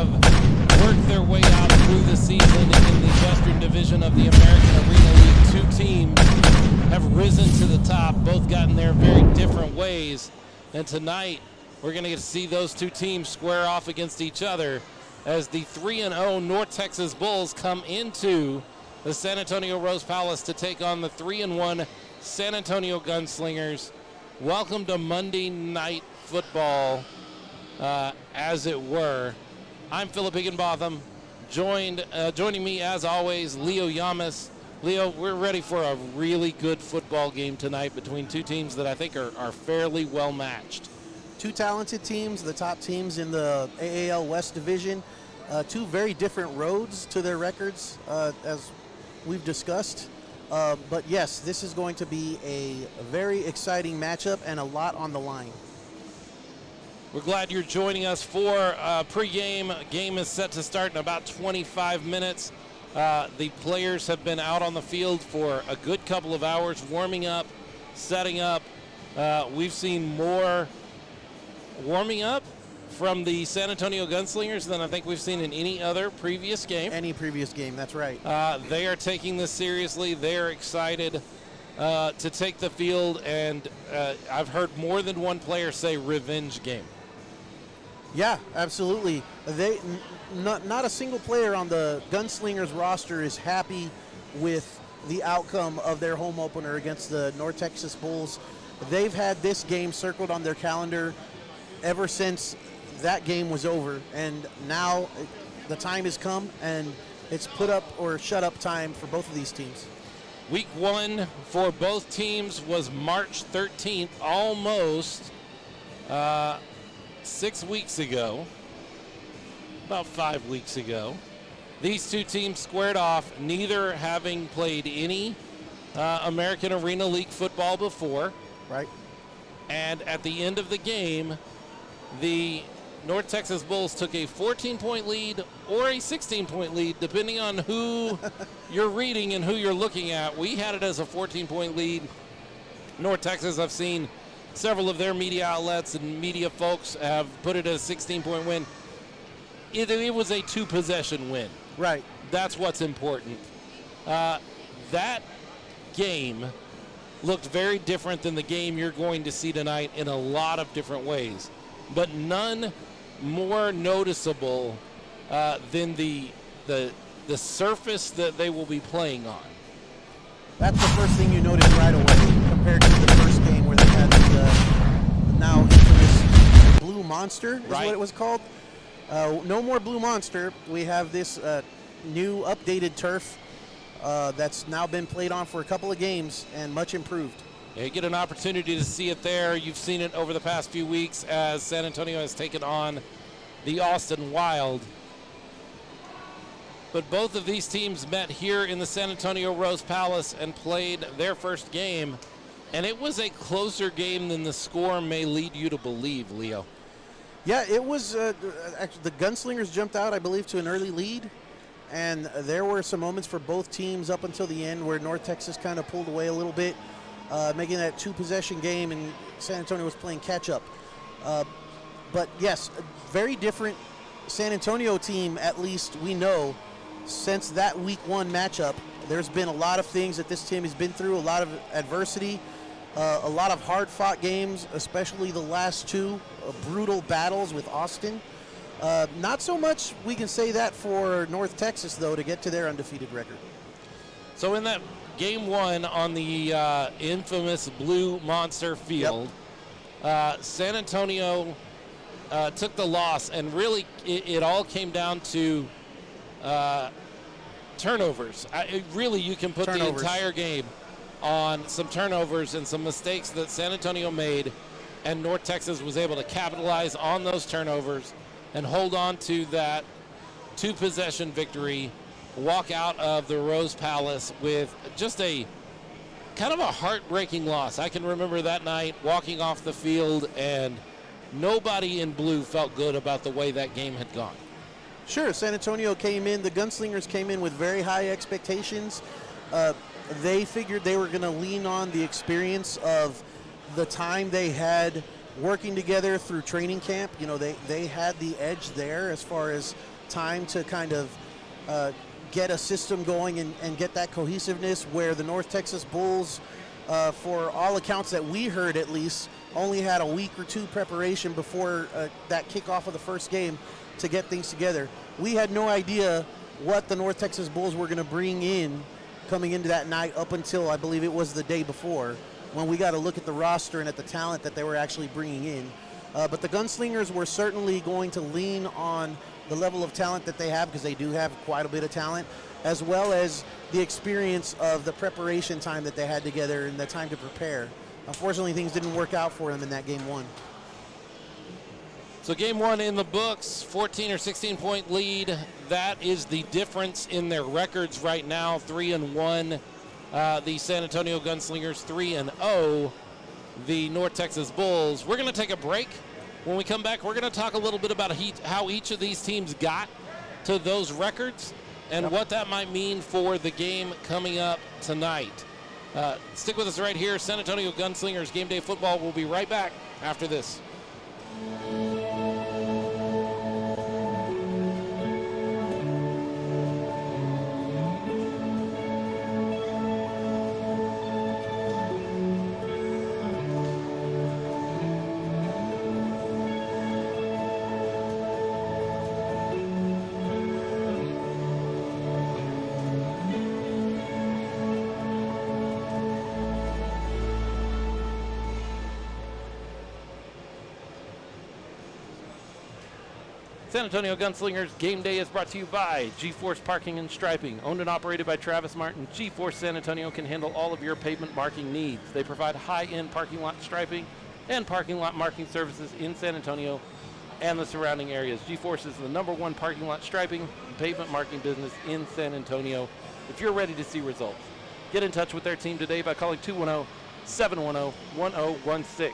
have worked their way out through the season in the Western Division of the American Arena League. Two teams have risen to the top, both gotten there very different ways. And tonight, we're going to get to see those two teams square off against each other as the 3-0 North Texas Bulls come into the San Antonio Rose Palace to take on the 3-1 San Antonio Gunslingers. Welcome to Monday Night Football, as it were. I'm Philip Higginbotham, joining me as always, Leo Yamas. Leo, we're ready for a really good football game tonight between two teams that I think are fairly well matched. Two talented teams, the top teams in the AAL West Division. Two very different roads to their records, as we've discussed. But yes, this is going to be a very exciting matchup and a lot on the line. We're glad you're joining us for pregame. Game is set to start in about 25 minutes. The players have been out on the field for a good couple of hours, warming up, setting up. We've seen more warming up from the San Antonio Gunslingers than I think we've seen in any other previous game. Any previous game, that's right. They are taking this seriously. They're excited to take the field, and I've heard more than one player say revenge game. Yeah, absolutely. Not a single player on the Gunslingers roster is happy with the outcome of their home opener against the North Texas Bulls. They've had this game circled on their calendar ever since that game was over, and now the time has come, and it's put up or shut up time for both of these teams. Week one for both teams was March 13th, almost 6 weeks ago, about 5 weeks ago. These two teams squared off, neither having played any American Arena League football before. Right. And at the end of the game, the North Texas Bulls took a 14-point lead or a 16-point lead, depending on who you're reading and who you're looking at. We had it as a 14-point lead. North Texas, I've seen several of their media outlets and media folks have put it as a 16-point win. It was a two-possession win. Right. That's what's important. That game looked very different than the game you're going to see tonight in a lot of different ways, but none more noticeable than the surface that they will be playing on. That's the first thing you noticed right away compared to the first game where they had the now infamous Blue Monster, is right. What it was called. No more Blue Monster. We have this new updated turf that's now been played on for a couple of games and much improved. Yeah, you get an opportunity to see it there. You've seen it over the past few weeks as San Antonio has taken on the Austin Wild. But both of these teams met here in the San Antonio Rose Palace and played their first game. And it was a closer game than the score may lead you to believe, Leo. Yeah, it was. Actually, the Gunslingers jumped out, I believe, to an early lead. And there were some moments for both teams up until the end where North Texas kind of pulled away a little bit, making that two-possession game, and San Antonio was playing catch-up. But, yes, a very different San Antonio team, at least we know, since that Week 1 matchup. There's been a lot of things that this team has been through, a lot of adversity, a lot of hard-fought games, especially the last two brutal battles with Austin. Not so much we can say that for North Texas, though, to get to their undefeated record. So in that game one on the infamous Blue Monster field, San Antonio took the loss, and really it all came down to turnovers. Really, you can put the entire game on some turnovers and some mistakes that San Antonio made, and North Texas was able to capitalize on those turnovers and hold on to that two-possession victory, walk out of the Rose Palace with just a kind of a heartbreaking loss. I can remember that night walking off the field, and nobody in blue felt good about the way that game had gone. Sure, San Antonio came in, the Gunslingers came in with very high expectations. They figured they were going to lean on the experience of the time they had working together through training camp. You know, they had the edge there as far as time to kind of get a system going and get that cohesiveness, where the North Texas Bulls, for all accounts that we heard at least, only had a week or two preparation before that kickoff of the first game to get things together. We had no idea what the North Texas Bulls were going to bring in coming into that night up until I believe it was the day before, when we got to look at the roster and at the talent that they were actually bringing in. But the Gunslingers were certainly going to lean on the level of talent that they have, because they do have quite a bit of talent, as well as the experience of the preparation time that they had together and the time to prepare. Unfortunately, things didn't work out for them in that game one. So game one in the books, 14 or 16 point lead. That is the difference in their records right now, 3-1. The San Antonio Gunslingers 3-0. The North Texas Bulls. We're going to take a break. When we come back, we're going to talk a little bit about how each of these teams got to those records and what that might mean for the game coming up tonight. Stick with us right here. San Antonio Gunslingers Game Day Football. We'll be right back after this. San Antonio Gunslingers Game Day is brought to you by G-Force Parking and Striping. Owned and operated by Travis Martin, G-Force San Antonio can handle all of your pavement marking needs. They provide high-end parking lot striping and parking lot marking services in San Antonio and the surrounding areas. G-Force is the #1 parking lot striping and pavement marking business in San Antonio. If you're ready to see results, get in touch with their team today by calling 210-710-1016.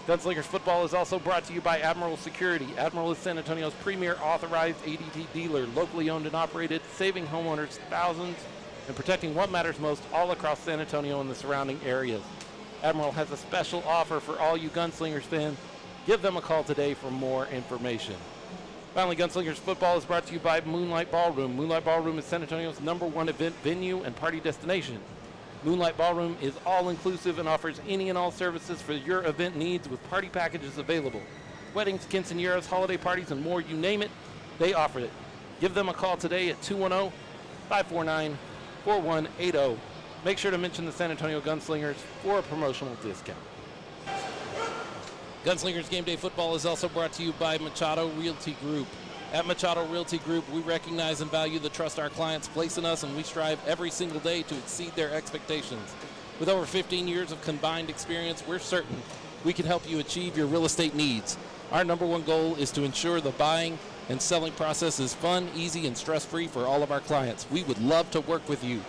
Gunslingers Football is also brought to you by Admiral Security. Admiral is San Antonio's premier authorized ADT dealer, locally owned and operated, saving homeowners thousands and protecting what matters most all across San Antonio and the surrounding areas. Admiral has a special offer for all you Gunslingers fans. Give them a call today for more information. Finally, Gunslingers Football is brought to you by Moonlight Ballroom. Moonlight Ballroom is San Antonio's #1 event venue and party destination. Moonlight Ballroom is all-inclusive and offers any and all services for your event needs with party packages available. Weddings, quinceañeras, holiday parties, and more, you name it, they offer it. Give them a call today at 210-549-4180. Make sure to mention the San Antonio Gunslingers for a promotional discount. Gunslingers Game Day Football is also brought to you by Machado Realty Group. At Machado Realty Group, we recognize and value the trust our clients place in us, and we strive every single day to exceed their expectations. With over 15 years of combined experience, we're certain we can help you achieve your real estate needs. Our #1 goal is to ensure the buying and selling process is fun, easy, and stress-free for all of our clients. We would love to work with you.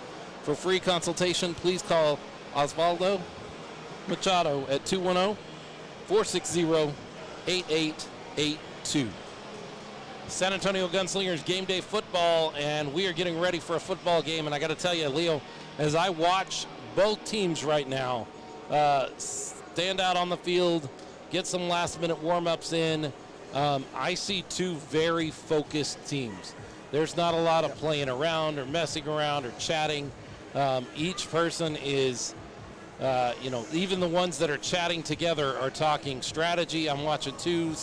For free consultation, please call Osvaldo Machado at 210-460-8882. San Antonio Gunslingers Game Day Football, and we are getting ready for a football game. And I got to tell you, Leo, as I watch both teams right now stand out on the field, get some last-minute warm-ups in, I see two very focused teams. There's not a lot of playing around or messing around or chatting. Each person is, even the ones that are chatting together are talking strategy. I'm watching two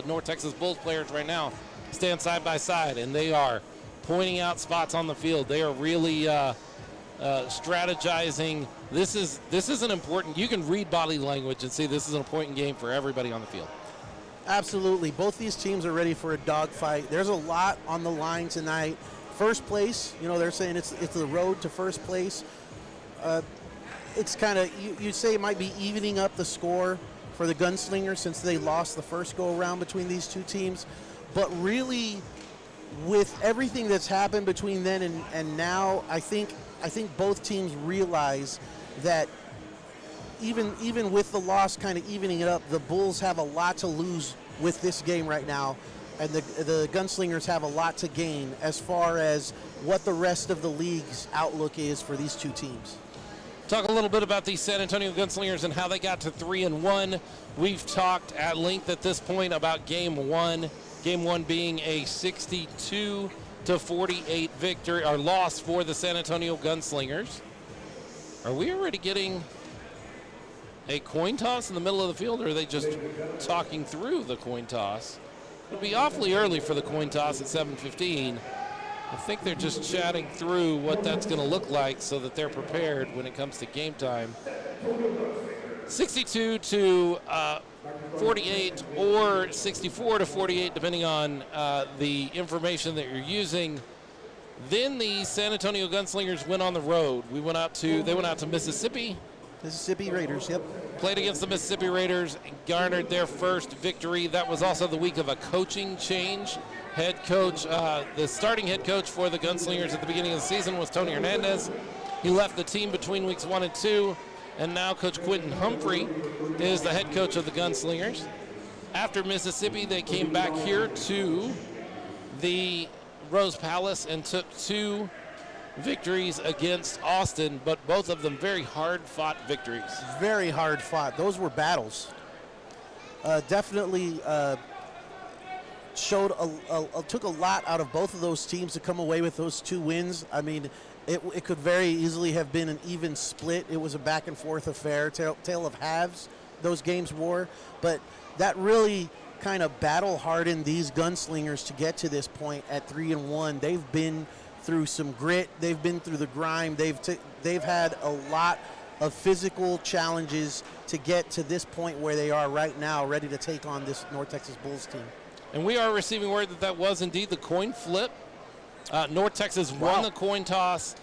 North Texas Bulls players right now stand side by side, and they are pointing out spots on the field. They are really strategizing. This is an important. You can read body language and see this is an important game for everybody on the field. Absolutely. Both these teams are ready for a dogfight. There's a lot on the line tonight. First place, they're saying it's the road to first place. It's kind of, you say it might be evening up the score for the Gunslingers since they lost the first go-around between these two teams. But really, with everything that's happened between then and now, I think both teams realize that even with the loss kind of evening it up, the Bulls have a lot to lose with this game right now, and the Gunslingers have a lot to gain as far as what the rest of the league's outlook is for these two teams. Talk a little bit about the San Antonio Gunslingers and how they got to 3-1. We've talked at length at this point about game one. Game 1 being a 62-48 victory or loss for the San Antonio Gunslingers. Are we already getting a coin toss in the middle of the field, or are they just talking through the coin toss? It would be awfully early for the coin toss at 7:15. I think they're just chatting through what that's going to look like so that they're prepared when it comes to game time. 62-48 or 64-48, depending on the information that you're using. Then the San Antonio Gunslingers went on the road. They went out to Mississippi. Mississippi Raiders, yep. Played against the Mississippi Raiders and garnered their first victory. That was also the week of a coaching change. Head coach, the starting head coach for the Gunslingers at the beginning of the season was Tony Hernandez. He left the team between weeks 1 and 2, and now Coach Quentin Humphrey is the head coach of the Gunslingers. After Mississippi, they came back here to the Rose Palace and took 2 victories against Austin, but both of them very hard-fought victories. Very hard fought. Those were battles. Definitely took a lot out of both of those teams to come away with those 2 wins. I mean, it could very easily have been an even split. It was a back-and-forth affair, tale of halves those games were. But that really kind of battle-hardened these Gunslingers to get to this point at 3-1. They've been through some grit. They've been through the grime. They've had a lot of physical challenges to get to this point where they are right now, ready to take on this North Texas Bulls team. And we are receiving word that was indeed the coin flip. North Texas won the coin toss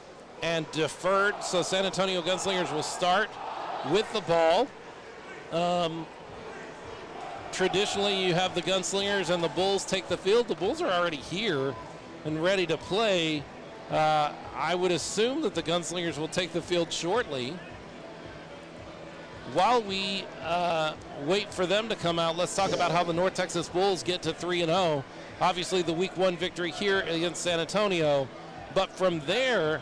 and deferred, so San Antonio Gunslingers will start with the ball. Traditionally, you have the Gunslingers and the Bulls take the field. The Bulls are already here and ready to play. I would assume that the Gunslingers will take the field shortly. While we wait for them to come out, let's talk about how the North Texas Bulls get to 3-0. Obviously, the Week 1 victory here against San Antonio. But from there,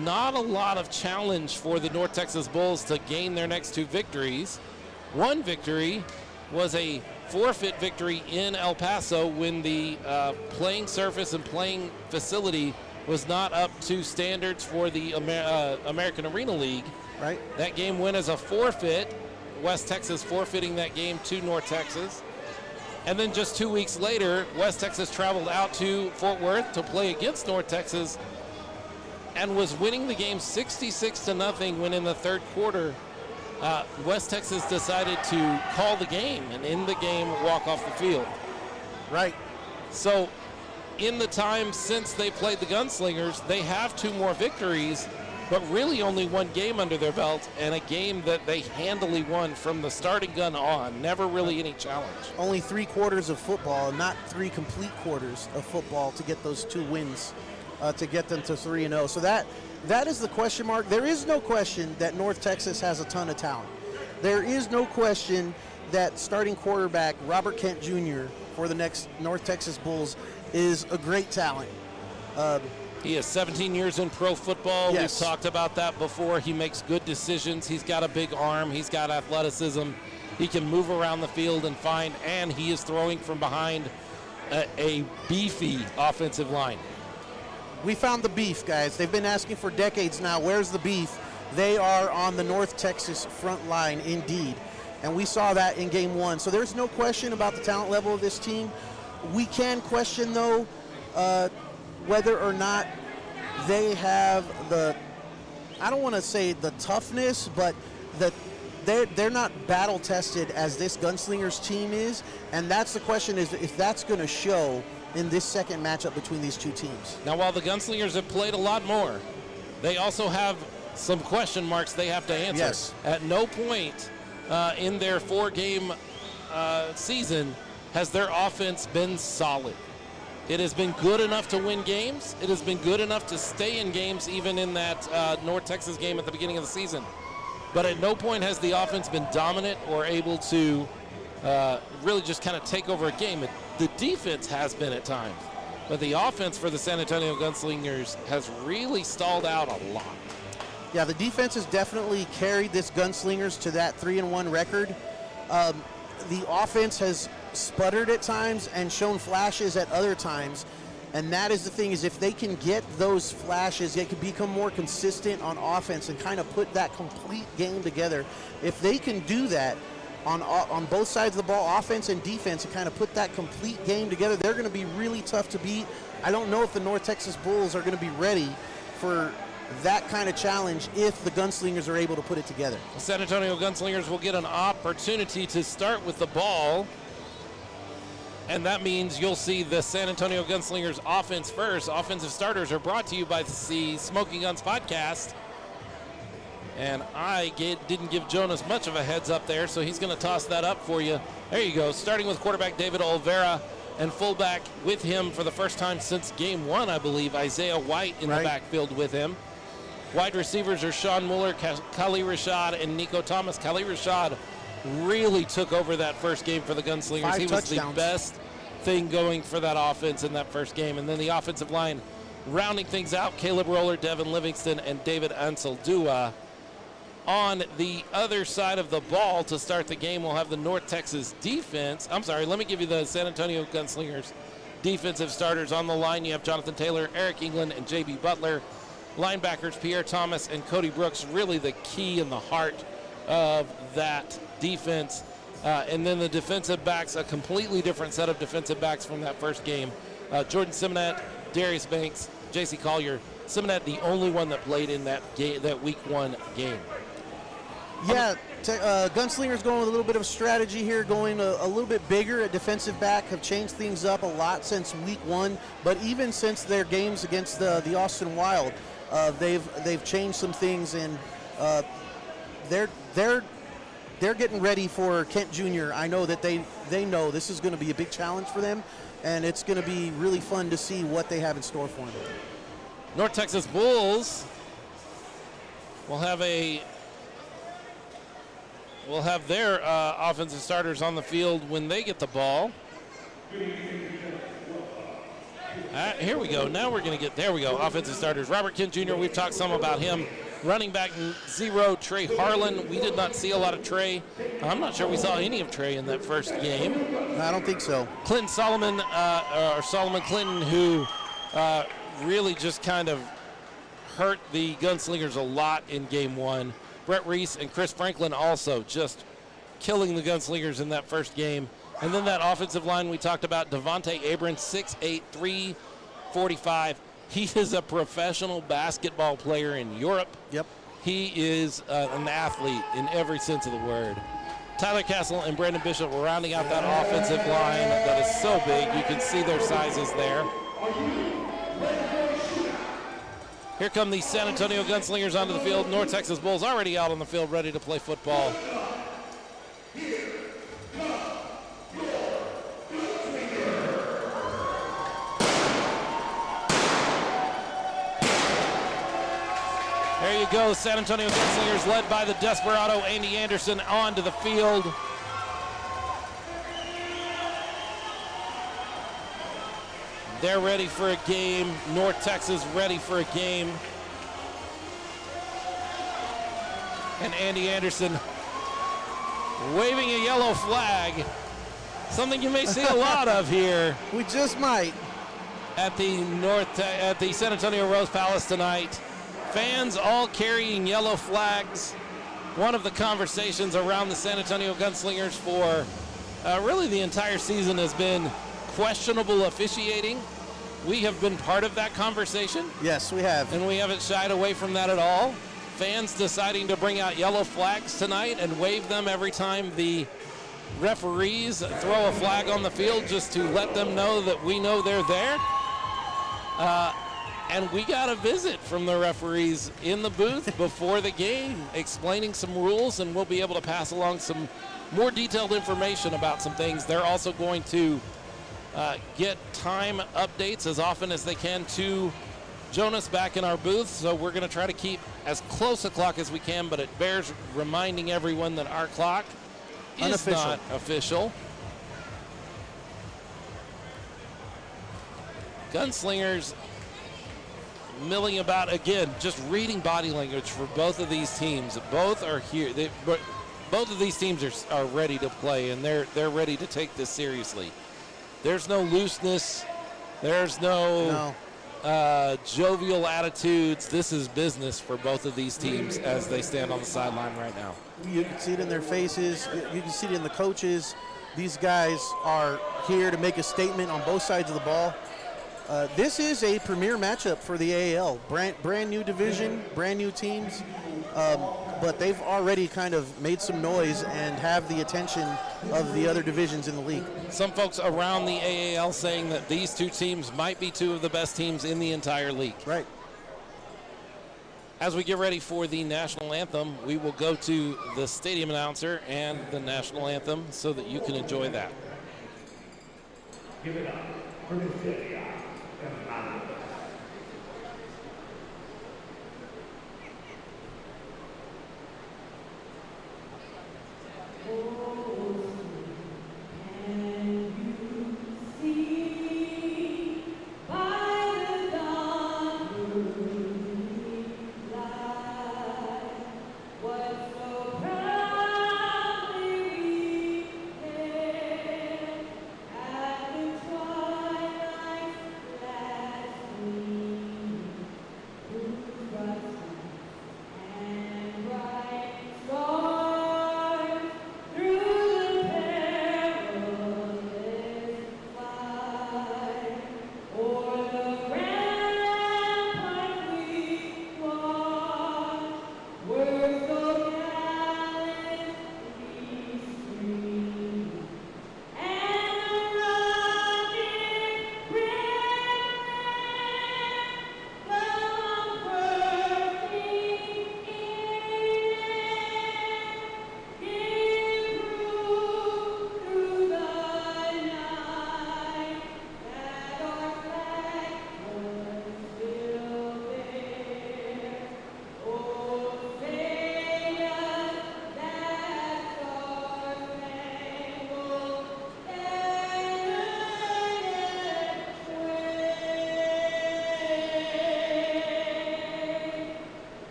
not a lot of challenge for the North Texas Bulls to gain their next 2 victories. One victory was a forfeit victory in El Paso when the playing surface and playing facility was not up to standards for the American Arena League. Right. That game went as a forfeit, West Texas forfeiting that game to North Texas. And then just 2 weeks later, West Texas traveled out to Fort Worth to play against North Texas and was winning the game 66-0 when in the third quarter, West Texas decided to call the game and in the game walk off the field. Right. So in the time since they played the Gunslingers, they have 2 more victories, but really only 1 game under their belt, and a game that they handily won from the starting gun on. Never really any challenge. Only 3 quarters of football, not 3 complete quarters of football to get those 2 wins, to get them to 3-0. So that is the question mark. There is no question that North Texas has a ton of talent. There is no question that starting quarterback Robert Kent Jr. for the next North Texas Bulls is a great talent. He is 17 years in pro football. Yes. We've talked about that before. He makes good decisions. He's got a big arm. He's got athleticism. He can move around the field and he is throwing from behind a beefy offensive line. We found the beef, guys. They've been asking for decades now, where's the beef? They are on the North Texas front line, indeed. And we saw that in game 1. So there's no question about the talent level of this team. We can question, though, whether or not they have the, I don't want to say the toughness, but they're not battle tested as this Gunslingers team is, and that's the question, is if that's going to show in this second matchup between these 2 teams. Now, while the Gunslingers have played a lot more, they also have some question marks they have to answer. Yes. At no point in their 4-game season has their offense been solid. It has been good enough to win games. It has been good enough to stay in games, even in that North Texas game at the beginning of the season. But at no point has the offense been dominant or able to really just kind of take over a game. The defense has been at times, but the offense for the San Antonio Gunslingers has really stalled out a lot. Yeah, the defense has definitely carried this Gunslingers to that 3-1 record. The offense has sputtered at times and shown flashes at other times. And that is the thing, is if they can get those flashes, they can become more consistent on offense and kind of put that complete game together. If they can do that on both sides of the ball, offense and defense, and kind of put that complete game together, they're going to be really tough to beat. I don't know if the North Texas Bulls are going to be ready for that kind of challenge if the Gunslingers are able to put it together. The San Antonio Gunslingers will get an opportunity to start with the ball. And that means you'll see the San Antonio Gunslingers offense first. Offensive starters are brought to you by the Smoking Guns podcast. And I didn't give Jonas much of a heads up there, so he's going to toss that up for you. There you go. Starting with quarterback David Olvera, and fullback with him for the first time since game 1, I believe, Isaiah White in the backfield with him. Wide receivers are Sean Mueller, Khalil Rashad, and Nico Thomas. Khalil Rashad really took over that first game for the Gunslingers. 5 he was touchdowns. the best thing going for that offense in that first game. And then the offensive line rounding things out, Caleb Roller, Devin Livingston, and David Ansel-Dua. On the other side of the ball to start the game, we'll have the North Texas defense. I'm sorry, let me give you the San Antonio Gunslingers defensive starters. On the line, you have Jonathan Taylor, Eric England, and J.B. Butler. Linebackers, Pierre Thomas and Cody Brooks, really the key in the heart of that defense. And then the defensive backs, a completely different set of defensive backs from that first game. Jordan Simonette, Darius Banks, J.C. Collier. Simonette, the only one that played in that Week 1 game. Yeah, Gunslingers going with a little bit of strategy here, going a little bit bigger at defensive back, have changed things up a lot since Week 1, but even since their games against the Austin Wild, they've changed some things, and they're getting ready for Kent Jr. I know that they know this is going to be a big challenge for them, and it's going to be really fun to see what they have in store for them. North Texas Bulls will have their offensive starters on the field when they get the ball. Here we go. Now we're going to get, there we go, offensive starters. Robert Kent Jr., we've talked some about him. Running back 0, Trey Harlan. We did not see a lot of Trey. I'm not sure we saw any of Trey in that first game. I don't think so. Clinton Solomon, or Solomon Clinton, who really just kind of hurt the Gunslingers a lot in game 1. Brett Reese and Chris Franklin also just killing the Gunslingers in that first game. And then that offensive line we talked about, Devontae Abrams, 6'8", 345. He is a professional basketball player in Europe. Yep. He is an athlete in every sense of the word. Tyler Castle and Brandon Bishop were rounding out that offensive line that is so big. You can see their sizes there. Here come the San Antonio Gunslingers onto the field. North Texas Bulls already out on the field, ready to play football. There you go, San Antonio Gunslingers led by the Desperado Andy Anderson onto the field. They're ready for a game. North Texas ready for a game. And Andy Anderson waving a yellow flag. Something you may see a lot of here. We just might. At the San Antonio Rose Palace tonight. Fans all carrying yellow flags. One of the conversations around the San Antonio Gunslingers for really the entire season has been questionable officiating. We have been part of that conversation. Yes, we have. And we haven't shied away from that at all. Fans deciding to bring out yellow flags tonight and wave them every time the referees throw a flag on the field, just to let them know that we know they're there. And we got a visit from the referees in the booth before the game, explaining some rules, and we'll be able to pass along some more detailed information about some things. They're also going to get time updates as often as they can to Jonas back in our booth, so we're going to try to keep as close a clock as we can, but it bears reminding everyone that our clock is not official. Gunslingers milling about again, just reading body language for both of these teams. Both are here. both of these teams are ready to play, and they're ready to take this seriously. There's no looseness. There's no jovial attitudes. This is business for both of these teams as they stand on the sideline right now. You can see it in their faces. You can see it in the coaches. These guys are here to make a statement on both sides of the ball. This is a premier matchup for the AAL. Brand new division, brand new teams, but they've already kind of made some noise and have the attention of the other divisions in the league. Some folks around the AAL saying that these two teams might be two of the best teams in the entire league. Right. As we get ready for the national anthem, we will go to the stadium announcer and the national anthem so that you can enjoy that. Give it up for the city.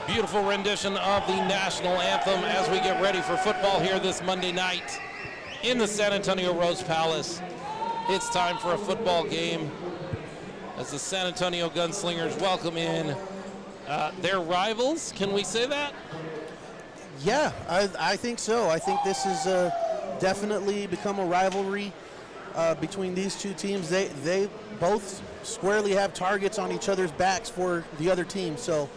Beautiful rendition of the national anthem as we get ready for football here this Monday night in the San Antonio Rose Palace. It's time for a football game as the San Antonio Gunslingers welcome in their rivals. Can we say that? Yeah, I think so. I think this has definitely become a rivalry between these two teams. They both squarely have targets on each other's backs for the other team. So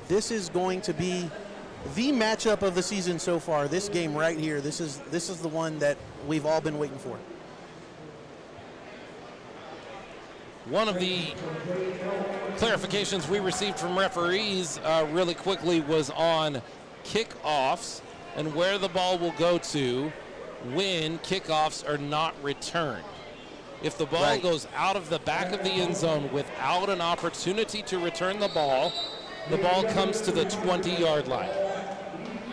this is going to be the matchup of the season so far. This game right here. This is the one that we've all been waiting for. One of the clarifications we received from referees really quickly was on kickoffs and where the ball will go to when kickoffs are not returned. If the ball goes out of the back of the end zone without an opportunity to return the ball comes to the 20-yard line.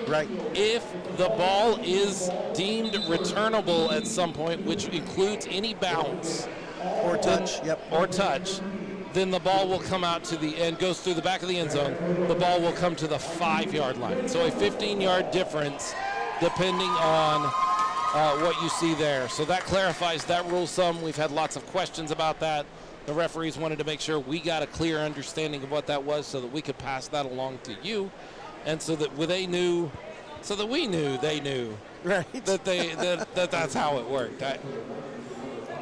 Right. If the ball is deemed returnable at some point, which includes any bounce or touch, or touch, then the ball will come out to the end, goes through the back of the end zone. The ball will come to the 5-yard line. So a 15-yard difference depending on what you see there. So that clarifies that rule some. We've had lots of questions about that. The referees wanted to make sure we got a clear understanding of what that was so that we could pass that along to you, and so that they knew, so that we knew they knew that that's how it worked.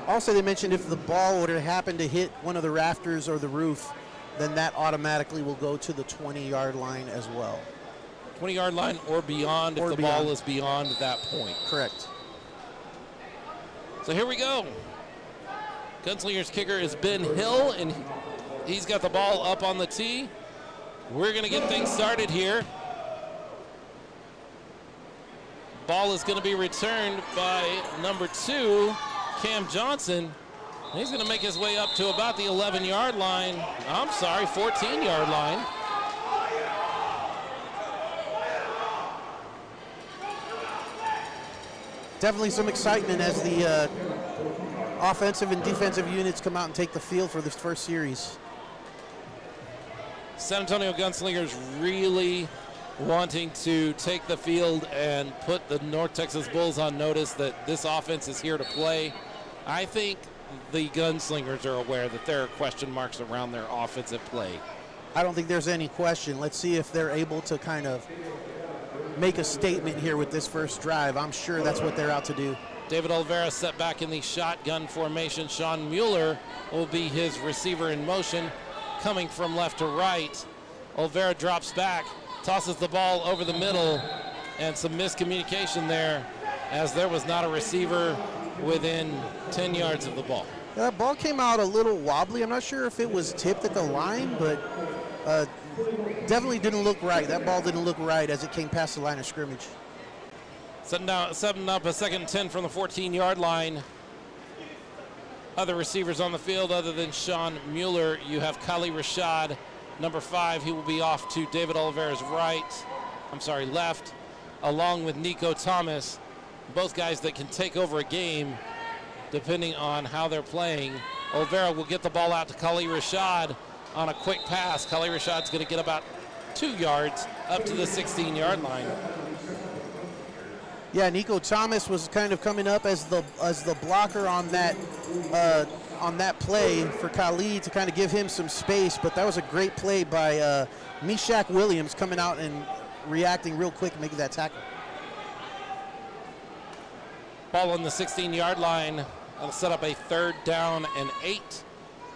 Also, they mentioned if the ball were to happen to hit one of the rafters or the roof, then that automatically will go to the 20-yard line as well. 20-yard line or beyond if the ball is beyond that point. Correct. So here we go. Gunslingers kicker is Ben Hill, and he's got the ball up on the tee. We're going to get things started here. Ball is going to be returned by number 2, Cam Johnson. He's going to make his way up to about the 11-yard line. I'm sorry, 14-yard line. Definitely some excitement as the offensive and defensive units come out and take the field for this first series. San Antonio Gunslingers really wanting to take the field and put the North Texas Bulls on notice that this offense is here to play. I think the Gunslingers are aware that there are question marks around their offensive play. I don't think there's any question. Let's see if they're able to kind of make a statement here with this first drive. I'm sure that's what they're out to do. David Olvera set back in the shotgun formation. Sean Mueller will be his receiver in motion, coming from left to right. Olvera drops back, tosses the ball over the middle, and some miscommunication there as there was not a receiver within 10 yards of the ball. That ball came out a little wobbly. I'm not sure if it was tipped at the line, but definitely didn't look right. That ball didn't look right as it came past the line of scrimmage. Setting up a 2nd and 10 from the 14-yard line. Other receivers on the field other than Sean Mueller, you have Kali Rashad, number 5. He will be off to David Olivera's left, along with Nico Thomas, both guys that can take over a game depending on how they're playing. Olvera will get the ball out to Kali Rashad on a quick pass. Kali Rashad's going to get about 2 yards up to the 16-yard line. Yeah, Nico Thomas was kind of coming up as the blocker on that play for Kali to kind of give him some space, but that was a great play by Meshach Williams coming out and reacting real quick and making that tackle. Ball on the 16-yard line. That'll set up a 3rd down and 8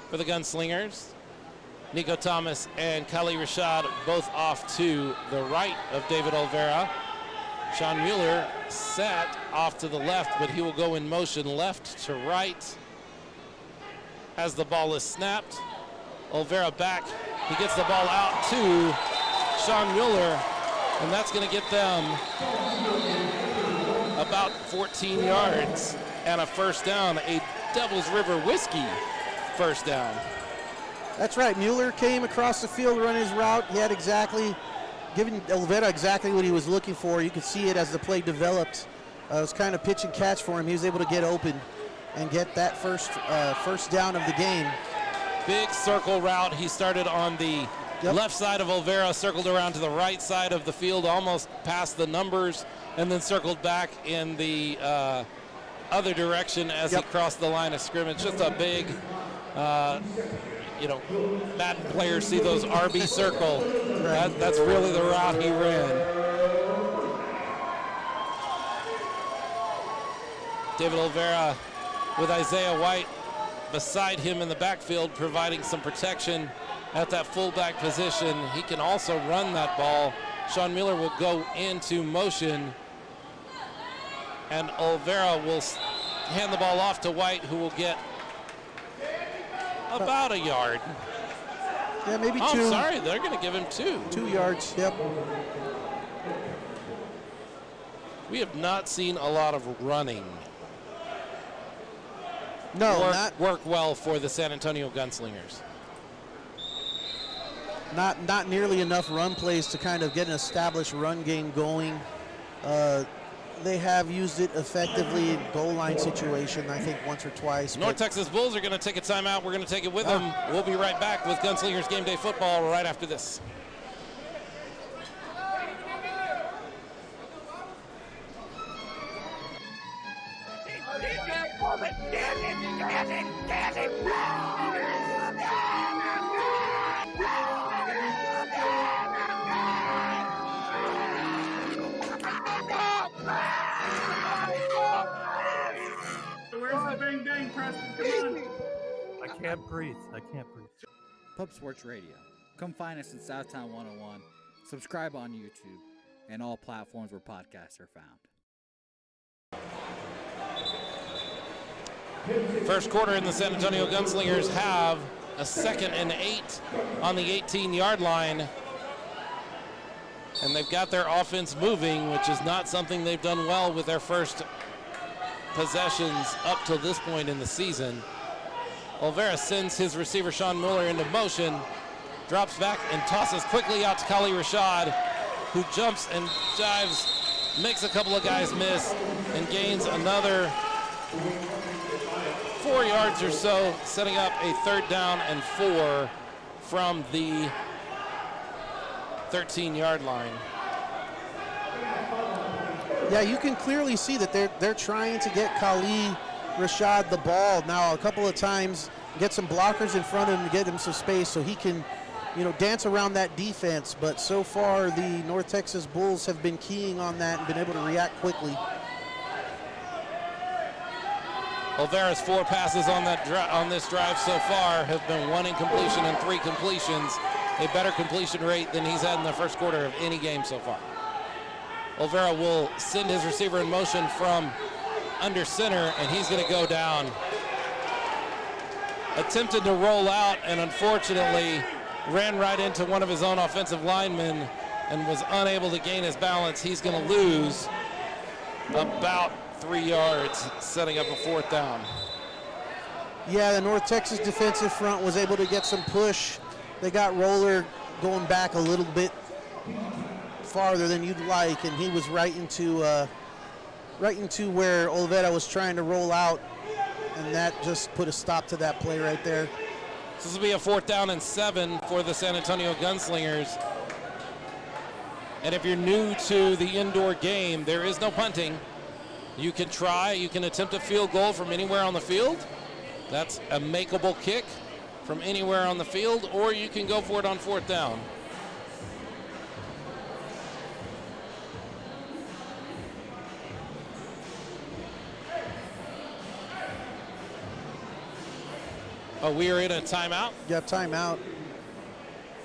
for the Gunslingers. Nico Thomas and Kali Rashad both off to the right of David Olvera. Sean Mueller set off to the left, but he will go in motion left to right as the ball is snapped. Olvera back. He gets the ball out to Sean Mueller, and that's going to get them about 14 yards and a 1st down, a Devil's River Whiskey 1st down. That's right. Mueller came across the field running his route. He had giving Olvera exactly what he was looking for. You could see it as the play developed. It was kind of pitch and catch for him. He was able to get open and get that first down of the game. Big circle route. He started on the left side of Olvera, circled around to the right side of the field, almost past the numbers, and then circled back in the other direction as he crossed the line of scrimmage. Just a big, Madden players see those RB circle. That's really the route he ran. David Olvera with Isaiah White beside him in the backfield, providing some protection at that fullback position. He can also run that ball. Sean Mueller will go into motion, and Olvera will hand the ball off to White, who will get about a yard. Yeah, maybe 2. I'm sorry, they're going to give him 2. 2 yards, yep. We have not seen a lot of running. No, work well for the San Antonio Gunslingers. Not nearly enough run plays to kind of get an established run game going. They have used it effectively in goal line situation, I think, once or twice. North Texas Bulls are going to take a timeout. We're going to take it with them. We'll be right back with Gunslingers Game Day Football right after this. I can't breathe. Pub Sports Radio. Come find us in Southtown 101. Subscribe on YouTube and all platforms where podcasts are found. First quarter, and the San Antonio Gunslingers have a 2nd and 8 on the 18-yard line. And they've got their offense moving, which is not something they've done well with their first possessions up till this point in the season. Olvera sends his receiver Sean Mueller into motion, drops back and tosses quickly out to Kali Rashad, who jumps and dives, makes a couple of guys miss, and gains another 4 yards or so, setting up a 3rd down and 4 from the 13-yard line. Yeah, you can clearly see that they're trying to get Kali Rashad the ball now a couple of times, get some blockers in front of him to get him some space so he can, dance around that defense. But so far, the North Texas Bulls have been keying on that and been able to react quickly. Olvera's 4 passes on this drive so far have been 1 incompletion and 3 completions, a better completion rate than he's had in the first quarter of any game so far. Olvera will send his receiver in motion from under center, and he's going to go down. Attempted to roll out and unfortunately ran right into one of his own offensive linemen and was unable to gain his balance. He's going to lose about 3 yards, setting up a 4th down. Yeah, the North Texas defensive front was able to get some push. They got Roller going back a little bit farther than you'd like, and he was right into where Olvera was trying to roll out, and that just put a stop to that play right there. This will be a 4th down and 7 for the San Antonio Gunslingers. And if you're new to the indoor game, there is no punting. You can attempt a field goal from anywhere on the field. That's a makeable kick from anywhere on the field, or you can go for it on 4th down. Oh, we are in a timeout? Yeah, timeout.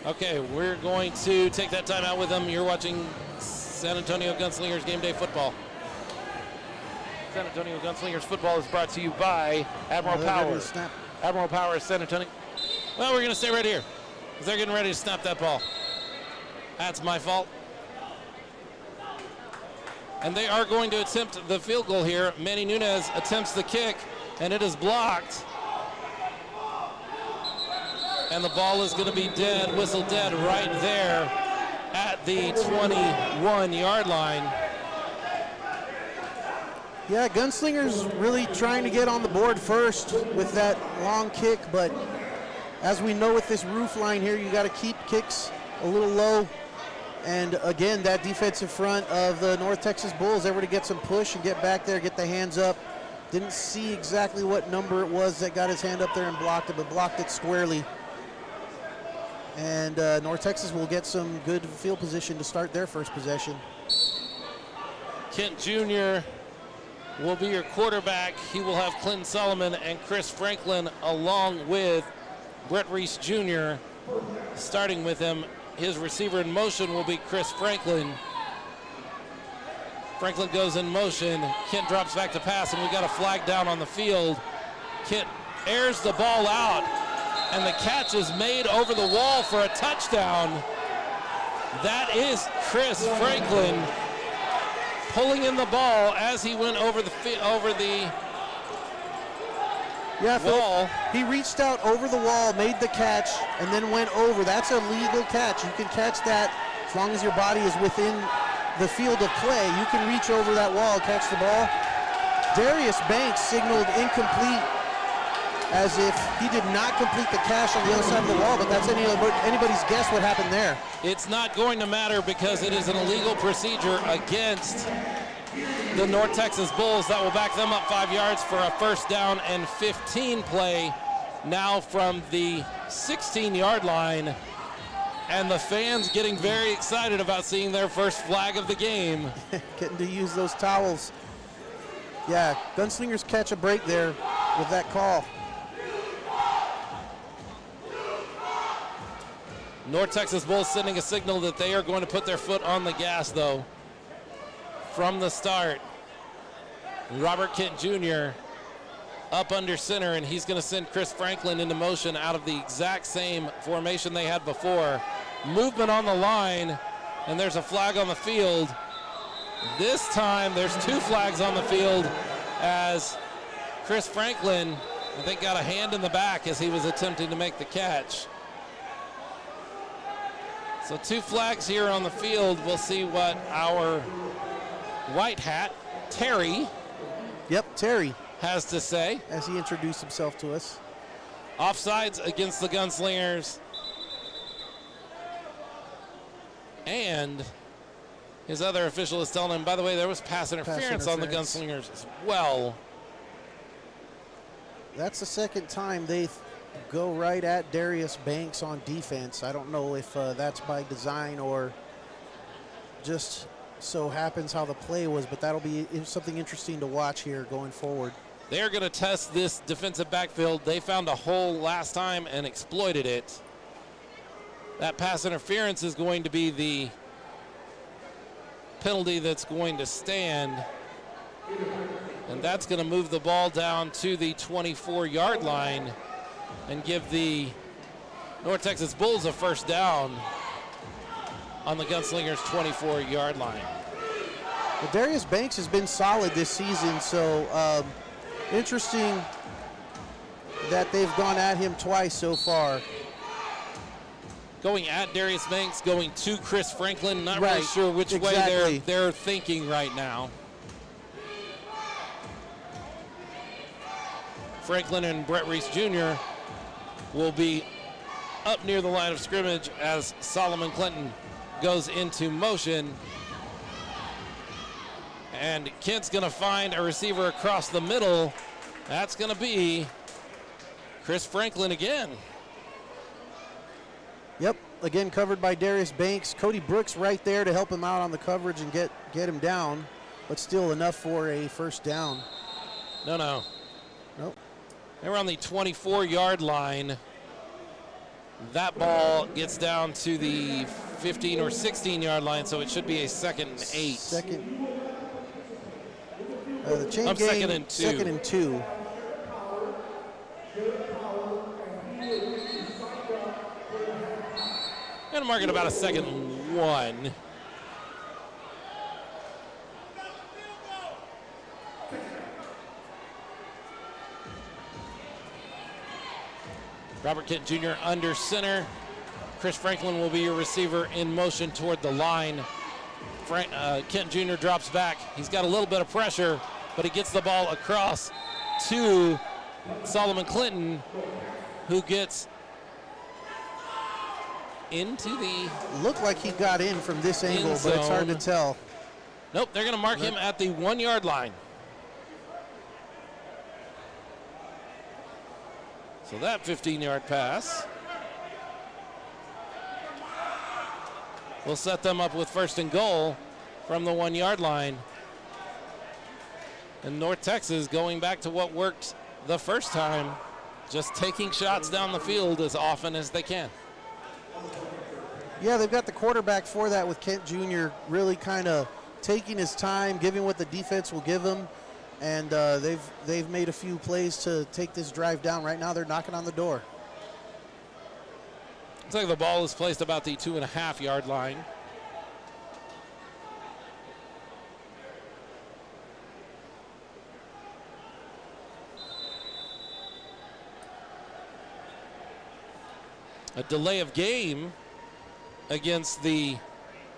Okay, we're going to take that timeout with them. You're watching San Antonio Gunslingers Game Day Football. San Antonio Gunslingers Football is brought to you by Admiral Power. Admiral Power is San Antonio. Well, we're going to stay right here because they're getting ready to snap that ball. That's my fault. And they are going to attempt the field goal here. Manny Nunez attempts the kick, and it is blocked. And the ball is going to be dead, whistle dead, right there at the 21-yard line. Yeah, Gunslingers really trying to get on the board first with that long kick, but as we know with this roof line here, you got to keep kicks a little low. And again, that defensive front of the North Texas Bulls, they were to get some push and get back there, get the hands up. Didn't see exactly what number it was that got his hand up there and blocked it, but blocked it squarely. And North Texas will get some good field position to start their first possession. Kent Jr. will be your quarterback. He will have Clinton Solomon and Chris Franklin along with Brett Reese Jr. starting with him. His receiver in motion will be Chris Franklin. Franklin goes in motion. Kent drops back to pass, and we got a flag down on the field. Kent airs the ball out, and the catch is made over the wall for a touchdown. That is Chris Franklin pulling in the ball as he went over the wall. He reached out over the wall, made the catch, and then went over. That's a legal catch. You can catch that as long as your body is within the field of play. You can reach over that wall, catch the ball. Darius Banks signaled incomplete as if he did not complete the catch on the other side of the wall, but that's anybody's guess what happened there. It's not going to matter because it is an illegal procedure against the North Texas Bulls. That will back them up 5 yards for a 1st down and 15 play now from the 16-yard line. And the fans getting very excited about seeing their first flag of the game. Getting to use those towels. Yeah, Gunslingers catch a break there with that call. North Texas Bulls sending a signal that they are going to put their foot on the gas, though, from the start. Robert Kent Jr. up under center, and he's going to send Chris Franklin into motion out of the exact same formation they had before. Movement on the line, and there's a flag on the field. This time there's 2 flags on the field as Chris Franklin I think got a hand in the back as he was attempting to make the catch. So 2 flags here on the field. We'll see what our white hat, Terry, Terry, has to say as he introduced himself to us. Offsides against the Gunslingers. And his other official is telling him, by the way, there was pass interference on the Gunslingers as well. That's the second time they go right at Darius Banks on defense. I don't know if that's by design or just so happens how the play was, but that'll be something interesting to watch here going forward. They're going to test this defensive backfield. They found a hole last time and exploited it. That pass interference is going to be the penalty that's going to stand. And that's going to move the ball down to the 24-yard line and give the North Texas Bulls a first down on the Gunslingers' 24-yard line. Well, Darius Banks has been solid this season, so interesting that they've gone at him twice so far. Going at Darius Banks, going to Chris Franklin. Not Right, really sure which exactly. way they're thinking right now. Franklin and Brett Reese Jr. will be up near the line of scrimmage as Solomon Clinton goes into motion. And Kent's going to find a receiver across the middle. That's going to be Chris Franklin again. Yep, again covered by Darius Banks. Cody Brooks right there to help him out on the coverage and get him down, but still enough for a first down. No. Nope. They were on the 24-yard line. That ball gets down to the 15 or 16-yard line, so it should be a 2nd and 8. The chain game, Second and 2. 2nd and 2. Gonna mark it about a 2nd and 1. Robert Kent Jr. under center. Chris Franklin will be your receiver in motion toward the line. Kent Jr. drops back. He's got a little bit of pressure, but he gets the ball across to Solomon Clinton, who gets into the... Looked like he got in from this angle, but it's hard to tell. Nope, they're going to mark him at the 1-yard line. So that 15-yard pass will set them up with 1st and goal from the 1-yard line. And North Texas going back to what worked the first time, just taking shots down the field as often as they can. Yeah, they've got the quarterback for that with Kent Jr. really kind of taking his time, giving what the defense will give him. And they've made a few plays to take this drive down. Right now they're knocking on the door. Looks like the ball is placed about the 2.5-yard line. A delay of game against the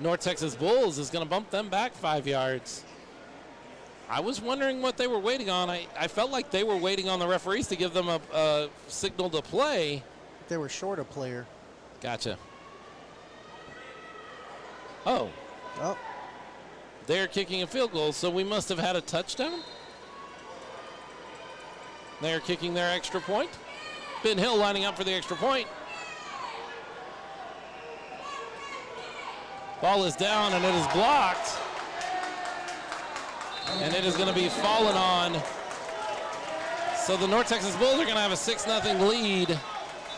North Texas Bulls is going to bump them back 5 yards. I was wondering what they were waiting on. I felt like they were waiting on the referees to give them a signal to play. They were short a player. Gotcha. Oh. They're kicking a field goal, so we must have had a touchdown. They're kicking their extra point. Ben Hill lining up for the extra point. Ball is down and it is blocked. And it is going to be fallen on. So the North Texas Bulls are going to have a 6-0 lead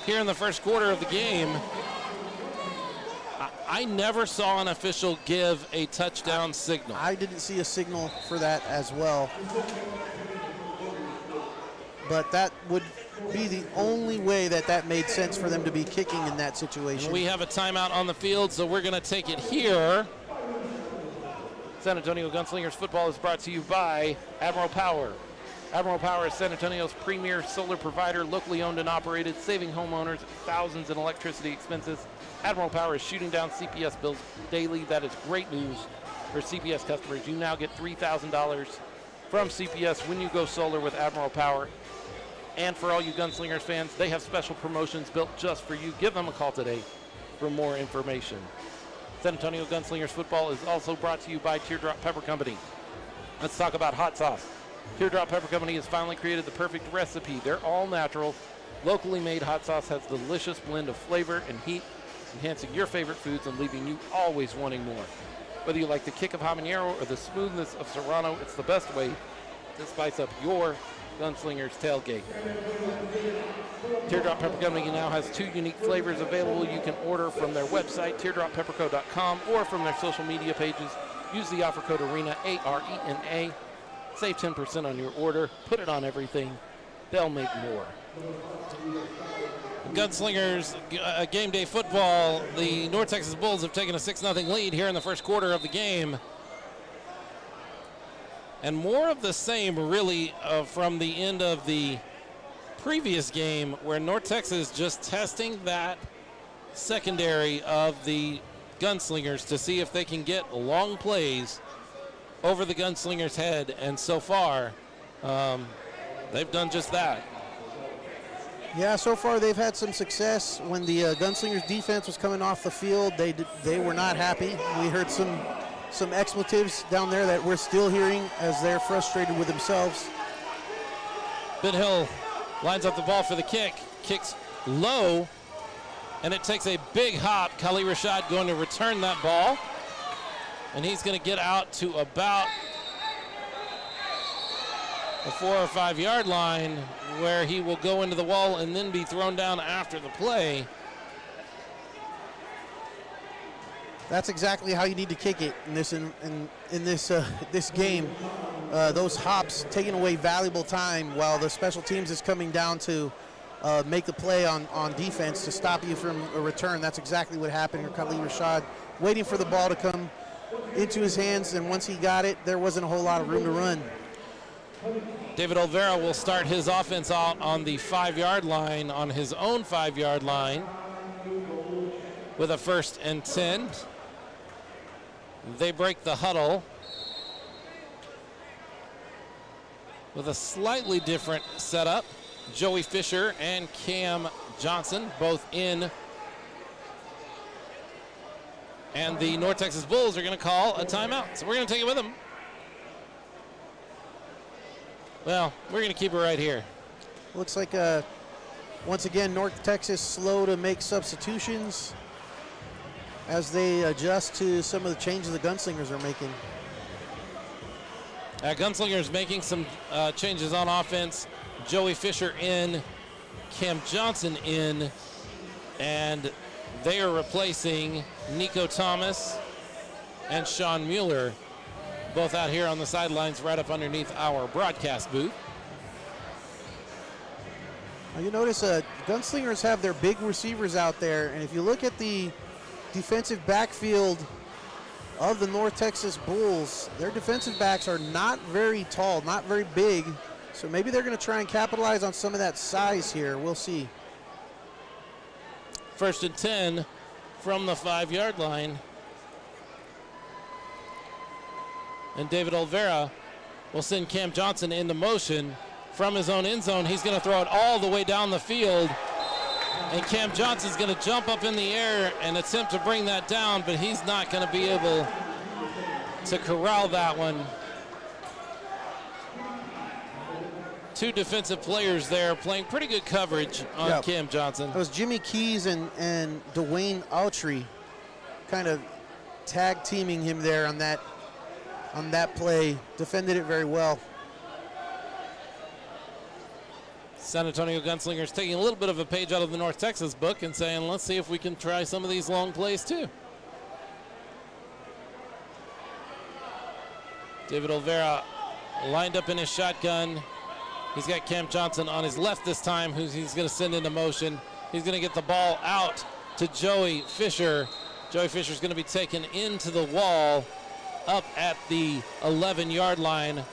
here in the first quarter of the game. I never saw an official give a touchdown signal. I didn't see a signal for that as well. But that would be the only way that made sense for them to be kicking in that situation. And we have a timeout on the field, so we're going to take it here. San Antonio Gunslingers football is brought to you by Admiral Power. Admiral Power is San Antonio's premier solar provider, locally owned and operated, saving homeowners thousands in electricity expenses. Admiral Power is shooting down CPS bills daily. That is great news for CPS customers. You now get $3,000 from CPS when you go solar with Admiral Power. And for all you Gunslingers fans, they have special promotions built just for you. Give them a call today for more information. San Antonio Gunslingers football is also brought to you by Teardrop Pepper Company. Let's talk about hot sauce. Teardrop Pepper Company has finally created the perfect recipe. Their all-natural, locally made hot sauce has a delicious blend of flavor and heat, enhancing your favorite foods and leaving you always wanting more. Whether you like the kick of habanero or the smoothness of serrano, it's the best way to spice up your Gunslingers tailgate. Teardrop Pepper Company now has 2 unique flavors available. You can order from their website, teardroppepperco.com, or from their social media pages. Use the offer code ARENA, A-R-E-N-A. Save 10% on your order. Put it on everything. They'll make more. Gunslingers game day football. The North Texas Bulls have taken a 6-0 lead here in the first quarter of the game. And more of the same, really, from the end of the previous game, where North Texas just testing that secondary of the Gunslingers to see if they can get long plays over the Gunslingers' head. And so far, they've done just that. Yeah, so far they've had some success. When the Gunslingers defense was coming off the field, they were not happy. We heard some expletives down there that we're still hearing as they're frustrated with themselves. Bidhill lines up the ball for the kick, kicks low, and it takes a big hop. Khalil Rashad going to return that ball, and he's going to get out to about the 4 or 5 yard line, where he will go into the wall and then be thrown down after the play. That's exactly how you need to kick it in this game. Those hops taking away valuable time while the special teams is coming down to make the play on defense to stop you from a return. That's exactly what happened here. Khalil Rashad waiting for the ball to come into his hands, and once he got it, there wasn't a whole lot of room to run. David Olvera will start his offense out on the 5 yard line, on his own 5 yard line, with a 1st and 10. They break the huddle with a slightly different setup. Joey Fisher and Cam Johnson both in. And the North Texas Bulls are going to call a timeout. So we're going to take it with them. Well, we're going to keep it right here. Looks like, once again, North Texas slow to make substitutions as they adjust to some of the changes the Gunslingers are making. Gunslingers making some changes on offense. Joey Fisher in, Cam Johnson in, and they are replacing Nico Thomas and Sean Mueller, both out here on the sidelines right up underneath our broadcast booth. Now you notice Gunslingers have their big receivers out there, and if you look at the defensive backfield of the North Texas Bulls, their defensive backs are not very tall, not very big, so maybe they're going to try and capitalize on some of that size here. We'll see. 1st and 10 from the 5 yard line. And David Olvera will send Cam Johnson into motion from his own end zone. He's going to throw it all the way down the field. And Cam Johnson's going to jump up in the air and attempt to bring that down, but he's not going to be able to corral that one. 2 defensive players there playing pretty good coverage on Cam Johnson. It was Jimmy Keys and Dwayne Autry kind of tag teaming him there on that play. Defended it very well. San Antonio Gunslingers taking a little bit of a page out of the North Texas book and saying, let's see if we can try some of these long plays too. David Olvera lined up in his shotgun. He's got Cam Johnson on his left this time, who he's going to send into motion. He's going to get the ball out to Joey Fisher. Joey Fisher's going to be taken into the wall up at the 11 yard line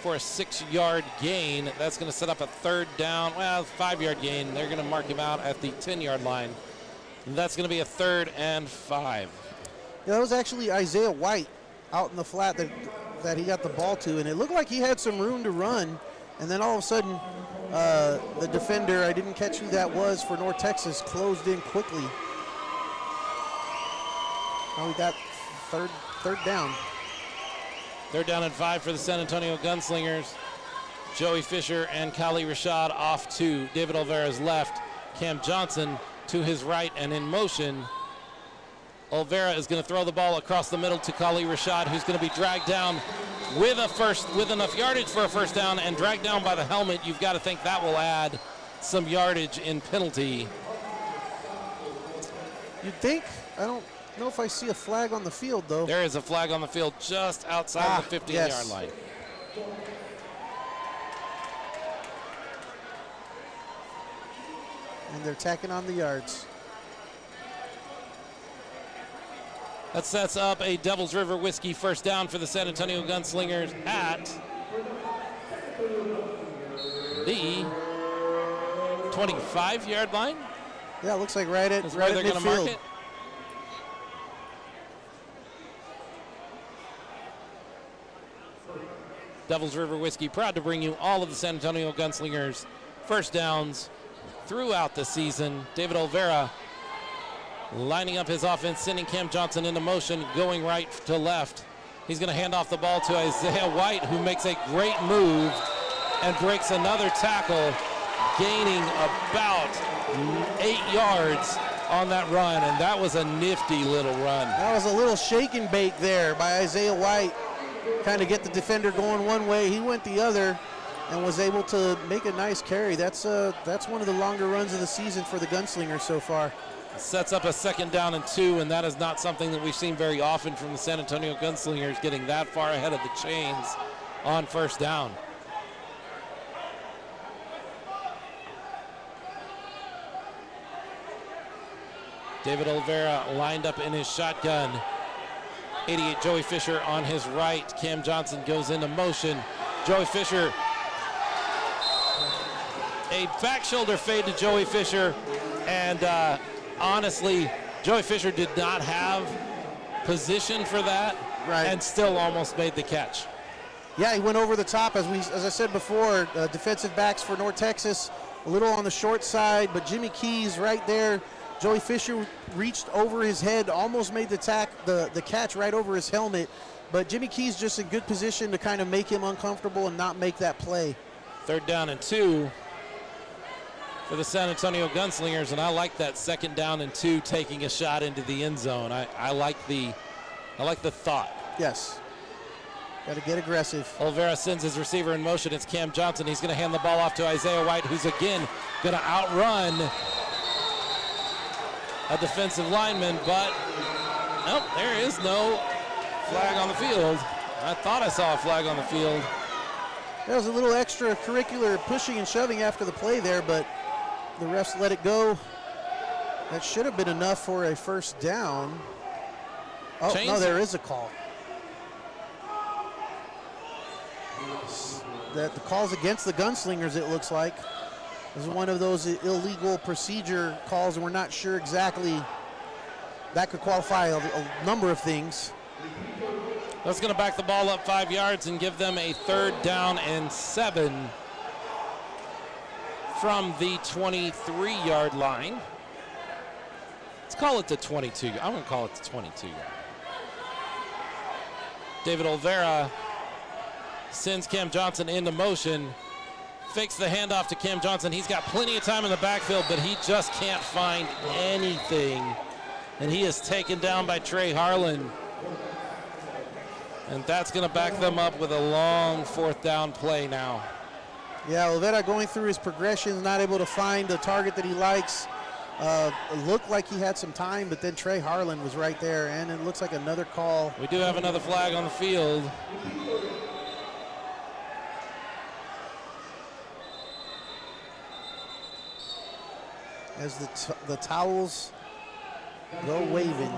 for a 6-yard gain. That's going to set up a 3rd down, well, 5-yard gain. They're going to mark him out at the 10-yard line. And that's going to be a 3rd and 5. Yeah, that was actually Isaiah White out in the flat that he got the ball to, and it looked like he had some room to run, and then all of a sudden the defender, I didn't catch who that was for North Texas, closed in quickly. Now we got third down. 3rd down and 5 for the San Antonio Gunslingers. Joey Fisher and Kali Rashad off to David Olvera's left. Cam Johnson to his right and in motion. Olvera is going to throw the ball across the middle to Kali Rashad, who's going to be dragged down with enough yardage for a 1st down and dragged down by the helmet. You've got to think that will add some yardage in penalty. You'd think. I don't know if I see a flag on the field, though. There is a flag on the field just outside the 15-yard yes. line. And they're tacking on the yards. That sets up a Devil's River Whiskey 1st down for the San Antonio Gunslingers at the 25-yard line. Yeah, it looks like right at That's where they're going to mark it. Devil's River Whiskey proud to bring you all of the San Antonio Gunslingers 1st downs throughout the season. David Olvera lining up his offense, sending Cam Johnson into motion, going right to left. He's going to hand off the ball to Isaiah White, who makes a great move and breaks another tackle, gaining about 8 yards on that run, and that was a nifty little run. That was a little shake and bake there by Isaiah White. Kind of get the defender going one way, he went the other, and was able to make a nice carry. That's one of the longer runs of the season for the Gunslingers so far. Sets up a 2nd down and 2, and that is not something that we've seen very often from the San Antonio Gunslingers, getting that far ahead of the chains on 1st down. David Olvera lined up in his shotgun. 88 Joey Fisher on his right. Cam Johnson goes into motion. Joey Fisher, a back shoulder fade to Joey Fisher, and honestly, Joey Fisher did not have position for that, right, and still almost made the catch. Yeah, he went over the top, as I said before. Defensive backs for North Texas, a little on the short side, but Jimmy Keys right there. Joey Fisher reached over his head, almost made the catch right over his helmet, but Jimmy Keys just in good position to kind of make him uncomfortable and not make that play. 3rd down and 2 for the San Antonio Gunslingers, and I like that 2nd down and 2 taking a shot into the end zone. I like the thought. Yes. Got to get aggressive. Olvera sends his receiver in motion. It's Cam Johnson. He's going to hand the ball off to Isaiah White, who's again going to outrun a defensive lineman, but nope, there is no flag on the field. I thought I saw a flag on the field. There was a little extracurricular pushing and shoving after the play there, but the refs let it go. That should have been enough for a 1st down. Oh, no, there is a call. The call's against the Gunslingers, it looks like. This is one of those illegal procedure calls, and we're not sure exactly. That could qualify a number of things. That's going to back the ball up 5 yards and give them a 3rd down and 7 from the 23-yard line. Let's call it the 22. I'm going to call it the 22. David Olvera sends Cam Johnson into motion. Fakes the handoff to Cam Johnson. He's got plenty of time in the backfield, but he just can't find anything. And he is taken down by Trey Harlan. And that's going to back them up with a long 4th down play now. Yeah, Olvera going through his progressions, not able to find the target that he likes. It looked like he had some time, but then Trey Harlan was right there, and it looks like another call. We do have another flag on the field. As the towels go waving.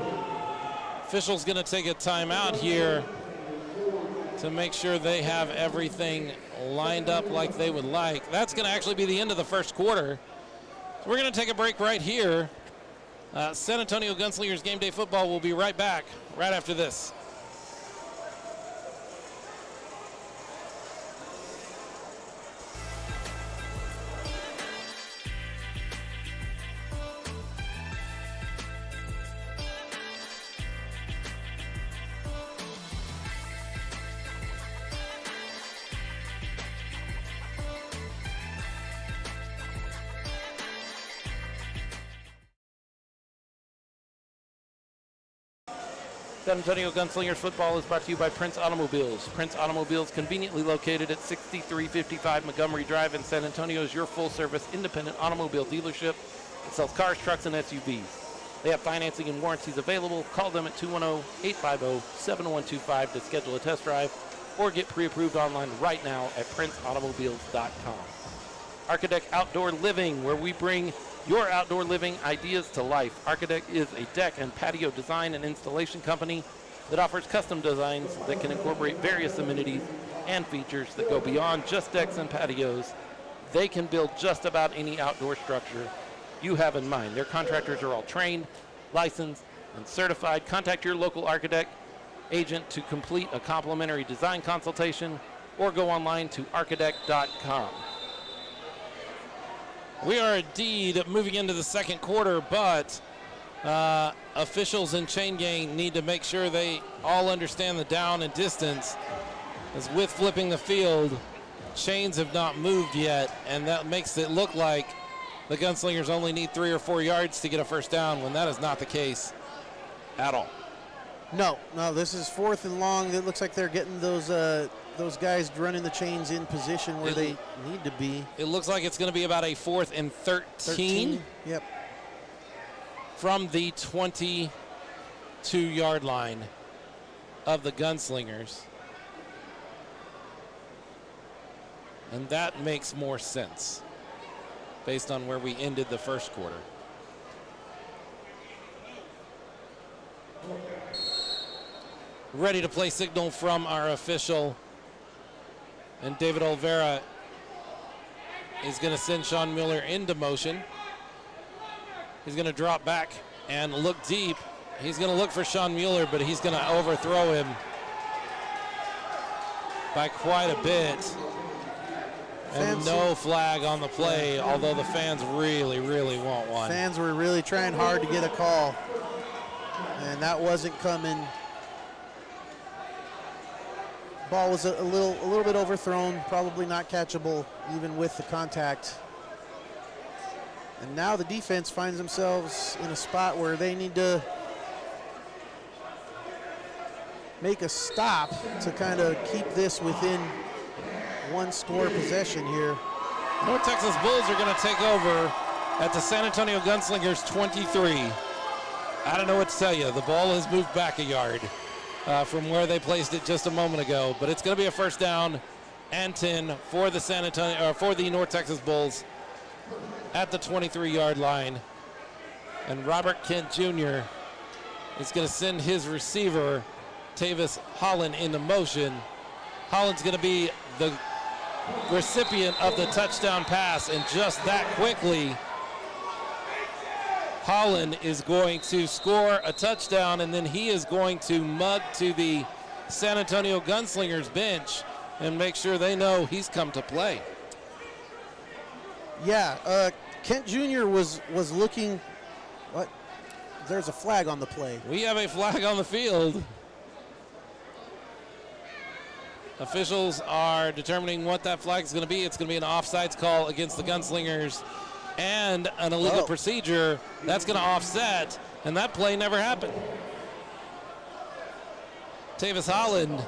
Official's going to take a timeout here to make sure they have everything lined up like they would like. That's going to actually be the end of the first quarter. So we're going to take a break right here. San Antonio Gunslingers Game Day Football will be right back right after this. San Antonio Gunslingers football is brought to you by Prince Automobiles. Prince Automobiles, conveniently located at 6355 Montgomery Drive in San Antonio, is your full-service independent automobile dealership that sells cars, trucks, and SUVs. They have financing and warranties available. Call them at 210-850-7125 to schedule a test drive or get pre-approved online right now at princeautomobiles.com. Architect Outdoor Living, where we bring your outdoor living ideas to life. Architect is a deck and patio design and installation company that offers custom designs that can incorporate various amenities and features that go beyond just decks and patios. They can build just about any outdoor structure you have in mind. Their contractors are all trained, licensed, and certified. Contact your local architect agent to complete a complimentary design consultation or go online to architect.com. We are indeed moving into the second quarter, but officials in Chain Gang need to make sure they all understand the down and distance, as with flipping the field, chains have not moved yet, and that makes it look like the Gunslingers only need 3 or 4 yards to get a first down, when that is not the case at all. No, this is 4th and long. It looks like they're getting those guys running the chains in position where they need to be. It looks like it's going to be about a 4th and 13. Yep. From the 22-yard line of the Gunslingers. And that makes more sense based on where we ended the first quarter. Ready to play signal from our official. And David Olvera is going to send Sean Mueller into motion. He's going to drop back and look deep. He's going to look for Sean Mueller, but he's going to overthrow him by quite a bit. And no flag on the play, although the fans really, really want one. Fans were really trying hard to get a call, and that wasn't coming. Ball was a little bit overthrown, probably not catchable even with the contact. And now the defense finds themselves in a spot where they need to make a stop to kind of keep this within one score possession here. North Texas Bulls are going to take over at the San Antonio Gunslingers 23. I don't know what to tell you. The ball has moved back a yard from where they placed it just a moment ago, but it's going to be a first down and 10 for the for the North Texas Bulls at the 23-yard line. And Robert Kent Jr. is going to send his receiver, Tavis Holland, into motion. Holland's going to be the recipient of the touchdown pass, and just that quickly, Holland is going to score a touchdown, and then he is going to mug to the San Antonio Gunslingers bench and make sure they know he's come to play. Yeah, Kent Jr. was looking. What? There's a flag on the play. We have a flag on the field. Officials are determining what that flag is going to be. It's going to be an offsides call against the Gunslingers and an illegal procedure. That's going to offset, and that play never happened. Tavis Holland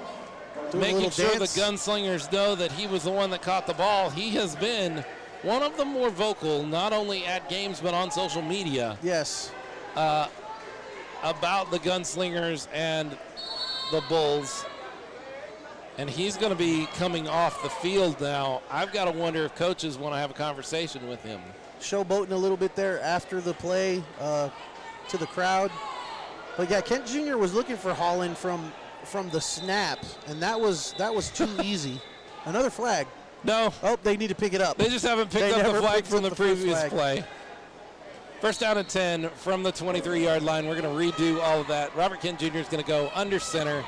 making sure the Gunslingers know that he was the one that caught the ball. He has been one of the more vocal, not only at games but on social media. Yes. About the Gunslingers and the Bulls. And he's going to be coming off the field now. I've got to wonder if coaches want to have a conversation with him. Showboating a little bit there after the play to the crowd. But yeah, Kent Jr. was looking for Holland from from the snap, and that was too easy. Another flag. No. Oh, they need to pick it up. They just haven't picked up the flag from the previous play. First down and 10 from the 23-yard line. We're going to redo all of that. Robert Kent Jr. is going to go under center.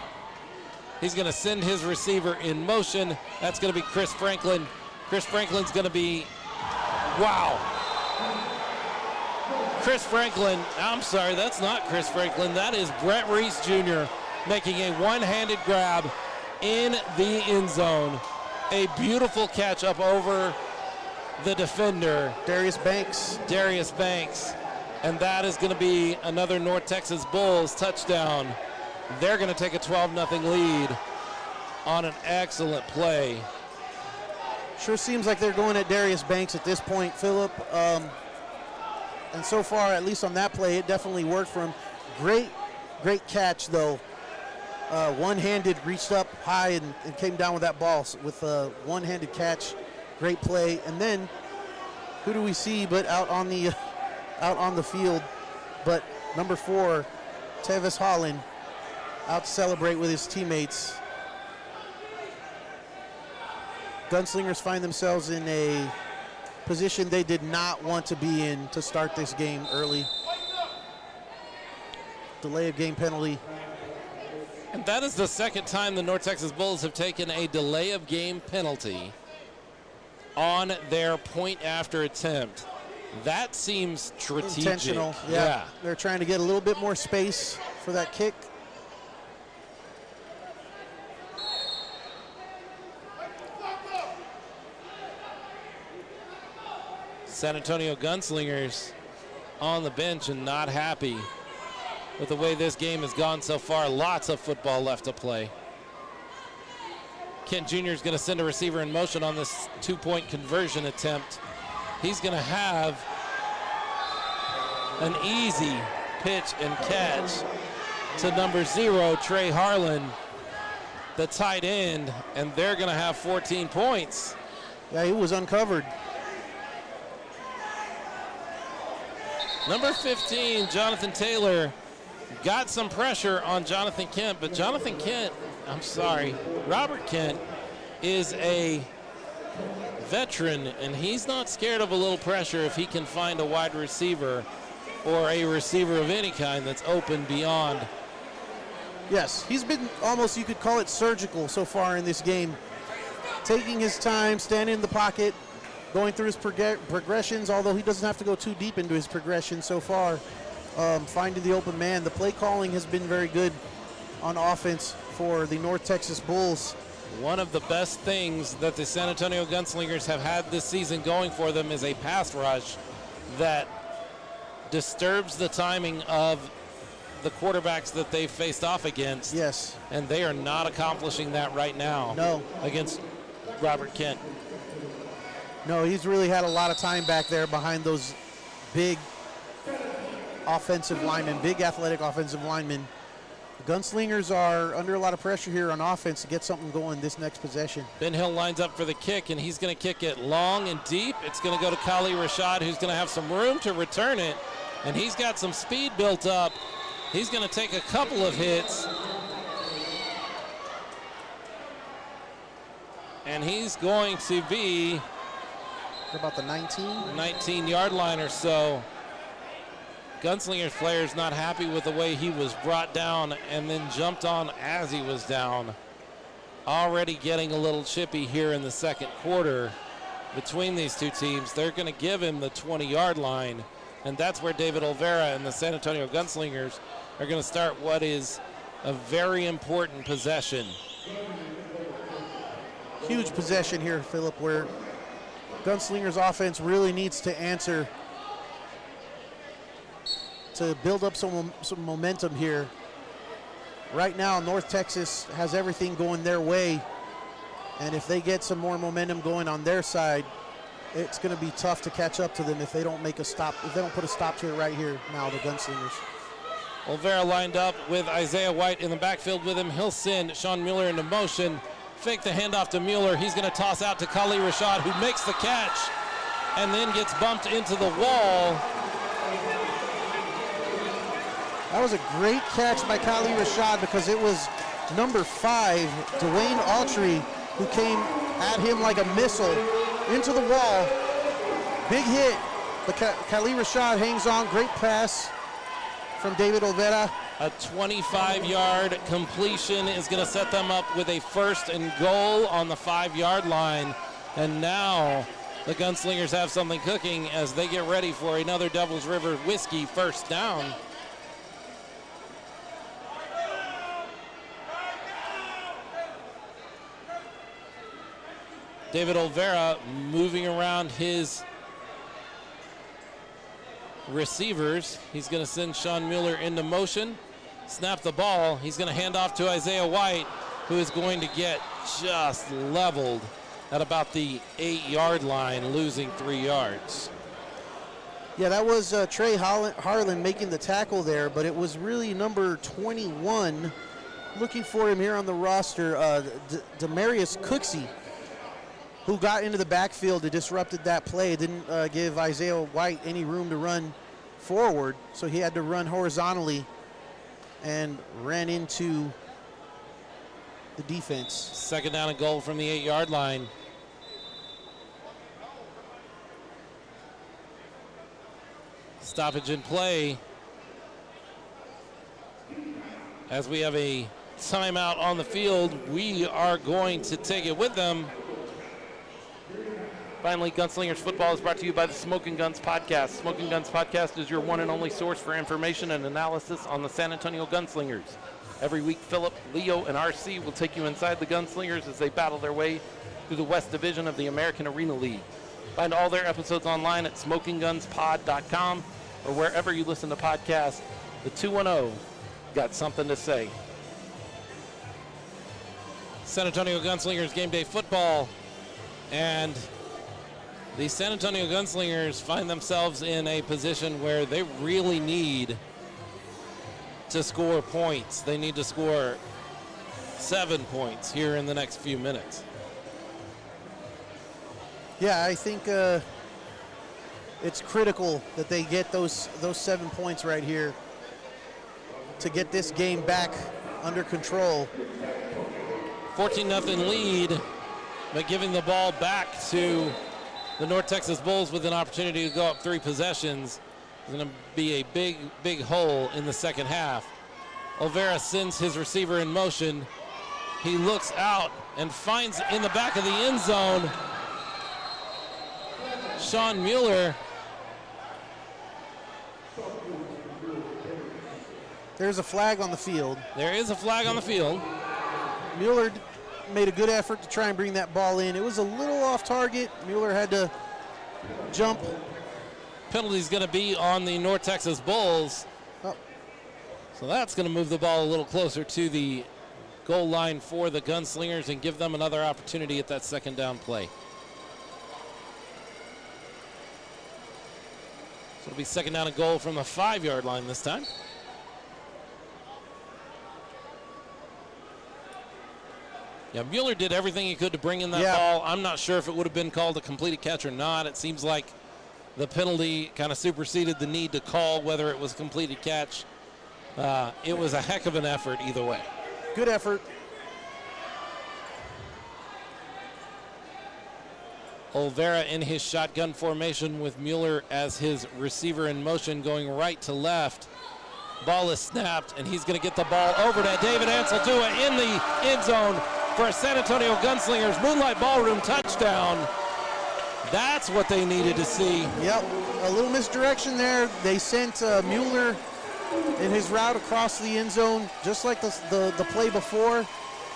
He's going to send his receiver in motion. That's going to be Chris Franklin. Chris Franklin's going to be, wow. Chris Franklin, I'm sorry, that's not Chris Franklin. That is Brett Reese Jr. making a one-handed grab in the end zone. A beautiful catch up over the defender. Darius Banks. And that is going to be another North Texas Bulls touchdown. They're going to take a 12-0 lead on an excellent play. Sure seems like they're going at Darius Banks at this point, Philip. And so far, at least on that play, it definitely worked for him. Great catch, though. One-handed, reached up high and came down with that ball with a one-handed catch. Great play. And then, who do we see but out on the field, but number 4, Tevis Holland, out to celebrate with his teammates. Gunslingers find themselves in a position they did not want to be in to start this game early. Delay of game penalty. And that is the second time the North Texas Bulls have taken a delay of game penalty on their point after attempt. That seems strategic. Intentional, yeah. They're trying to get a little bit more space for that kick. San Antonio Gunslingers on the bench and not happy with the way this game has gone so far. Lots of football left to play. Kent Jr. is going to send a receiver in motion on this 2-point conversion attempt. He's going to have an easy pitch and catch to number 0, Trey Harlan, the tight end, and they're going to have 14 points. Yeah, he was uncovered. Number 15, Jonathan Taylor, got some pressure on Jonathan Kent, but Robert Kent is a veteran, and he's not scared of a little pressure if he can find a wide receiver or a receiver of any kind that's open beyond. Yes, he's been almost, you could call it surgical so far in this game. Taking his time, standing in the pocket, going through his progressions, although he doesn't have to go too deep into his progression so far. Finding the open man. The play calling has been very good on offense for the North Texas Bulls. One of the best things that the San Antonio Gunslingers have had this season going for them is a pass rush that disturbs the timing of the quarterbacks that they've faced off against. Yes. And they are not accomplishing that right now. No. Against Robert Kent. No, he's really had a lot of time back there behind those big offensive linemen, big athletic offensive linemen. The Gunslingers are under a lot of pressure here on offense to get something going this next possession. Ben Hill lines up for the kick, and he's going to kick it long and deep. It's going to go to Kali Rashad, who's going to have some room to return it, and he's got some speed built up. He's going to take a couple of hits, and he's going to be about the 19-yard line or so. Gunslingers players not happy with the way he was brought down and then jumped on as he was down. Already getting a little chippy here in the second quarter between these two teams. They're going to give him the 20-yard line, and that's where David Olvera and the San Antonio Gunslingers are going to start what is a very important possession. Huge possession here, Philip, where Gunslingers offense really needs to answer to build up some momentum here. Right now, North Texas has everything going their way, and if they get some more momentum going on their side, it's going to be tough to catch up to them if they don't make a stop, if they don't put a stop to it right here now, the Gunslingers. Olvera lined up with Isaiah White in the backfield with him. He'll send Sean Mueller into motion. Fake the handoff to Mueller. He's going to toss out to Kali Rashad, who makes the catch and then gets bumped into the wall. That was a great catch by Kali Rashad because it was number 5, Dwayne Autry, who came at him like a missile into the wall. Big hit, but Khalil Rashad hangs on. Great pass from David Olvera. A 25-yard completion is going to set them up with a 1st and goal on the 5-yard line. And now the Gunslingers have something cooking as they get ready for another Devil's River Whiskey 1st down. David Olvera moving around his receivers. He's going to send Sean Mueller into motion, snap the ball. He's going to hand off to Isaiah White, who is going to get just leveled at about the 8-yard line, losing 3 yards. Yeah, that was Trey Harlan making the tackle there, but it was really number 21, looking for him here on the roster, Demarius Cooksey, who got into the backfield and disrupted that play. Didn't give Isaiah White any room to run forward, so he had to run horizontally and ran into the defense. 2nd down and goal from the 8-yard line. Stoppage in play as we have a timeout on the field. We are going to take it with them. Finally, Gunslingers football is brought to you by the Smoking Guns Podcast. Smoking Guns Podcast is your one and only source for information and analysis on the San Antonio Gunslingers. Every week, Philip, Leo, and RC will take you inside the Gunslingers as they battle their way through the West Division of the American Arena League. Find all their episodes online at smokinggunspod.com or wherever you listen to podcasts. The 210 got something to say. San Antonio Gunslingers game day football, and the San Antonio Gunslingers find themselves in a position where they really need to score points. They need to score 7 points here in the next few minutes. Yeah, I think it's critical that they get those 7 points right here to get this game back under control. 14-0 lead, but giving the ball back to the North Texas Bulls with an opportunity to go up 3 possessions is going to be a big hole in the second half. Olvera sends his receiver in motion. He looks out and finds in the back of the end zone Sean Mueller. There's a flag on the field. There is a flag on the field. Mueller made a good effort to try and bring that ball in. It was a little off target. Mueller had to jump. Penalty's going to be on the North Texas Bulls. Oh. So that's going to move the ball a little closer to the goal line for the Gunslingers and give them another opportunity at that 2nd down play. So it'll be 2nd down and goal from the 5-yard line this time. Yeah, Mueller did everything he could to bring in that ball. I'm not sure if it would have been called a completed catch or not. It seems like the penalty kind of superseded the need to call whether it was a completed catch. It was a heck of an effort either way. Good effort. Olvera in his shotgun formation with Mueller as his receiver in motion, going right to left. Ball is snapped, and he's going to get the ball over to David Anseldua in the end zone for a San Antonio Gunslingers Moonlight Ballroom touchdown. That's what they needed to see. Yep, a little misdirection there. They sent Mueller in his route across the end zone, just like the play before,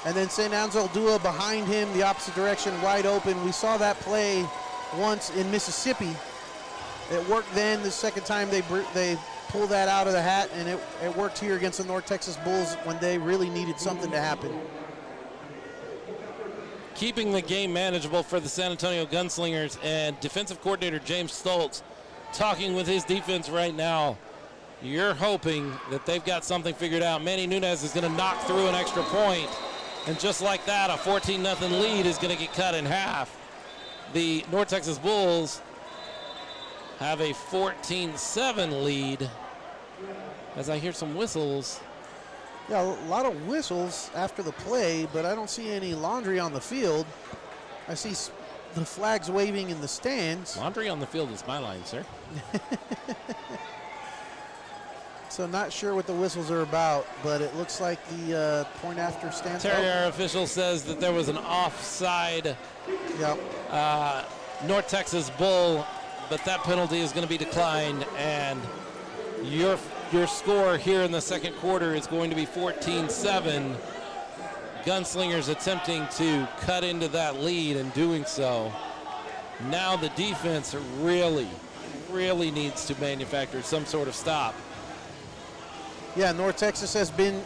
and then sent Anseldua behind him the opposite direction, wide open. We saw that play once in Mississippi. It worked then. The second time they pulled that out of the hat, and it worked here against the North Texas Bulls when they really needed something to happen. Keeping the game manageable for the San Antonio Gunslingers, and defensive coordinator James Stoltz talking with his defense right now. You're hoping that they've got something figured out. Manny Nunez is going to knock through an extra point, and just like that, a 14-0 lead is going to get cut in half. The North Texas Bulls have a 14-7 lead. As I hear some whistles, Yeah, a lot of whistles after the play, but I don't see any laundry on the field. I see the flags waving in the stands. Laundry on the field is my line, sir. So not sure what the whistles are about, but it looks like the point after stands. Terry, our official, says that there was an offside Yep. North Texas Bull, but that penalty is going to be declined, and your score here in the second quarter is going to be 14-7. Gunslingers attempting to cut into that lead and doing so. Now the defense really needs to manufacture some sort of stop. Yeah, North Texas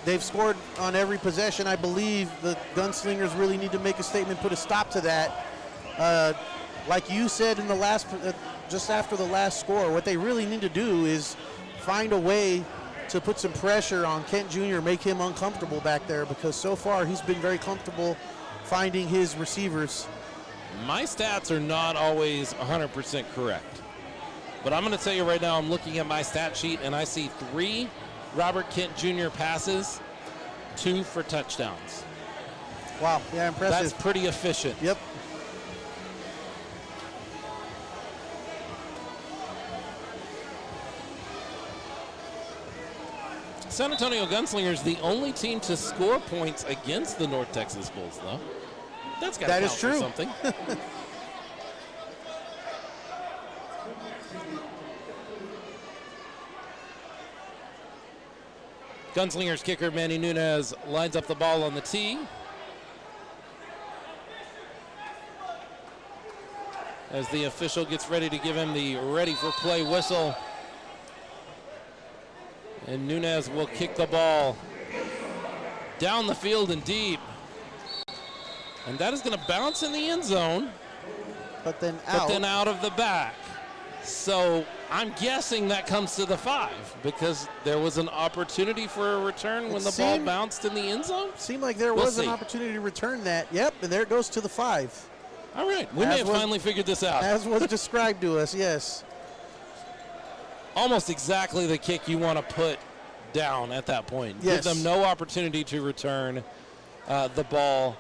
they've scored on every possession. I believe the Gunslingers really need to make a statement, put a stop to that. Like you said in the last, just after the last score, what they really need to do is find a way to put some pressure on Kent Jr., make him uncomfortable back there, because so far he's been very comfortable finding his receivers. My stats are not always 100% correct, but I'm going to tell you right now, I'm looking at my stat sheet and I see 3 Robert Kent Jr. passes, 2 for touchdowns. Wow, yeah, impressive. That's pretty efficient. Yep. San Antonio Gunslingers, the only team to score points against the North Texas Bulls, though. That's got to count for something. Gunslingers kicker Manny Nunez lines up the ball on the tee. As the official gets ready to give him the ready for play whistle. And Nunez will kick the ball down the field and deep. And that is going to bounce in the end zone. But then out of the back. So I'm guessing that comes to the 5 because there was an opportunity for a return when the ball bounced in the end zone. Seemed like there was an opportunity to return that. Yep, and there it goes to the 5. All right, we may have finally figured this out. As was described to us, yes. Almost exactly the kick you want to put down at that point. Yes. Give them no opportunity to return the ball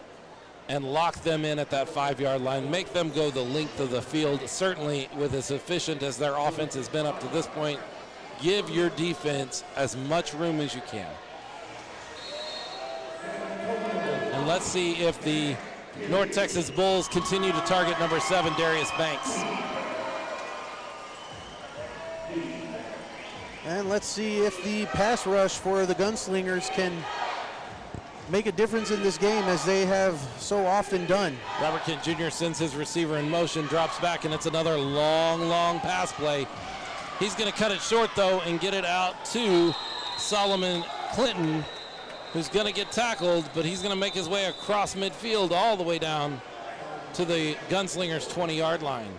and lock them in at that 5-yard line. Make them go the length of the field, certainly with as efficient as their offense has been up to this point. Give your defense as much room as you can. And let's see if the North Texas Bulls continue to target number 7, Darius Banks. And let's see if the pass rush for the Gunslingers can make a difference in this game, as they have so often done. Robert Kent Jr. sends his receiver in motion, drops back, and it's another long pass play. He's going to cut it short, though, and get it out to Solomon Clinton, who's going to get tackled, but he's going to make his way across midfield all the way down to the Gunslingers' 20-yard line.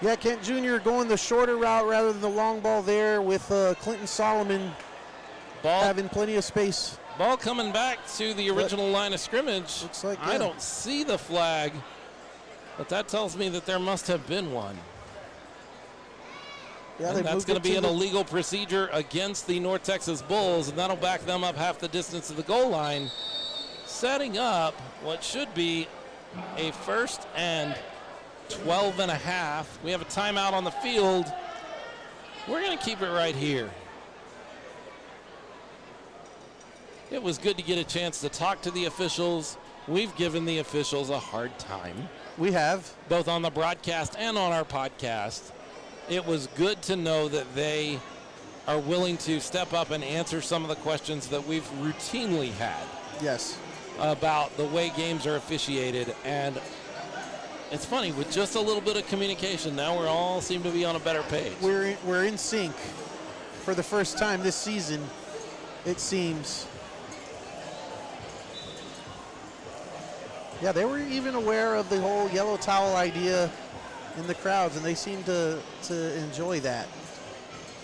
Yeah, Kent Jr. going the shorter route rather than the long ball there, with Clinton Solomon having plenty of space. Ball coming back to the original line of scrimmage. Looks like, I don't see the flag, but that tells me that there must have been one. Yeah, and that's going to be an illegal procedure against the North Texas Bulls, and that'll back them up half the distance to the goal line, setting up what should be a 1st and 12 and a half. We have a timeout on the field. We're going to keep it right here. It was good to get a chance to talk to the officials. We've given the officials a hard time. We have. Both on the broadcast and on our podcast. It was good to know that they are willing to step up and answer some of the questions that we've routinely had. Yes. About the way games are officiated. And it's funny, with just a little bit of communication, now we all seem to be on a better page. We're in sync for the first time this season, it seems. Yeah, they were even aware of the whole yellow towel idea in the crowds, and they seem to enjoy that.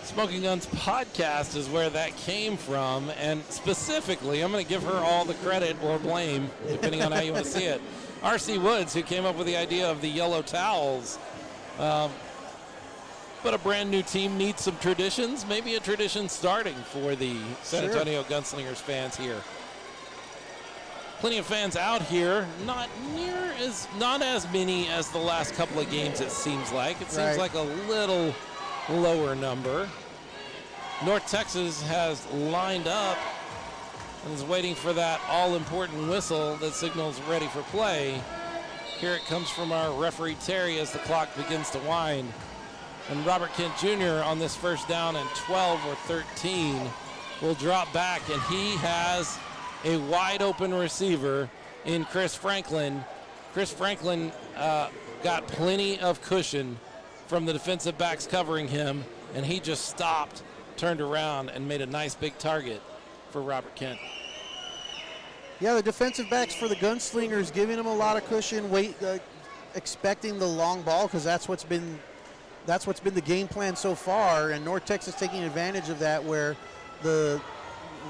Smoking Guns podcast is where that came from, and specifically, I'm going to give her all the credit or blame, depending on how you want to see it. R.C. Woods, who came up with the idea of the yellow towels. But but a brand new team needs some traditions. Maybe a tradition starting for the San Antonio Gunslingers fans here. Plenty of fans out here, not as many as the last couple of games, it seems like. It seems like a little lower number. North Texas has lined up and is waiting for that all-important whistle that signals ready for play. Here it comes from our referee Terry as the clock begins to wind. And Robert Kent Jr. on this first down and 12 or 13 will drop back, and he has a wide open receiver in Chris Franklin. Chris Franklin got plenty of cushion from the defensive backs covering him, and he just stopped, turned around, and made a nice big target for Robert Kent. Yeah, the defensive backs for the Gunslingers giving him a lot of cushion, expecting the long ball, because that's what's been the game plan so far, and North Texas taking advantage of that, where the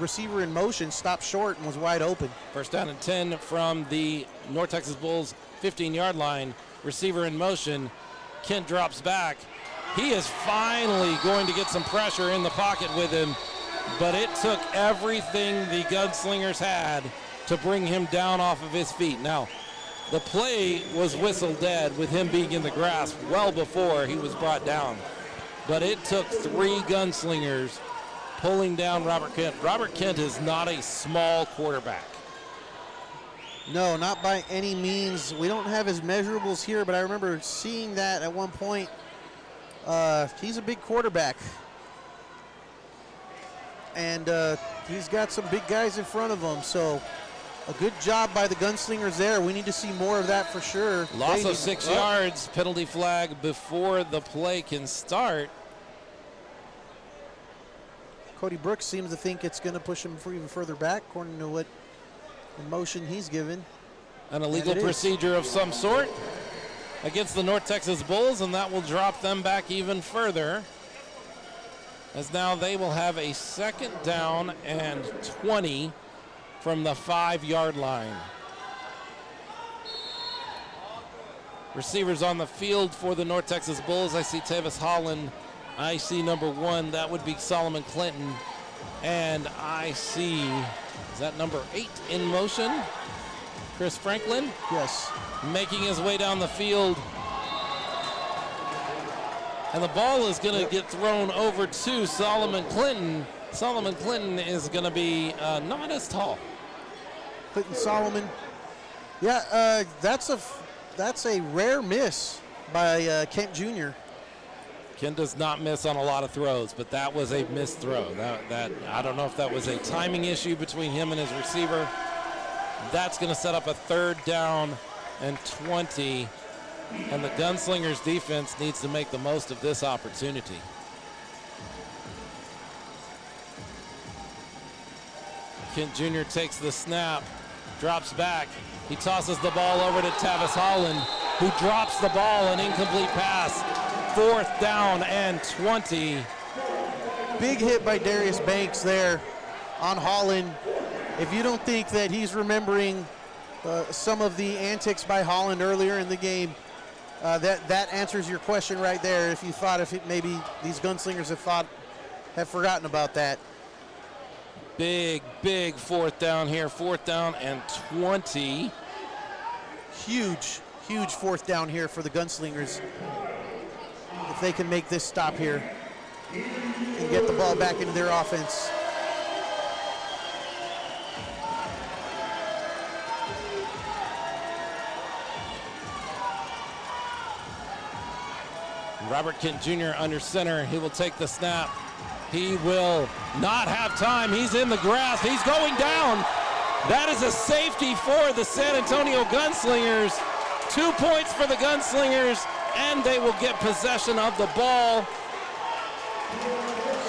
receiver in motion stopped short and was wide open. First down and 10 from the North Texas Bulls 15-yard line. Receiver in motion. Kent drops back. He is finally going to get some pressure in the pocket with him, but it took everything the Gunslingers had to bring him down off of his feet. Now, the play was whistle dead with him being in the grass well before he was brought down, but it took 3 Gunslingers pulling down Robert Kent. Robert Kent is not a small quarterback. No, not by any means. We don't have his measurables here, but I remember seeing that at one point. He's a big quarterback. And he's got some big guys in front of him, so a good job by the Gunslingers there. We need to see more of that for sure. Loss of 6 yards, penalty flag before the play can start. Cody Brooks seems to think it's going to push him even further back, according to what the motion he's given. An illegal procedure of some sort against the North Texas Bulls, and that will drop them back even further, as now they will have a second down and 20 from the 5-yard line. Receivers on the field for the North Texas Bulls. I see Tavis Holland. I see number 1, that would be Solomon Clinton. And I see, is that number 8 in motion? Chris Franklin? Yes. Making his way down the field. And the ball is going to get thrown over to Solomon Clinton. Solomon Clinton is going to be not as tall. Clinton Solomon. Yeah, that's a rare miss by Kent Jr. Kent does not miss on a lot of throws, but that was a missed throw. That I don't know if that was a timing issue between him and his receiver. That's going to set up a 3rd down and 20, and the Gunslingers defense needs to make the most of this opportunity. Kent Jr. takes the snap, drops back. He tosses the ball over to Tavis Holland, who drops the ball, an incomplete pass. 4th down and 20. Big hit by Darius Banks there on Holland. If you don't think that he's remembering some of the antics by Holland earlier in the game, that answers your question right there. If you thought maybe these Gunslingers have forgotten about that. Big 4th down here. 4th down and 20. Huge 4th down here for the Gunslingers. If they can make this stop here and get the ball back into their offense. Robert Kent Jr. under center. He will take the snap. He will not have time. He's in the grass. He's going down. That is a safety for the San Antonio Gunslingers. 2 points for the Gunslingers, and they will get possession of the ball.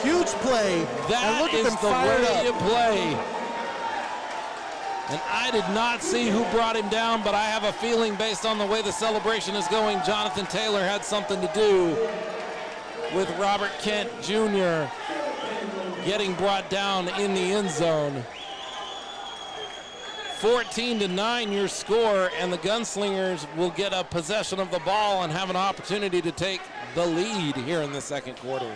Huge play. That is the way to play. And I did not see who brought him down, but I have a feeling based on the way the celebration is going, Jonathan Taylor had something to do with Robert Kent Jr. getting brought down in the end zone. 14-9 your score, and the Gunslingers will get a possession of the ball and have an opportunity to take the lead here in the second quarter.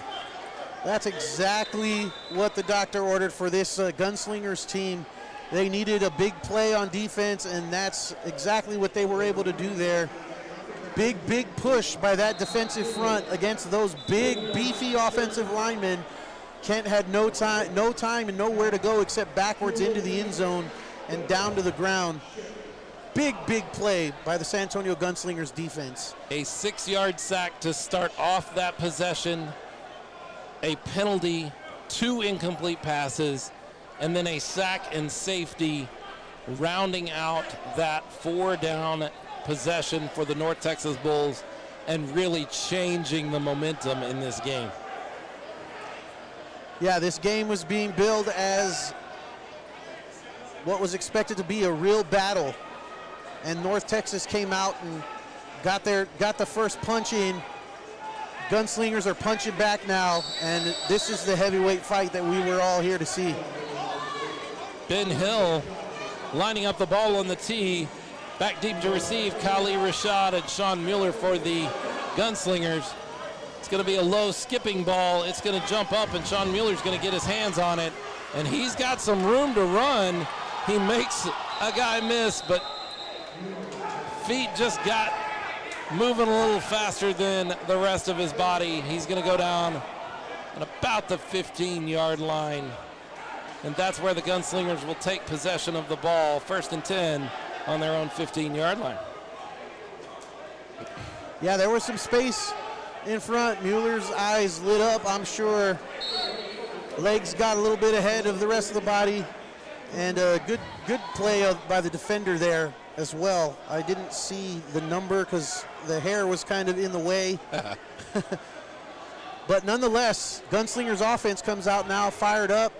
That's exactly what the doctor ordered for this Gunslingers team. They needed a big play on defense, and that's exactly what they were able to do there. Big push by that defensive front against those big, beefy offensive linemen. Kent had no time and nowhere to go except backwards into the end zone and down to the ground. Big play by the San Antonio Gunslingers defense. A 6-yard sack to start off that possession, a penalty, 2 incomplete passes, and then a sack and safety rounding out that 4-down possession for the North Texas Bulls and really changing the momentum in this game. Yeah, this game was being billed as what was expected to be a real battle, and North Texas came out and got the first punch in. Gunslingers are punching back now, and this is the heavyweight fight that we were all here to see. Ben Hill lining up the ball on the tee, back deep to receive. Kali Rashad and Sean Mueller for the Gunslingers. It's going to be a low skipping ball. It's going to jump up, and Sean Mueller's going to get his hands on it, and he's got some room to run. He makes a guy miss, but feet just got moving a little faster than the rest of his body. He's going to go down at about the 15-yard line, and that's where the Gunslingers will take possession of the ball, 1st and 10 on their own 15-yard line. Yeah, there was some space in front. Mueller's eyes lit up, I'm sure. Legs got a little bit ahead of the rest of the body, and a good play by the defender there as well. I didn't see the number because the hair was kind of in the way. But nonetheless, Gunslingers offense comes out now, fired up.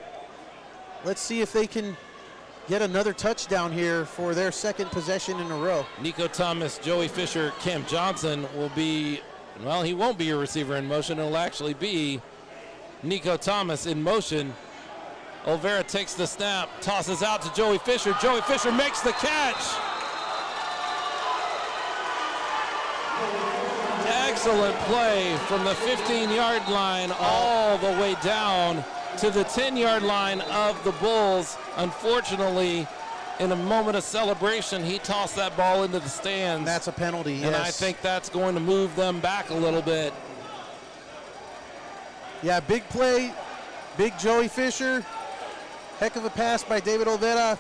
Let's see if they can get another touchdown here for their second possession in a row. Nico Thomas, Joey Fisher, Cam Johnson will be, well, he won't be your receiver in motion. It'll actually be Nico Thomas in motion. Olvera takes the snap, tosses out to Joey Fisher. Joey Fisher makes the catch. Excellent play from the 15-yard line all the way down to the 10-yard line of the Bulls. Unfortunately, in a moment of celebration, he tossed that ball into the stands. That's a penalty, yes. And I think that's going to move them back a little bit. Yeah, big play, big Joey Fisher. Heck of a pass by David Olvera.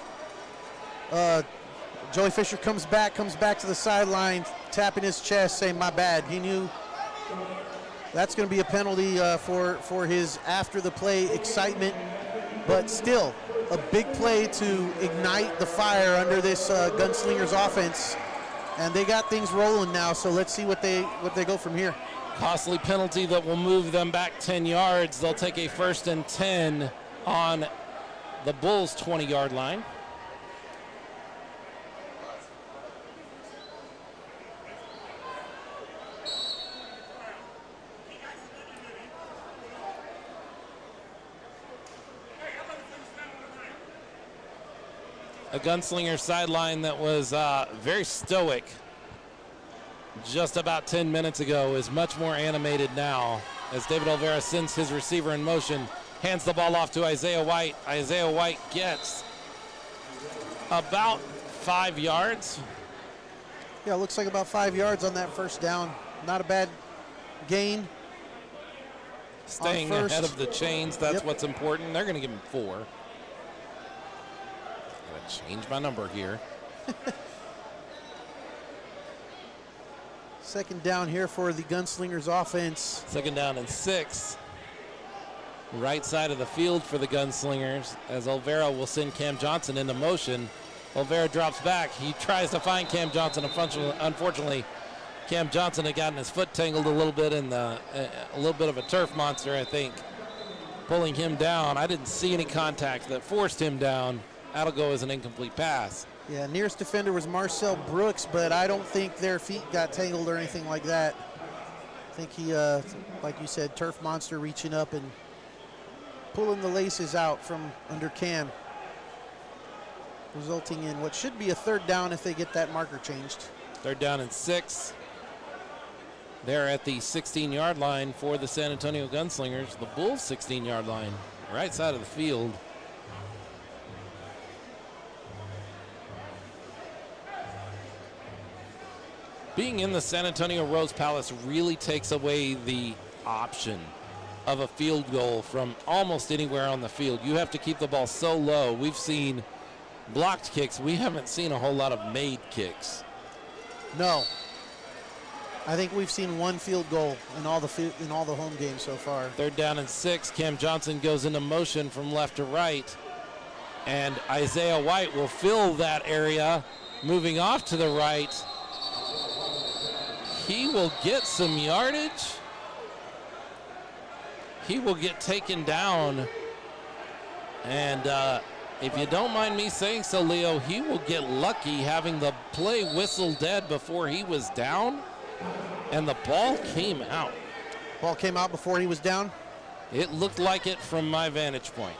Joey Fisher comes back to the sideline, tapping his chest, saying, "My bad." He knew that's going to be a penalty for his after-the-play excitement. But still, a big play to ignite the fire under this Gunslingers offense. And they got things rolling now, so let's see what they go from here. Costly penalty that will move them back 10 yards. They'll take a 1st and 10 on the Bulls' 20-yard line. A Gunslinger sideline that was very stoic just about 10 minutes ago is much more animated now as David Olvera sends his receiver in motion, hands the ball off to Isaiah White. Isaiah White gets about 5 yards. Yeah, it looks like about 5 yards on that first down. Not a bad gain. Staying ahead of the chains, that's what's important. They're going to give him 4. Change my number here. Second down here for the Gunslingers offense. 2nd down and 6. Right side of the field for the Gunslingers as Olvera will send Cam Johnson into motion. Olvera drops back. He tries to find Cam Johnson. Unfortunately, Cam Johnson had gotten his foot tangled a little bit in a little bit of a turf monster, I think, pulling him down. I didn't see any contact that forced him down. That'll go as an incomplete pass. Yeah, nearest defender was Marcel Brooks, but I don't think their feet got tangled or anything like that. I think he, like you said, turf monster reaching up and pulling the laces out from under Cam, resulting in what should be a 3rd down if they get that marker changed. 3rd down and 6. They're at the 16-yard line for the San Antonio Gunslingers. The Bulls' 16-yard line, right side of the field. Being in the San Antonio Rose Palace really takes away the option of a field goal from almost anywhere on the field. You have to keep the ball so low. We've seen blocked kicks. We haven't seen a whole lot of made kicks. No. I think we've seen one field goal in all the home games so far. 3rd down and 6. Cam Johnson goes into motion from left to right. And Isaiah White will fill that area, moving off to the right. He will get some yardage. He will get taken down. And if you don't mind me saying so, Leo, he will get lucky having the play whistle dead before he was down. And the ball came out. Ball came out before he was down? It looked like it from my vantage point.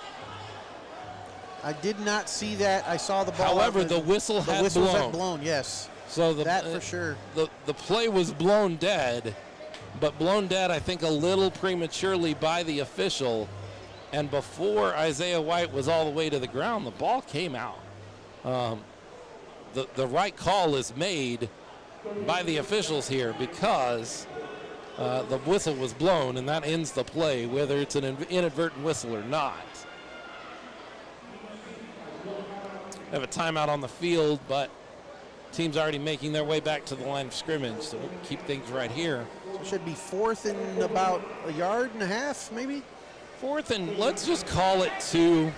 I did not see that. I saw the ball. However, the whistle had blown, yes. So that for sure. The play was blown dead, but blown dead, I think, a little prematurely by the official. And before Isaiah White was all the way to the ground, the ball came out. The right call is made by the officials here because the whistle was blown, and that ends the play, whether it's an inadvertent whistle or not. We have a timeout on the field, but team's already making their way back to the line of scrimmage, so we'll keep things right here. So it should be 4th and about a yard and a half, maybe? 4th and let's just call it 2.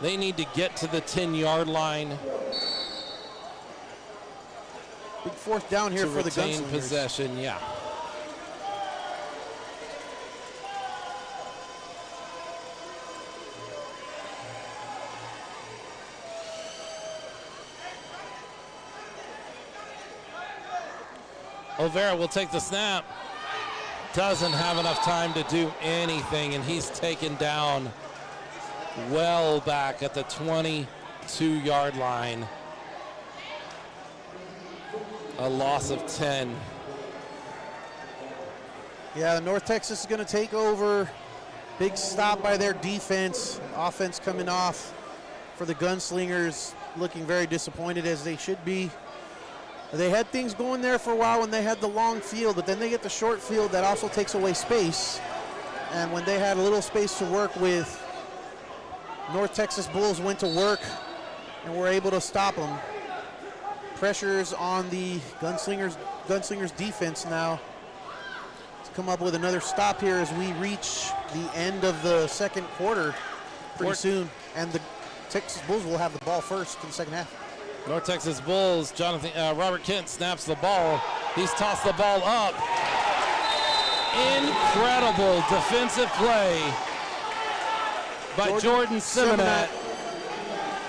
They need to get to the 10-yard line. Big 4th down here for the Gunslingers. Possession, yeah. Olvera will take the snap. Doesn't have enough time to do anything, and he's taken down well back at the 22-yard line. A loss of 10. Yeah, North Texas is going to take over. Big stop by their defense. Offense coming off for the Gunslingers, looking very disappointed as they should be. They had things going there for a while when they had the long field, but then they get the short field that also takes away space. And when they had a little space to work with, North Texas Bulls went to work and were able to stop them. Pressures on the Gunslingers defense now to come up with another stop here as we reach the end of the second quarter pretty soon. And the Texas Bulls will have the ball first in the second half. North Texas Bulls, Robert Kent snaps the ball. He's tossed the ball up. Incredible defensive play by Jordan Simonet,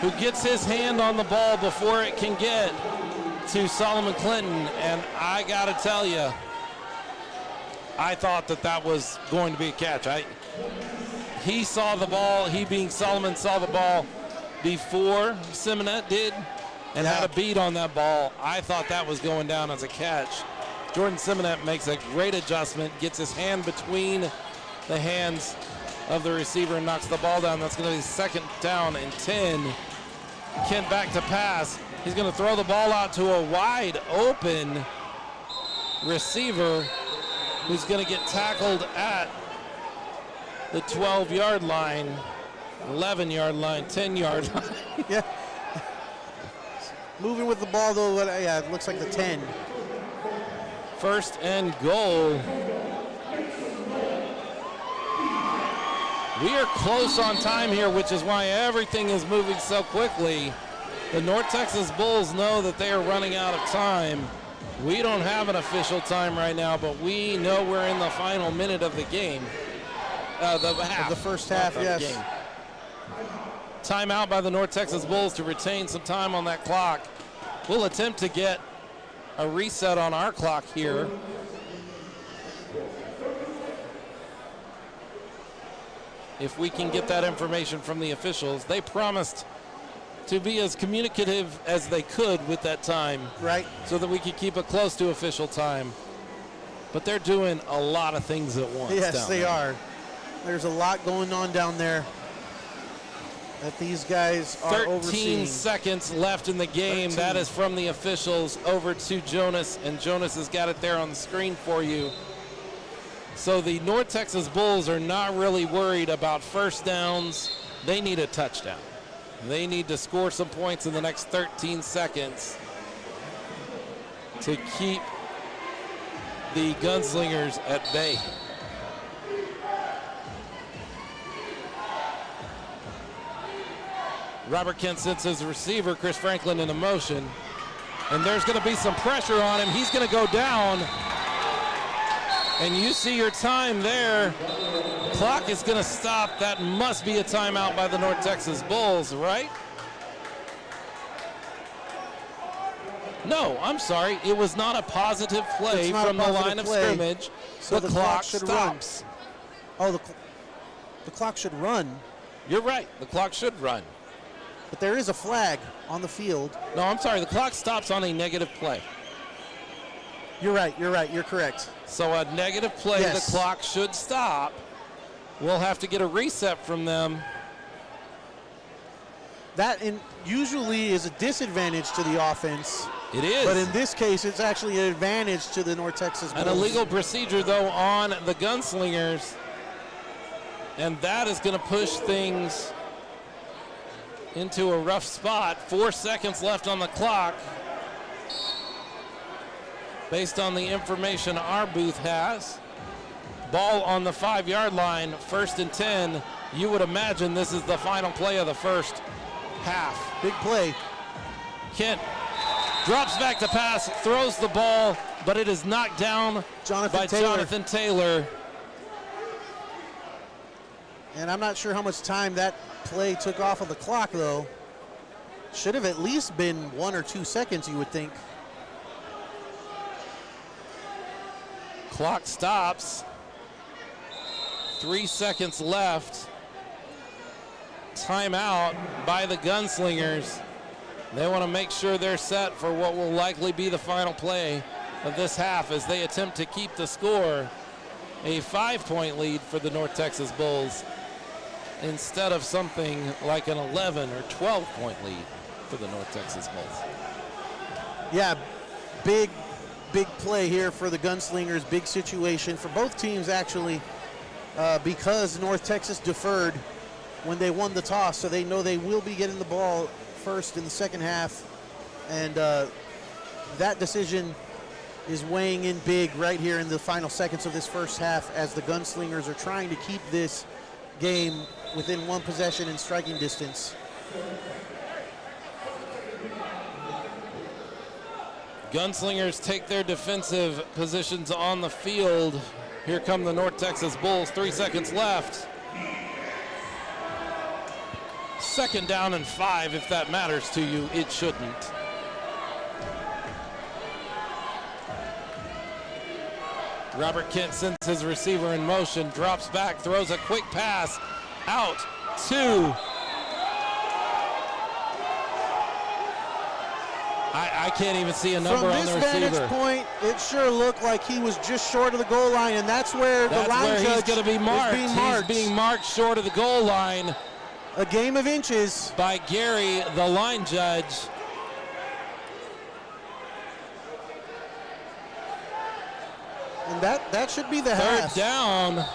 who gets his hand on the ball before it can get to Solomon Clinton. And I gotta tell you, I thought that was going to be a catch. He saw the ball, he being Solomon saw the ball before Simonet did, and had a beat on that ball. I thought that was going down as a catch. Jordan Simonet makes a great adjustment, gets his hand between the hands of the receiver and knocks the ball down. That's going to be 2nd down and 10. Kent back to pass. He's going to throw the ball out to a wide open receiver who's going to get tackled at the 12-yard line, 11-yard line, 10-yard line. Yeah. Moving with the ball, though, yeah, it looks like the 10. 1st and goal. We are close on time here, which is why everything is moving so quickly. The North Texas Bulls know that they are running out of time. We don't have an official time right now, but we know we're in the final minute of the game. The first half, yes. Game. Timeout by the North Texas Bulls to retain some time on that clock. We'll attempt to get a reset on our clock here. If we can get that information from the officials. They promised to be as communicative as they could with that time. Right. So that we could keep it close to official time. But they're doing a lot of things at once. Yes, down they there. are. There's a lot going on down there that these guys are 13 overseeing. seconds left in the game. 13. That is from the officials over to Jonas, and Jonas has got it there on the screen for you. So the North Texas Bulls are not really worried about first downs. They need a touchdown. They need to score some points in the next 13 seconds to keep the Gunslingers at bay. Robert Kent sends his receiver, Chris Franklin, into motion. And there's going to be some pressure on him. He's going to go down. And you see your time there. Clock is going to stop. That must be a timeout by the North Texas Bulls, right? No, I'm sorry. It was not a positive play from the line of scrimmage. So the clock should stops. Run. Oh, the clock should run. You're right. The clock should run. But there is a flag on the field. No, I'm sorry. The clock stops on a negative play. You're right. You're correct. So a negative play, Yes. The clock should stop. We'll have to get a reset from them. That usually is a disadvantage to the offense. It is. But in this case, it's actually an advantage to the North Texas Bulls. An illegal procedure, though, on the Gunslingers. And that is going to push things into a rough spot. 4 seconds left on the clock. Based on the information our booth has. Ball on the 5-yard line, 1st and 10. You would imagine this is the final play of the first half. Big play. Kent drops back to pass, throws the ball, but it is knocked down by Jonathan Taylor. And I'm not sure how much time that play took off of the clock, though. Should have at least been 1 or 2 seconds, you would think. Clock stops. 3 seconds left. Timeout by the Gunslingers. They want to make sure they're set for what will likely be the final play of this half as they attempt to keep the score a 5-point lead for the North Texas Bulls instead of something like an 11 or 12-point lead for the North Texas Bulls. Yeah, big play here for the Gunslingers. Big situation for both teams, actually, because North Texas deferred when they won the toss, so they know they will be getting the ball first in the second half. And that decision is weighing in big right here in the final seconds of this first half as the Gunslingers are trying to keep this game within one possession in striking distance. Gunslingers take their defensive positions on the field. Here come the North Texas Bulls, 3 seconds left. 2nd down and 5, if that matters to you. It shouldn't. Robert Kent sends his receiver in motion, drops back, throws a quick pass out to. I can't even see a number on the receiver. From this vantage point, it sure looked like he was just short of the goal line, and that's where the line judge he's going to be marked. He's being marked short of the goal line. A game of inches. By Gary, the line judge. And that should be the half. 3rd down.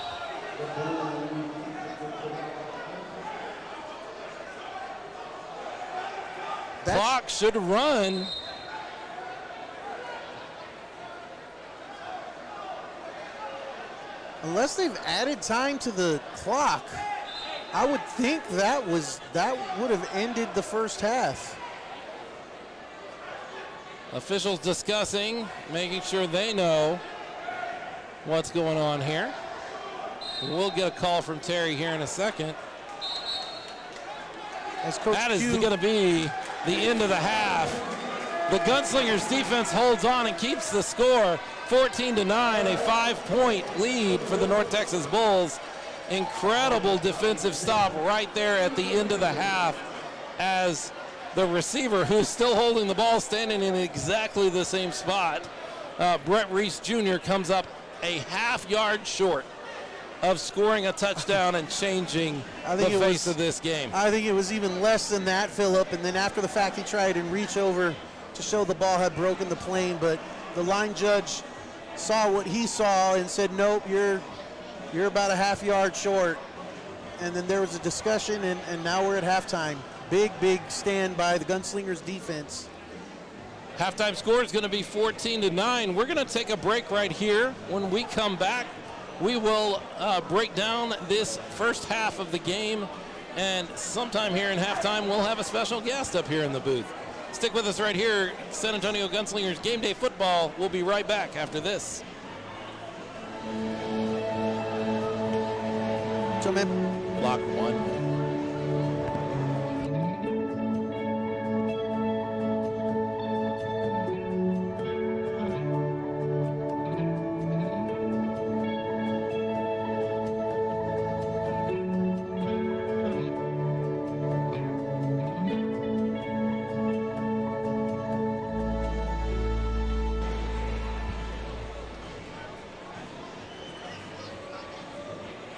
Clock should run. Unless they've added time to the clock, I would think that would have ended the first half. Officials discussing, making sure they know what's going on here. We'll get a call from Terry here in a second. That is going to be the end of the half. The Gunslingers defense holds on and keeps the score 14-9, a 5-point lead for the North Texas Bulls. Incredible defensive stop right there at the end of the half as the receiver, who's still holding the ball, standing in exactly the same spot, Brett Reese Jr. comes up a half yard short of scoring a touchdown and changing the face of this game. I think it was even less than that, Phillip. And then after the fact, he tried and reach over to show the ball had broken the plane, but the line judge saw what he saw and said, nope, you're about a half yard short. And then there was a discussion, and now we're at halftime. Big stand by the Gunslingers defense. Halftime score is going to be 14-9. We're going to take a break right here. When we come back, we will break down this first half of the game, and sometime here in halftime, we'll have a special guest up here in the booth. Stick with us right here, San Antonio Gunslingers Game Day Football. We'll be right back after this. Block 1.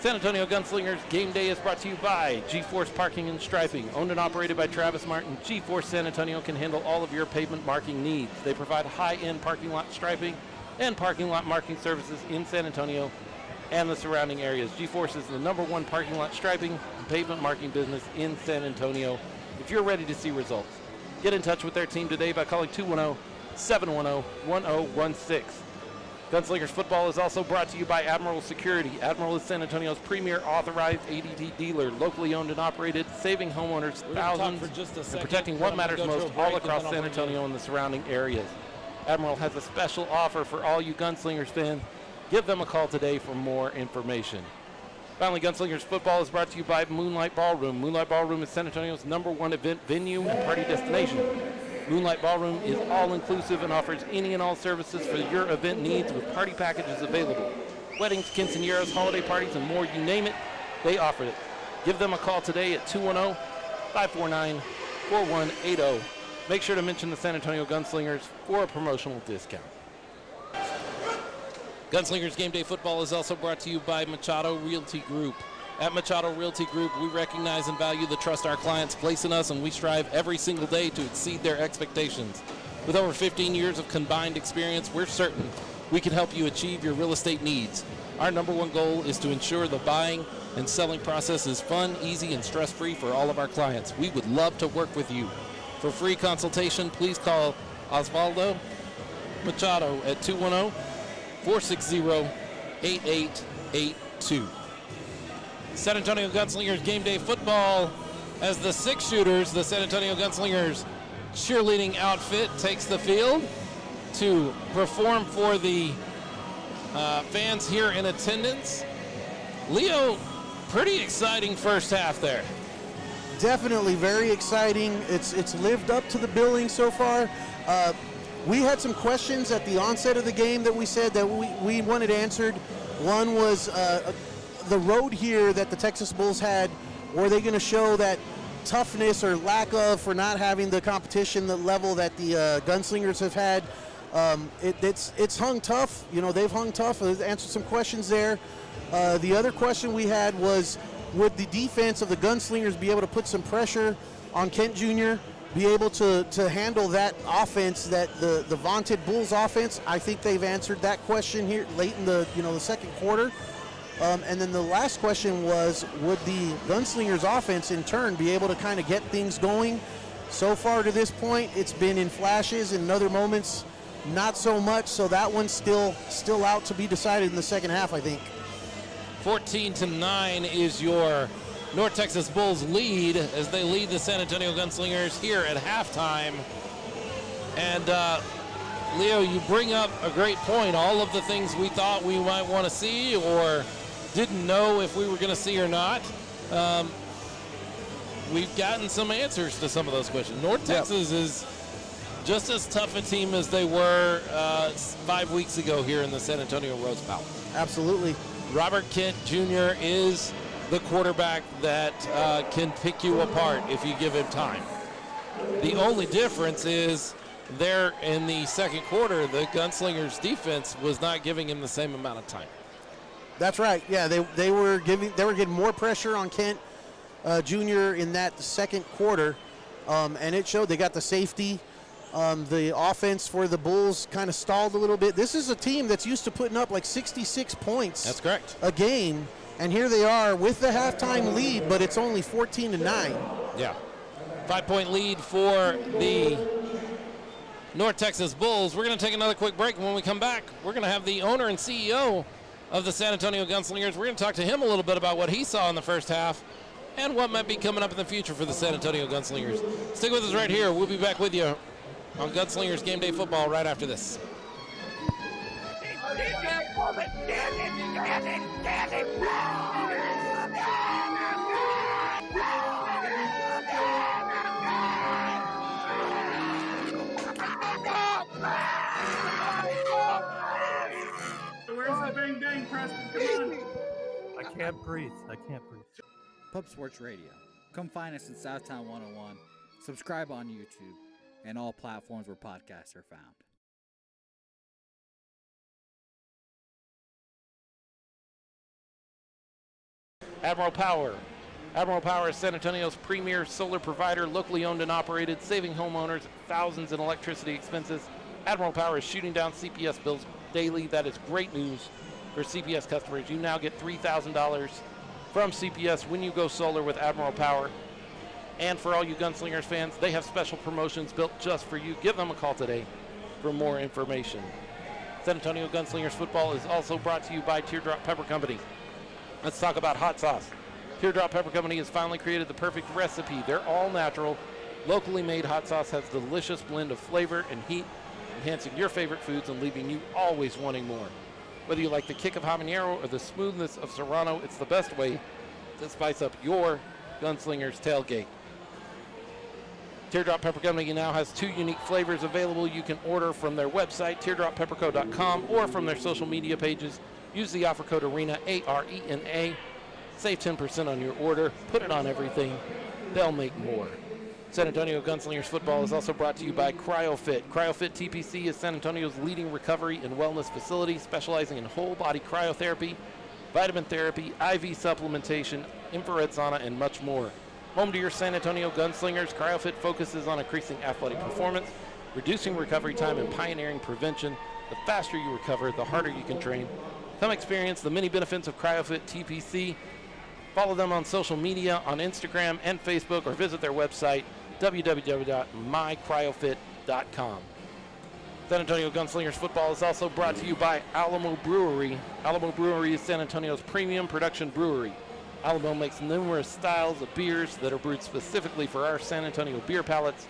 San Antonio Gunslingers Game Day is brought to you by G-Force Parking and Striping. Owned and operated by Travis Martin, G-Force San Antonio can handle all of your pavement marking needs. They provide high-end parking lot striping and parking lot marking services in San Antonio and the surrounding areas. G-Force is the #1 parking lot striping and pavement marking business in San Antonio. If you're ready to see results, get in touch with their team today by calling 210-710-1016. Gunslingers Football is also brought to you by Admiral Security. Admiral is San Antonio's premier authorized ADT dealer, locally owned and operated, saving homeowners thousands and protecting what matters most all across San Antonio and the surrounding areas. Admiral has a special offer for all you Gunslingers fans. Give them a call today for more information. Finally, Gunslingers Football is brought to you by Moonlight Ballroom. Moonlight Ballroom is San Antonio's #1 event venue and party destination. Moonlight Ballroom is all-inclusive and offers any and all services for your event needs with party packages available. Weddings, quinceañeras, holiday parties, and more, you name it, they offer it. Give them a call today at 210-549-4180. Make sure to mention the San Antonio Gunslingers for a promotional discount. Gunslingers Game Day Football is also brought to you by Machado Realty Group. At Machado Realty Group, we recognize and value the trust our clients place in us, and we strive every single day to exceed their expectations. With over 15 years of combined experience, we're certain we can help you achieve your real estate needs. Our #1 goal is to ensure the buying and selling process is fun, easy, and stress-free for all of our clients. We would love to work with you. For free consultation, please call Osvaldo Machado at 210-460-8882. San Antonio Gunslingers Game Day Football as the 6-shooters, the San Antonio Gunslingers cheerleading outfit, takes the field to perform for the fans here in attendance. Leo, pretty exciting first half there. Definitely very exciting. It's lived up to the billing so far. We had some questions at the onset of the game that we said that we wanted answered. One was the road here that the Texas Bulls had, were they going to show that toughness or lack of for not having the competition, the level that the Gunslingers have had? It's hung tough. You know, they've hung tough. They've answered some questions there. The other question we had was, would the defense of the Gunslingers be able to put some pressure on Kent Jr., be able to handle that offense, that the vaunted Bulls offense? I think they've answered that question here late in the second quarter. And then the last question was, would the Gunslingers offense in turn be able to kind of get things going? So far to this point, it's been in flashes, and in other moments, not so much. So that one's still out to be decided in the second half, I think. 14-9 is your North Texas Bulls lead as they lead the San Antonio Gunslingers here at halftime. And Leo, you bring up a great point. All of the things we thought we might want to see or didn't know if we were going to see or not, we've gotten some answers to some of those questions. North Texas is just as tough a team as they were 5 weeks ago here in the San Antonio Rose Bowl. Absolutely. Robert Kent Jr. is the quarterback that can pick you apart if you give him time. The only difference is there in the second quarter, the Gunslingers defense was not giving him the same amount of time. That's right. Yeah, they were getting more pressure on Kent Jr. in that second quarter, and it showed. They got the safety. The offense for the Bulls kind of stalled a little bit. This is a team that's used to putting up like 66 points. That's correct. A game, and here they are with the halftime lead, but it's only 14-9. Yeah. 5-point lead for the North Texas Bulls. We're going to take another quick break, and when we come back, we're going to have the owner and CEO of the San Antonio Gunslingers. We're going to talk to him a little bit about what he saw in the first half and what might be coming up in the future for the San Antonio Gunslingers. Stick with us right here. We'll be back with you on Gunslingers Game Day Football right after this. Where's the bang bang, Preston? Come on. I can't breathe. I can't breathe. Pub Sports Radio. Come find us in Southtown 101. Subscribe on YouTube and all platforms where podcasts are found. Admiral Power. Admiral Power is San Antonio's premier solar provider, locally owned and operated, saving homeowners thousands in electricity expenses. Admiral Power is shooting down CPS bills daily. That is great news for CPS customers. You now get $3,000 from CPS when you go solar with Admiral Power. And for all you Gunslingers fans, they have special promotions built just for you. Give them a call today for more information. San Antonio Gunslingers football is also brought to you by Teardrop Pepper Company. Let's talk about hot sauce. Teardrop Pepper Company has finally created the perfect recipe. Their all-natural, locally made hot sauce has a delicious blend of flavor and heat, enhancing your favorite foods and leaving you always wanting more. Whether you like the kick of habanero or the smoothness of serrano, it's the best way to spice up your Gunslingers tailgate. Teardrop Pepper Company now has 2 unique flavors available. You can order from their website, teardroppepperco.com, or from their social media pages. Use the offer code ARENA, A-R-E-N-A. Save 10% on your order. Put it on everything. They'll make more. San Antonio Gunslingers football is also brought to you by CryoFit. CryoFit TPC is San Antonio's leading recovery and wellness facility, specializing in whole-body cryotherapy, vitamin therapy, IV supplementation, infrared sauna, and much more. Home to your San Antonio Gunslingers, CryoFit focuses on increasing athletic performance, reducing recovery time, and pioneering prevention. The faster you recover, the harder you can train. Come experience the many benefits of CryoFit TPC. Follow them on social media, on Instagram and Facebook, or visit their website, www.mycryofit.com. San Antonio Gunslingers football is also brought to you by Alamo Brewery. Alamo Brewery is San Antonio's premium production brewery. Alamo makes numerous styles of beers that are brewed specifically for our San Antonio beer palates.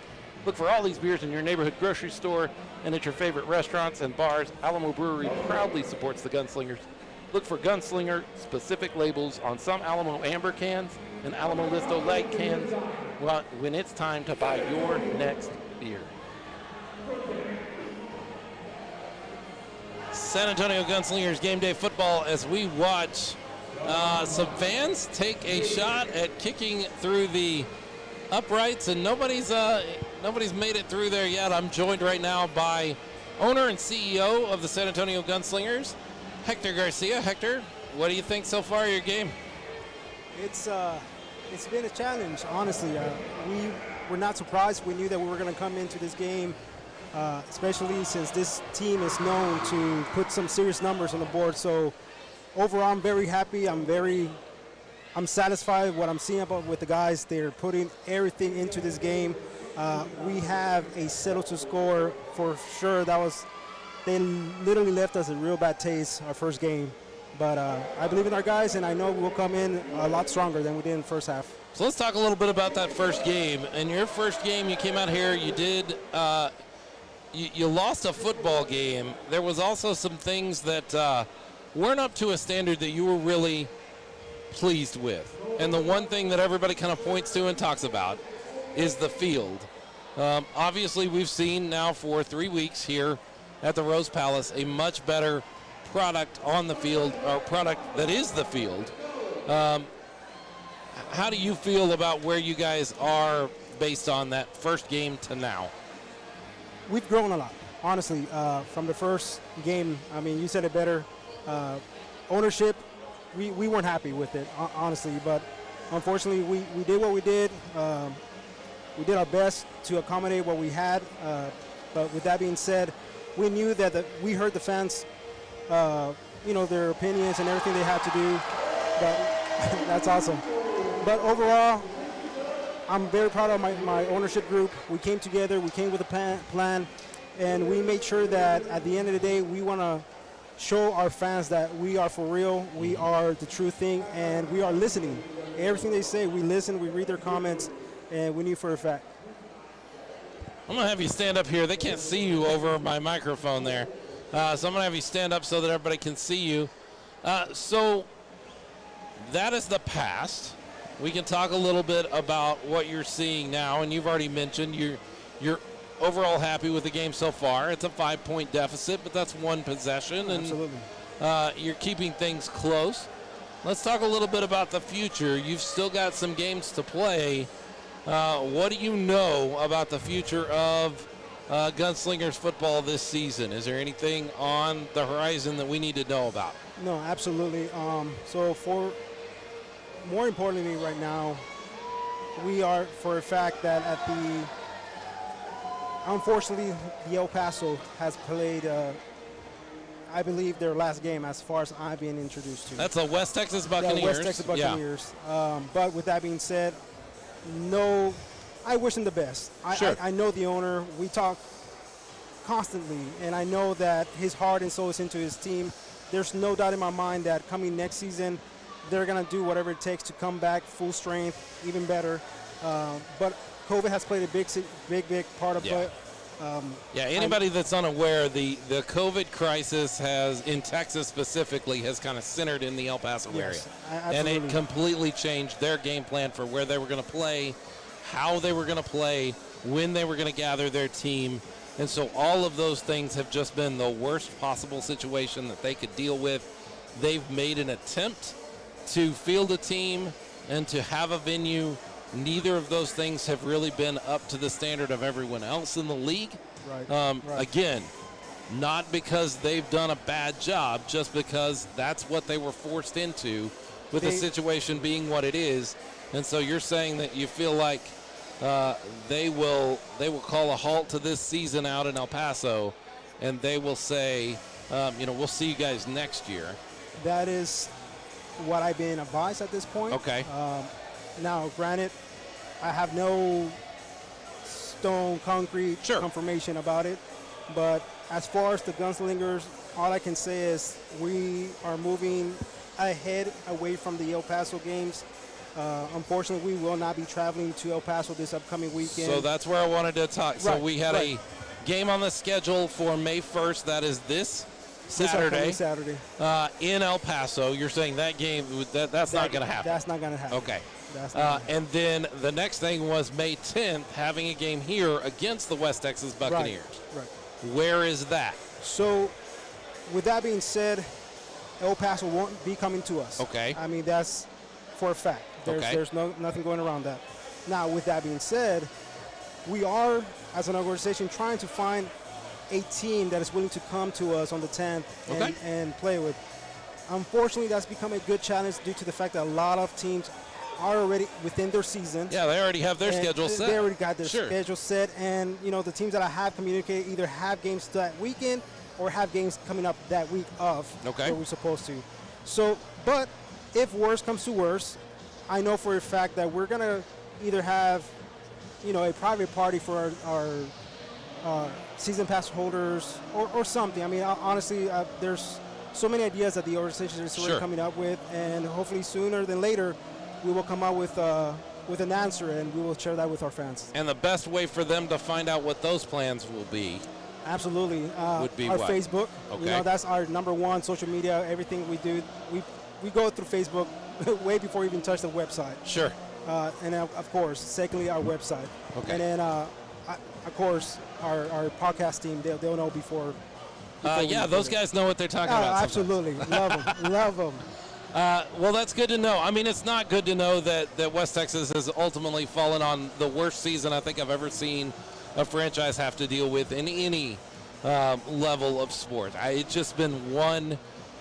Look for all these beers in your neighborhood grocery store and at your favorite restaurants and bars. Alamo Brewery proudly supports the Gunslingers. Look for Gunslinger-specific labels on some Alamo Amber cans and Alamo Listo Light cans when it's time to buy your next beer. San Antonio Gunslingers Game Day Football as we watch some fans take a shot at kicking through the uprights, and nobody's made it through there yet. I'm joined right now by owner and CEO of the San Antonio Gunslingers, Hector Garcia. Hector, what do you think so far of your game? It's been a challenge, honestly. We were not surprised. We knew that we were going to come into this game, especially since this team is known to put some serious numbers on the board. So overall, I'm very happy. I'm satisfied with what I'm seeing with the guys. They're putting everything into this game. We have a settle to score for sure. They literally left us a real bad taste our first game. But I believe in our guys, and I know we'll come in a lot stronger than we did in the first half. So let's talk a little bit about that first game. In your first game, you came out here, you did, you lost a football game. There was also some things that weren't up to a standard that you were really pleased with. And the one thing that everybody kind of points to and talks about is the field. Obviously, we've seen now for 3 weeks here at the Rose Palace a much better product on the field, or product that is the field. How do you feel about where you guys are based on that first game to now? we've grown a lot, honestly, from the first game. I mean, you said it better. Ownership, we weren't happy with it, honestly, but unfortunately, we did what we did. We did our best to accommodate what we had, but with that being said, we knew that we heard the fans, their opinions and everything they had to do, but that's awesome. But overall, I'm very proud of my ownership group. We came together, we came with a plan, and we made sure that at the end of the day, we want to show our fans that we are for real, we are the true thing, and we are listening. Everything they say, we listen, we read their comments, and we knew for a fact. I'm going to have you stand up here. They can't see you over my microphone there. So I'm going to have you stand up so that everybody can see you. So that is the past. We can talk a little bit about what you're seeing now, and you've already mentioned you're overall happy with the game so far. It's a 5-point deficit, but that's one possession, and Absolutely. You're keeping things close. Let's talk a little bit about the future. You've still got some games to play. What do you know about the future of Gunslingers football this season? Is there anything on the horizon that we need to know about? No, absolutely. So more importantly right now, we are for a fact that unfortunately, the El Paso has played, I believe, their last game as far as I've been introduced to. That's the West Texas Buccaneers. Yeah, West Texas Buccaneers. Yeah. But with that being said, no, I wish him the best. Sure. I know the owner. We talk constantly, and I know that his heart and soul is into his team. There's no doubt in my mind that coming next season, they're going to do whatever it takes to come back full strength, even better. But COVID has played a big part of it. Anybody that's unaware, the COVID crisis in Texas specifically, has kind of centered in the El Paso area. And it completely changed their game plan for where they were going to play, how they were going to play, when they were going to gather their team. And so all of those things have just been the worst possible situation that they could deal with. They've made an attempt to field a team and to have a venue. Neither of those things have really been up to the standard of everyone else in the league. Right. Again, not because they've done a bad job, just because that's what they were forced into with the situation being what it is. And so you're saying that you feel like they will call a halt to this season out in El Paso, and they will say, we'll see you guys next year. That is what I've been advised at this point. Okay. Now, granted, I have no stone concrete confirmation about it, but as far as the Gunslingers, all I can say is we are moving ahead away from the El Paso games. Unfortunately, we will not be traveling to El Paso this upcoming weekend. So that's where I wanted to talk. So we had a game on the schedule for May 1st. That is this Saturday. In El Paso. You're saying that game, that's not going to happen? That's not going to happen. Okay. And then the next thing was May 10th, having a game here against the West Texas Buccaneers. Right. Where is that? So, with that being said, El Paso won't be coming to us. Okay. I mean, that's for a fact. There's nothing going around that. Now, with that being said, we are, as an organization, trying to find a team that is willing to come to us on the 10th and play with. Unfortunately, that's become a good challenge due to the fact that a lot of teams are already within their season. Yeah, they already have their schedule set. They already got their schedule set, and the teams that I have communicated either have games that weekend or have games coming up that week of where we're supposed to. So, but if worse comes to worse, I know for a fact that we're gonna either have, a private party for our season pass holders or something. I mean, honestly, there's so many ideas that the organization is already coming up with, and hopefully sooner than later, we will come out with an answer, and we will share that with our fans. And the best way for them to find out what those plans will be? Absolutely. Would be our what? Facebook. Okay. That's our #1 social media. Everything we do, we go through Facebook way before we even touch the website. Sure. And then, of course, secondly, our website. Okay. And then, of course, our podcast team, they'll know before those guys know what they're talking about. Absolutely. Love them. Well, that's good to know. I mean, it's not good to know that West Texas has ultimately fallen on the worst season I think I've ever seen a franchise have to deal with in any level of sport. It's just been one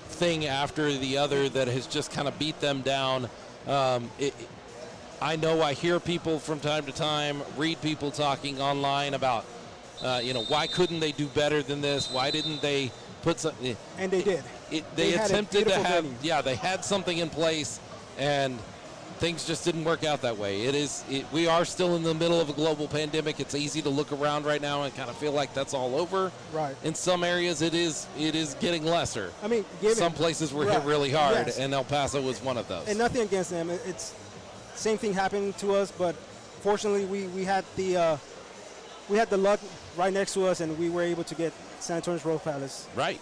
thing after the other that has just kind of beat them down. I know I hear people from time to time, read people talking online about, why couldn't they do better than this? Why didn't they put something? And they did. They attempted to have, venue. they had something in place, and things just didn't work out that way. We are still in the middle of a global pandemic. It's easy to look around right now and kind of feel like that's all over. Right. In some areas, it is getting lesser. I mean, some places were hit really hard, yes. and El Paso was one of those. And nothing against them. It's same thing happened to us, but fortunately, we had the luck right next to us, and we were able to get San Antonio's Rose Palace. Right.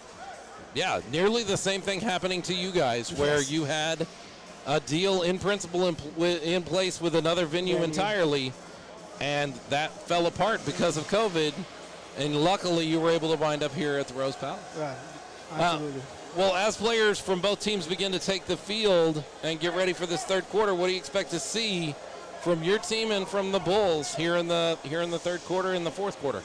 Yeah, nearly the same thing happening to you guys, where you had a deal in principle in place with another venue entirely, and that fell apart because of COVID, and luckily you were able to wind up here at the Rose Palace. Right. Absolutely. Well, as players from both teams begin to take the field and get ready for this third quarter, what do you expect to see from your team and from the Bulls here in the third quarter and the fourth quarter?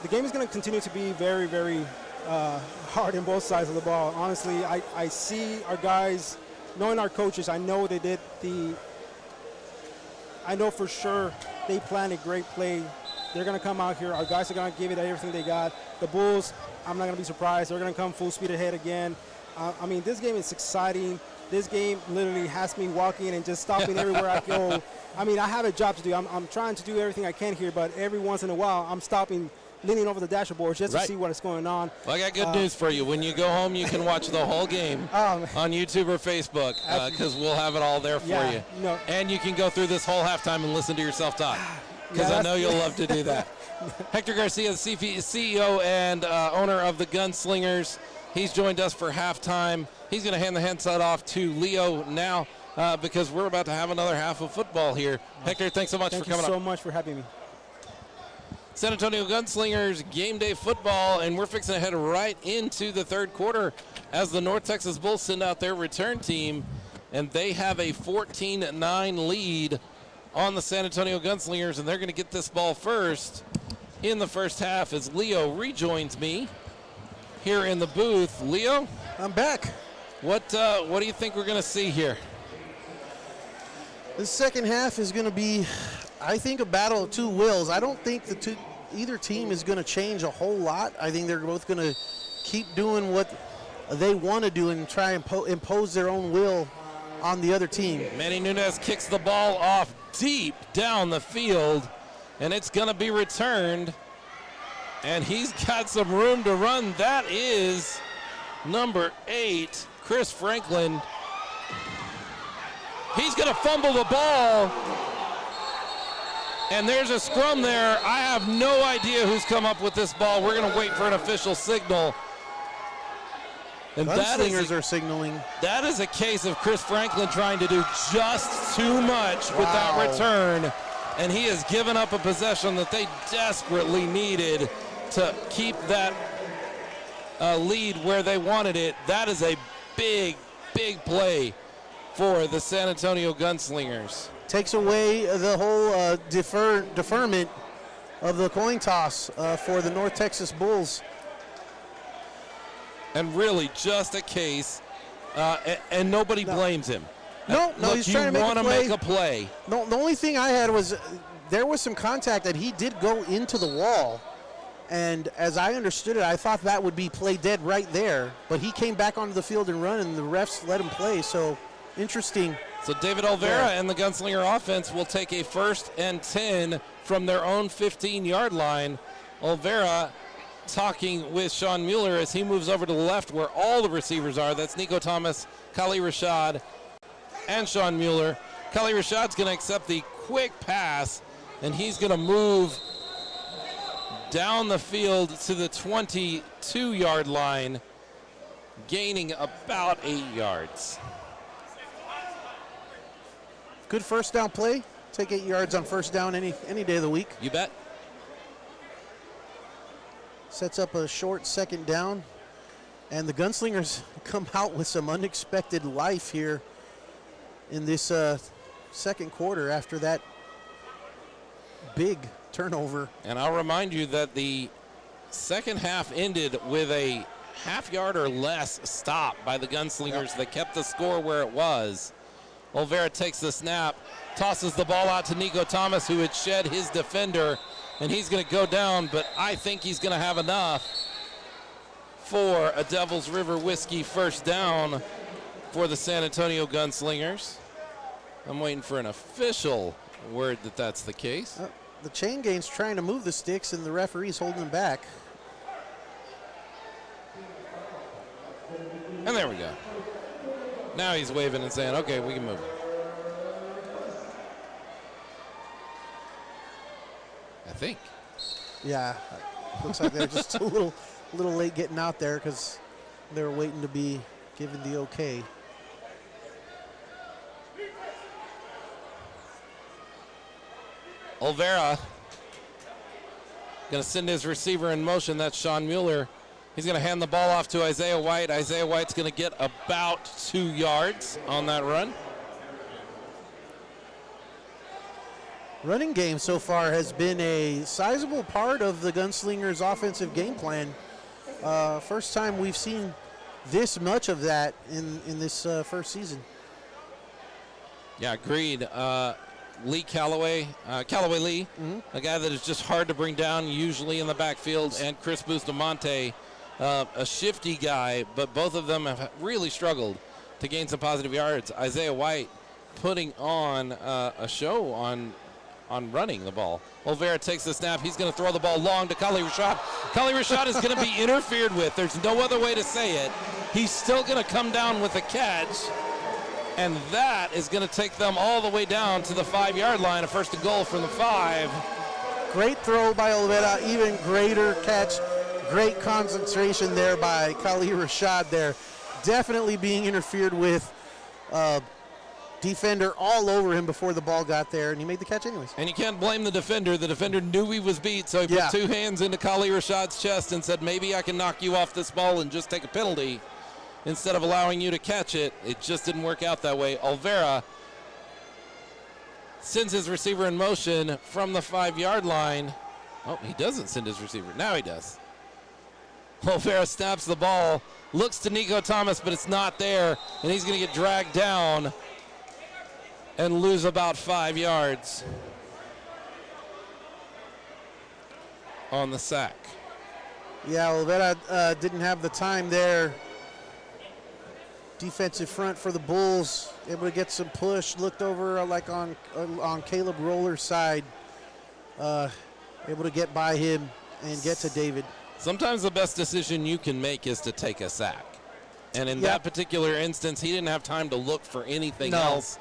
The game is going to continue to be very, very hard on both sides of the ball. Honestly, I see our guys, knowing our coaches, I know I know for sure they planned a great play. They're going to come out here. Our guys are going to give it everything they got. The Bulls, I'm not going to be surprised. They're going to come full speed ahead again. I mean, this game is exciting. This game literally has me walking and just stopping everywhere I go. I mean, I have a job to do. I'm trying to do everything I can here, but every once in a while, I'm stopping, leaning over the dashboard just to see what is going on. Well, I got good news for you. When you go home, you can watch the whole game on YouTube or Facebook, because we'll have it all there for you. No. And you can go through this whole halftime and listen to yourself talk, because I know you'll love to do that. Hector Garcia, the CEO and owner of the Gunslingers, he's joined us for halftime. He's going to hand the handset off to Leo now, because we're about to have another half of football here. Hector, thanks so much for coming up. Thank you so much for having me. San Antonio Gunslingers game day football, and we're fixing to head right into the third quarter as the North Texas Bulls send out their return team, and they have a 14-9 lead on the San Antonio Gunslingers, and they're going to get this ball first in the first half as Leo rejoins me here in the booth. Leo? I'm back. What do you think we're going to see here? The second half is going to be, I think, a battle of two wills. I don't think either team is going to change a whole lot. I think they're both going to keep doing what they want to do and try and impose their own will on the other team. Manny Nunez kicks the ball off deep down the field, and it's going to be returned. And he's got some room to run. That is number 8, Chris Franklin. He's going to fumble the ball. And there's a scrum there. I have no idea who's come up with this ball. We're going to wait for an official signal. And Gunslingers are signaling. That is a case of Chris Franklin trying to do just too much with that return. And he has given up a possession that they desperately needed to keep that lead where they wanted it. That is a big, big play for the San Antonio Gunslingers. Takes away the whole deferment of the coin toss for the North Texas Bulls. And really just a case, and nobody blames him. No, Look, he's trying to make a play. No, the only thing I had was there was some contact that he did go into the wall. And as I understood it, I thought that would be play dead right there. But he came back onto the field and run, and the refs let him play. So, interesting. So David Olvera and the Gunslinger offense will take a 1st and 10 from their own 15-yard line. Olvera talking with Sean Mueller as he moves over to the left where all the receivers are. That's Nico Thomas, Kali Rashad, and Sean Mueller. Kali Rashad's going to accept the quick pass, and he's going to move down the field to the 22-yard line, gaining about 8 yards. Good first down play. Take 8 yards on first down any day of the week. You bet. Sets up a short second down. And the Gunslingers come out with some unexpected life here in this second quarter after that big turnover. And I'll remind you that the second half ended with a half-yard or less stop by the Gunslingers that kept the score where it was. Olvera takes the snap, tosses the ball out to Nico Thomas, who had shed his defender, and he's going to go down, but I think he's going to have enough for a Devil's River Whiskey first down for the San Antonio Gunslingers. I'm waiting for an official word that that's the case. The chain game's trying to move the sticks, and the referee's holding them back. And there we go. Now he's waving and saying, okay, we can move. I think. Yeah, looks like they're just a little late getting out there because they were waiting to be given the okay. Olvera going to send his receiver in motion. That's Sean Mueller. He's going to hand the ball off to Isaiah White. Isaiah White's going to get about 2 yards on that run. Running game so far has been a sizable part of the Gunslingers' offensive game plan. First time we've seen this much of that in this first season. Yeah, agreed. Lee Callaway Lee, a guy that is just hard to bring down, usually in the backfield, and Chris Bustamante, a shifty guy, but both of them have really struggled to gain some positive yards. Isaiah White putting on a show on running the ball. Olvera takes the snap. He's going to throw the ball long to Kali Rashad. Kali Rashad is going to be interfered with. There's no other way to say it. He's still going to come down with a catch, and that is going to take them all the way down to the 5-yard line, a first and goal from the 5. Great throw by Olvera, even greater catch. Great concentration there by Kali Rashad there. Definitely being interfered with. Defender all over him before the ball got there, and he made the catch anyways. And you can't blame the defender. The defender knew he was beat, so he put 2 hands into Kali Rashad's chest and said, maybe I can knock you off this ball and just take a penalty instead of allowing you to catch it. It just didn't work out that way. Olvera sends his receiver in motion from the 5-yard line. Oh, he doesn't send his receiver. Now he does. Olvera snaps the ball, looks to Nico Thomas, but it's not there, and he's going to get dragged down and lose about 5 yards on the sack. Yeah, Olvera didn't have the time there. Defensive front for the Bulls, able to get some push, looked over like on Caleb Roller's side, able to get by him and get to David. Sometimes the best decision you can make is to take a sack. And in that particular instance, he didn't have time to look for anything else.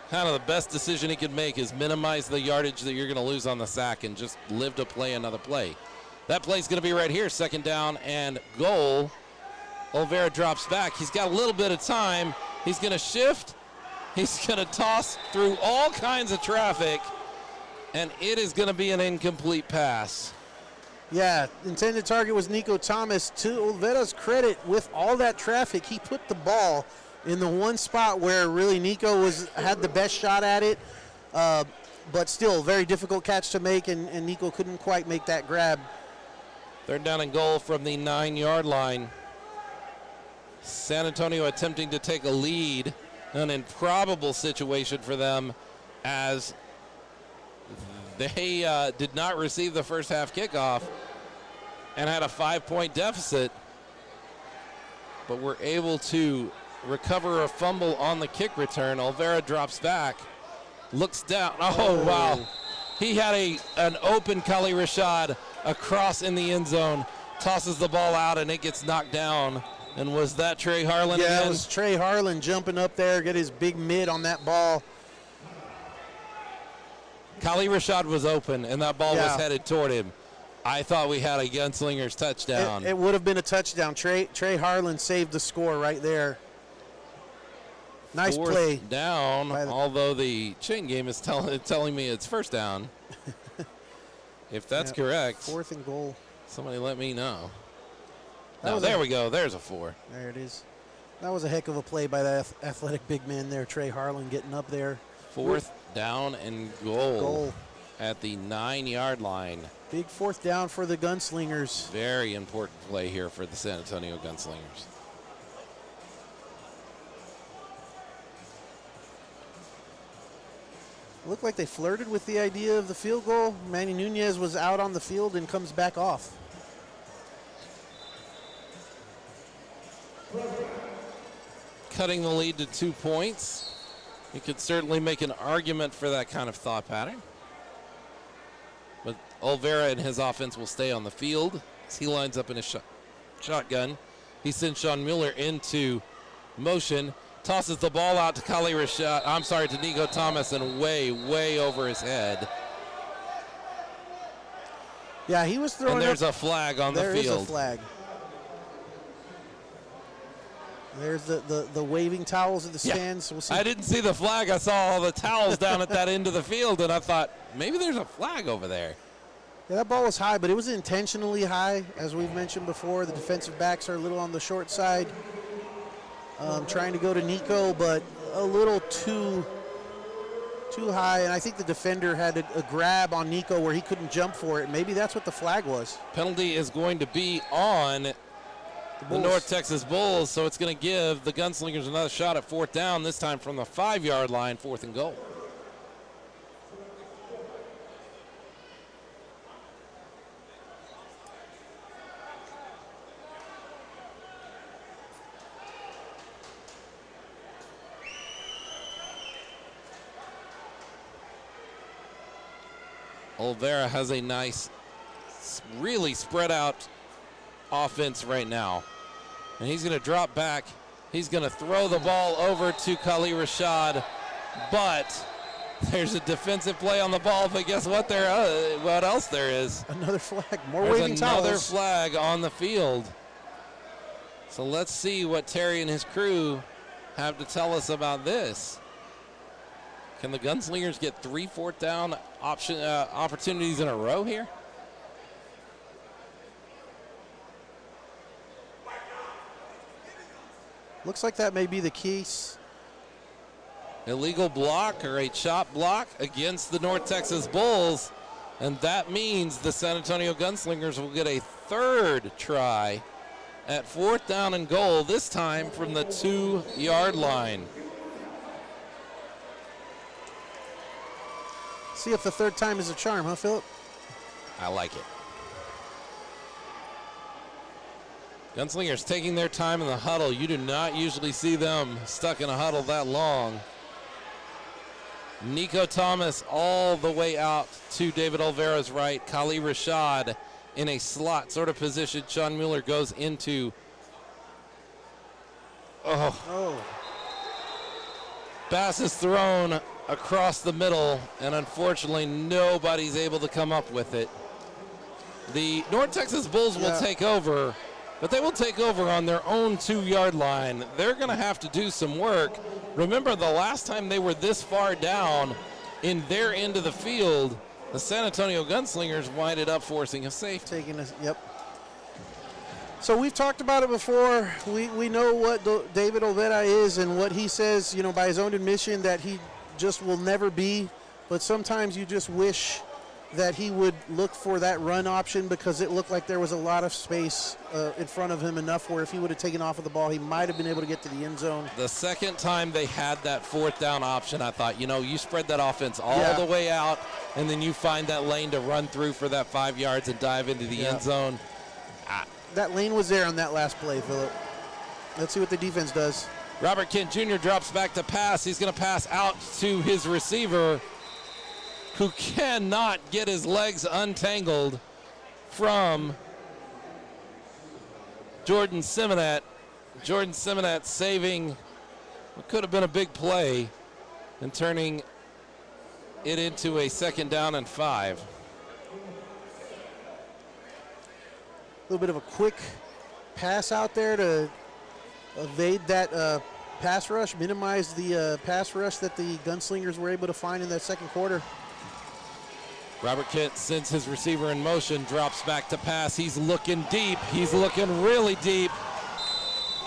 Kind of the best decision he could make is minimize the yardage that you're going to lose on the sack and just live to play another play. That play's going to be right here, second down and goal. Olvera drops back. He's got a little bit of time. He's going to shift. He's going to toss through all kinds of traffic, and it is going to be an incomplete pass. Yeah, intended target was Nico Thomas. To Olvera's credit, with all that traffic, he put the ball in the one spot where really Nico had the best shot at it, but still very difficult catch to make, and Nico couldn't quite make that grab. Third down and goal from the 9-yard line. San Antonio attempting to take a lead, an improbable situation for them as they did not receive the first half kickoff and had a 5-point deficit, but were able to recover a fumble on the kick return. Olvera drops back, looks down. Oh, wow. He had an open Kali Rashad across in the end zone, tosses the ball out, and it gets knocked down. And was that Trey Harlan again? Yeah, it was Trey Harlan jumping up there, get his big mid on that ball. Kali Rashad was open, and that ball was headed toward him. I thought we had a Gunslingers touchdown. It would have been a touchdown. Trey Harlan saved the score right there. Nice Fourth play. Down, although the chain game is telling me it's first down. If that's correct. 4th and goal. Somebody let me know. There we go. There's a 4. There it is. That was a heck of a play by the athletic big man there, Trey Harlan, getting up there. 4th down and goal. at the 9-yard line. Big fourth down for the Gunslingers. Very important play here for the San Antonio Gunslingers. Looked like they flirted with the idea of the field goal. Manny Nunez was out on the field and comes back off. Cutting the lead to 2 points. You could certainly make an argument for that kind of thought pattern. But Olvera and his offense will stay on the field as he lines up in his shotgun. He sends Sean Mueller into motion, tosses the ball out to to Nico Thomas, and way over his head. Yeah, he was throwing. And there's a flag on the field. There is a flag. There's the waving towels in the stands. We'll see. I didn't see the flag. I saw all the towels down at that end of the field, and I thought, maybe there's a flag over there. Yeah, that ball was high, but it was intentionally high. As we've mentioned before, the defensive backs are a little on the short side. Trying to go to Nico, but a little too high, and I think the defender had a grab on Nico where he couldn't jump for it. Maybe that's what the flag was. Penalty is going to be on the North Texas Bulls, so it's going to give the Gunslingers another shot at fourth down, this time from the 5-yard line, 4th and goal. Olvera has a nice, really spread out offense right now. And he's going to drop back. He's going to throw the ball over to Khalil Rashad. But there's a defensive play on the ball. But guess what? What else there is? Another flag. More There's waving towels. another flag on the field. So let's see what Terry and his crew have to tell us about this. Can the Gunslingers get 3 fourth down opportunities in a row here? Looks like that may be the case. Illegal block or a chop block against the North Texas Bulls. And that means the San Antonio Gunslingers will get a 3rd try at 4th down and goal, this time from the 2-yard line. See if the 3rd time is a charm, huh, Philip? I like it. Gunslingers taking their time in the huddle. You do not usually see them stuck in a huddle that long. Nico Thomas all the way out to David Olvera's right. Khalil Rashad in a slot sort of position. Sean Mueller goes into. Pass is thrown across the middle, and unfortunately nobody's able to come up with it. The North Texas Bulls will take over, but they will take over on their own 2-yard line. They're going to have to do some work. Remember, the last time they were this far down in their end of the field, the San Antonio Gunslingers winded up forcing a safety. So we've talked about it before. We know what David Olvera is and what he says, by his own admission, that he just will never be. But sometimes you just wish that he would look for that run option, because it looked like there was a lot of space in front of him, enough where if he would have taken off of the ball, he might have been able to get to the end zone. The second time they had that 4th down option, I thought, you spread that offense all the way out, and then you find that lane to run through for that 5 yards and dive into the end zone. That lane was there on that last play, Philip. Let's see what the defense does. Robert Kent Jr. drops back to pass. He's going to pass out to his receiver, who cannot get his legs untangled from Jordan Simonet. Jordan Simonet saving what could have been a big play and turning it into a 2nd down and 5. A little bit of a quick pass out there to evade that pass rush, minimize the pass rush that the Gunslingers were able to find in that second quarter. Robert Kent sends his receiver in motion, drops back to pass. He's looking deep. He's looking really deep.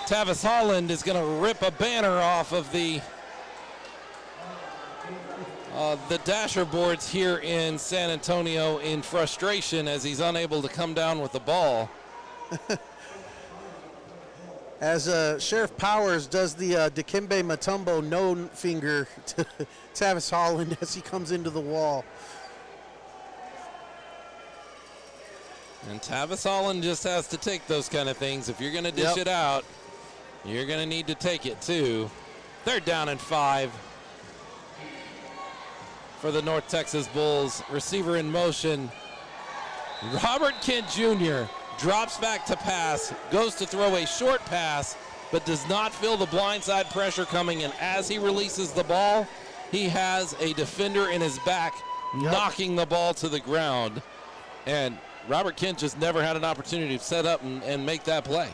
Tavis Holland is going to rip a banner off of the The Dasher boards here in San Antonio in frustration as he's unable to come down with the ball. As Sheriff Powers does the Dikembe Mutombo no finger to Tavis Holland as he comes into the wall. And Tavis Holland just has to take those kind of things. If you're going to dish it out, you're going to need to take it too. They're down and 5 for the North Texas Bulls. Receiver in motion. Robert Kent Jr. drops back to pass, goes to throw a short pass, but does not feel the blindside pressure coming. And as he releases the ball, he has a defender in his back, knocking the ball to the ground. And Robert Kent just never had an opportunity to set up and make that play.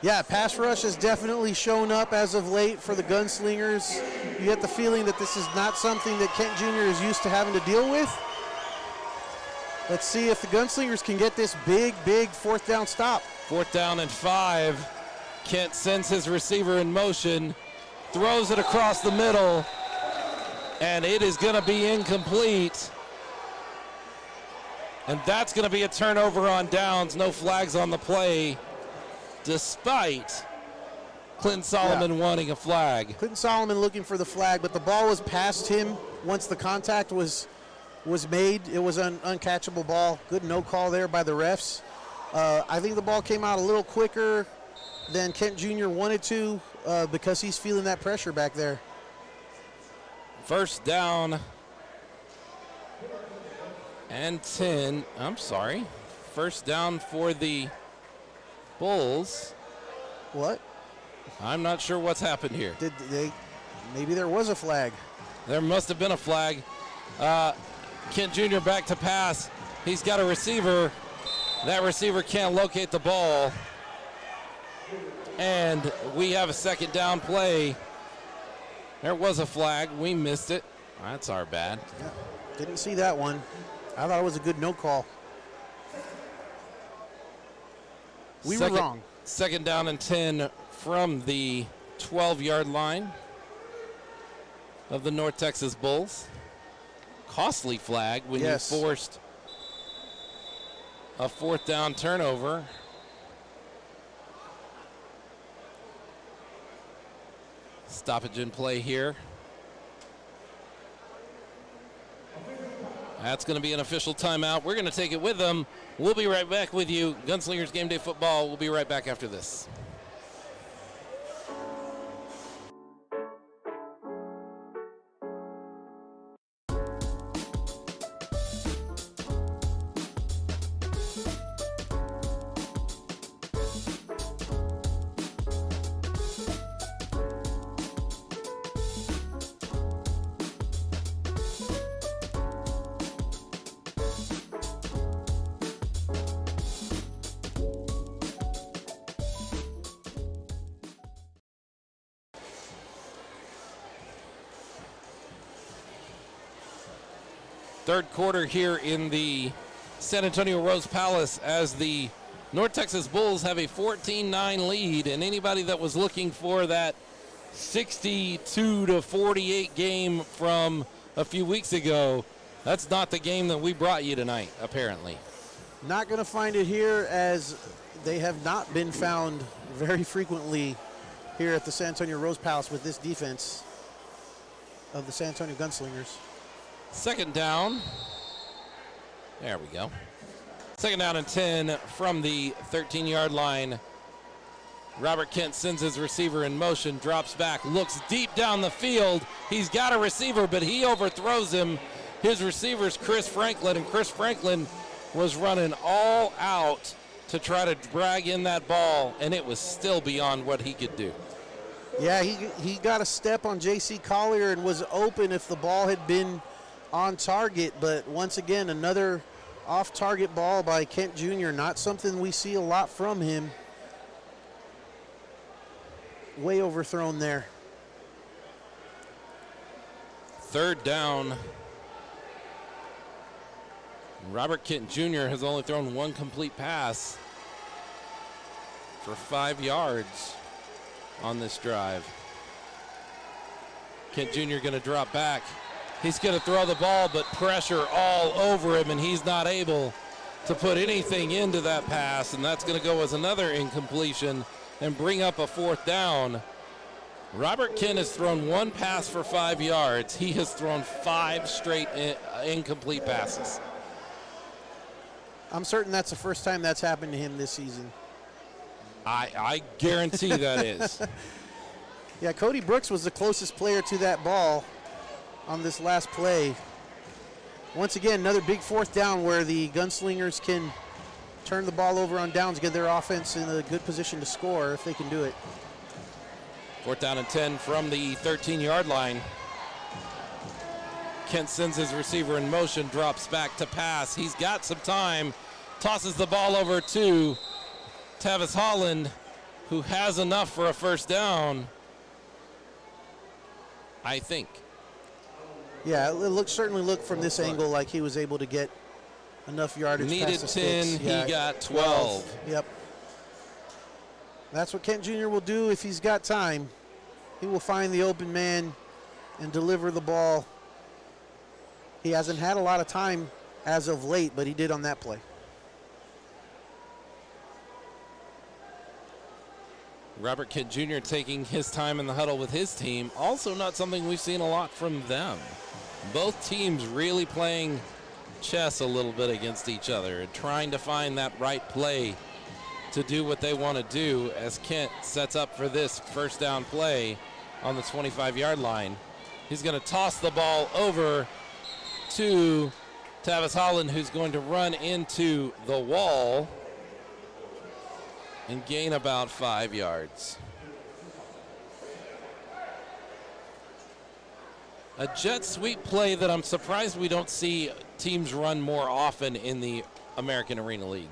Yeah, pass rush has definitely shown up as of late for the Gunslingers. You get the feeling that this is not something that Kent Jr. is used to having to deal with. Let's see if the Gunslingers can get this big 4th down stop. 4th down and 5. Kent sends his receiver in motion, throws it across the middle, and it is going to be incomplete. And that's going to be a turnover on downs. No flags on the play, despite Clinton Solomon wanting a flag. Clinton Solomon looking for the flag, but the ball was past him once the contact was made. It was an uncatchable ball. Good no call there by the refs. I think the ball came out a little quicker than Kent Jr. wanted to because he's feeling that pressure back there. 1st down and 10. I'm sorry. 1st down for the Bulls. What? I'm not sure what's happened here. Did they? Maybe there was a flag. There must have been a flag. Kent Jr. back to pass. He's got a receiver. That receiver can't locate the ball. And we have a 2nd down play. There was a flag. We missed it. That's our bad. Yeah, didn't see that one. I thought it was a good no call. We were wrong. 2nd down and 10 from the 12-yard line of the North Texas Bulls. Costly flag when you forced a 4th down turnover. Stoppage in play here. That's going to be an official timeout. We're going to take it with them. We'll be right back with you. Gunslingers Game Day Football. We'll be right back after this. Third quarter here in the San Antonio Rose Palace as the North Texas Bulls have a 14-9 lead, and anybody that was looking for that 62-48 game from a few weeks ago, that's not the game that we brought you tonight, apparently. Not going to find it here, as they have not been found very frequently here at the San Antonio Rose Palace with this defense of the San Antonio Gunslingers. 2nd down. There we go. 2nd down and 10 from the 13-yard line. Robert Kent sends his receiver in motion, drops back, looks deep down the field. He's got a receiver, but he overthrows him. His receiver's Chris Franklin, and Chris Franklin was running all out to try to drag in that ball, and it was still beyond what he could do. Yeah, he got a step on J.C. Collier and was open if the ball had been on target, but once again, another off-target ball by Kent Jr., not something we see a lot from him. Way overthrown there. 3rd down. Robert Kent Jr. has only thrown one complete pass for 5 yards on this drive. Kent Jr. going to drop back. He's going to throw the ball, but pressure all over him, and he's not able to put anything into that pass, and that's going to go as another incompletion and bring up a 4th down. Robert Kent has thrown 1 pass for 5 yards. He has thrown 5 straight incomplete passes. I'm certain that's the first time that's happened to him this season. I guarantee that is. Yeah, Cody Brooks was the closest player to that ball on this last play. Once again, another big 4th down where the Gunslingers can turn the ball over on downs, get their offense in a good position to score if they can do it. 4th down and 10 from the 13-yard line. Kent sends his receiver in motion, drops back to pass. He's got some time, tosses the ball over to Tavis Holland, who has enough for a 1st down, I think. Yeah, it certainly looked from this angle like he was able to get enough yardage. Needed past the 10, sticks. he got 12. Yep. That's what Kent Jr. will do if he's got time. He will find the open man and deliver the ball. He hasn't had a lot of time as of late, but he did on that play. Robert Kent Jr. taking his time in the huddle with his team. Also not something we've seen a lot from them. Both teams really playing chess a little bit against each other and trying to find that right play to do what they want to do as Kent sets up for this 1st down play on the 25-yard line. He's going to toss the ball over to Tavis Holland, who's going to run into the wall and gain about 5 yards. A jet sweep play that I'm surprised we don't see teams run more often in the American Arena League.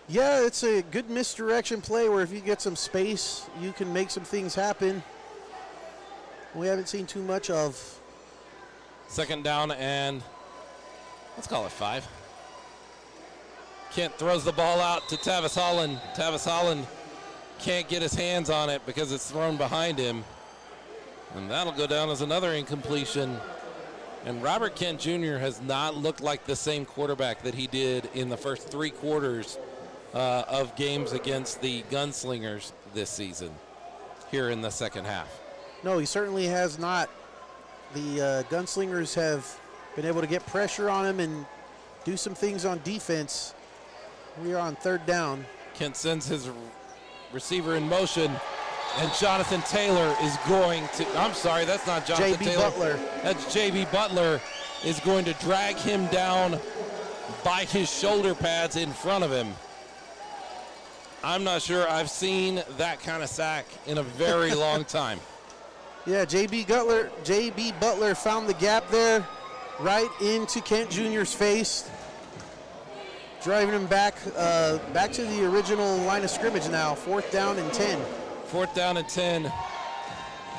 Yeah, it's a good misdirection play where if you get some space, you can make some things happen. We haven't seen too much of. 2nd down and let's call it 5. Kent throws the ball out to Tavis Holland. Tavis Holland can't get his hands on it because it's thrown behind him. And that'll go down as another incompletion. And Robert Kent Jr. has not looked like the same quarterback that he did in the first 3 quarters of games against the Gunslingers this season here in the 2nd half. No, he certainly has not. The Gunslingers have been able to get pressure on him and do some things on defense. We are on 3rd down. Kent sends his receiver in motion, and Jonathan Taylor is going to, I'm sorry, that's not Jonathan J.B. Taylor. Butler. That's J.B. Butler is going to drag him down by his shoulder pads in front of him. I'm not sure I've seen that kind of sack in a very long time. Yeah, J.B. Butler found the gap there right into Kent Jr.'s face, driving him back to the original line of scrimmage now. 4th down and 10. 4th down and 10.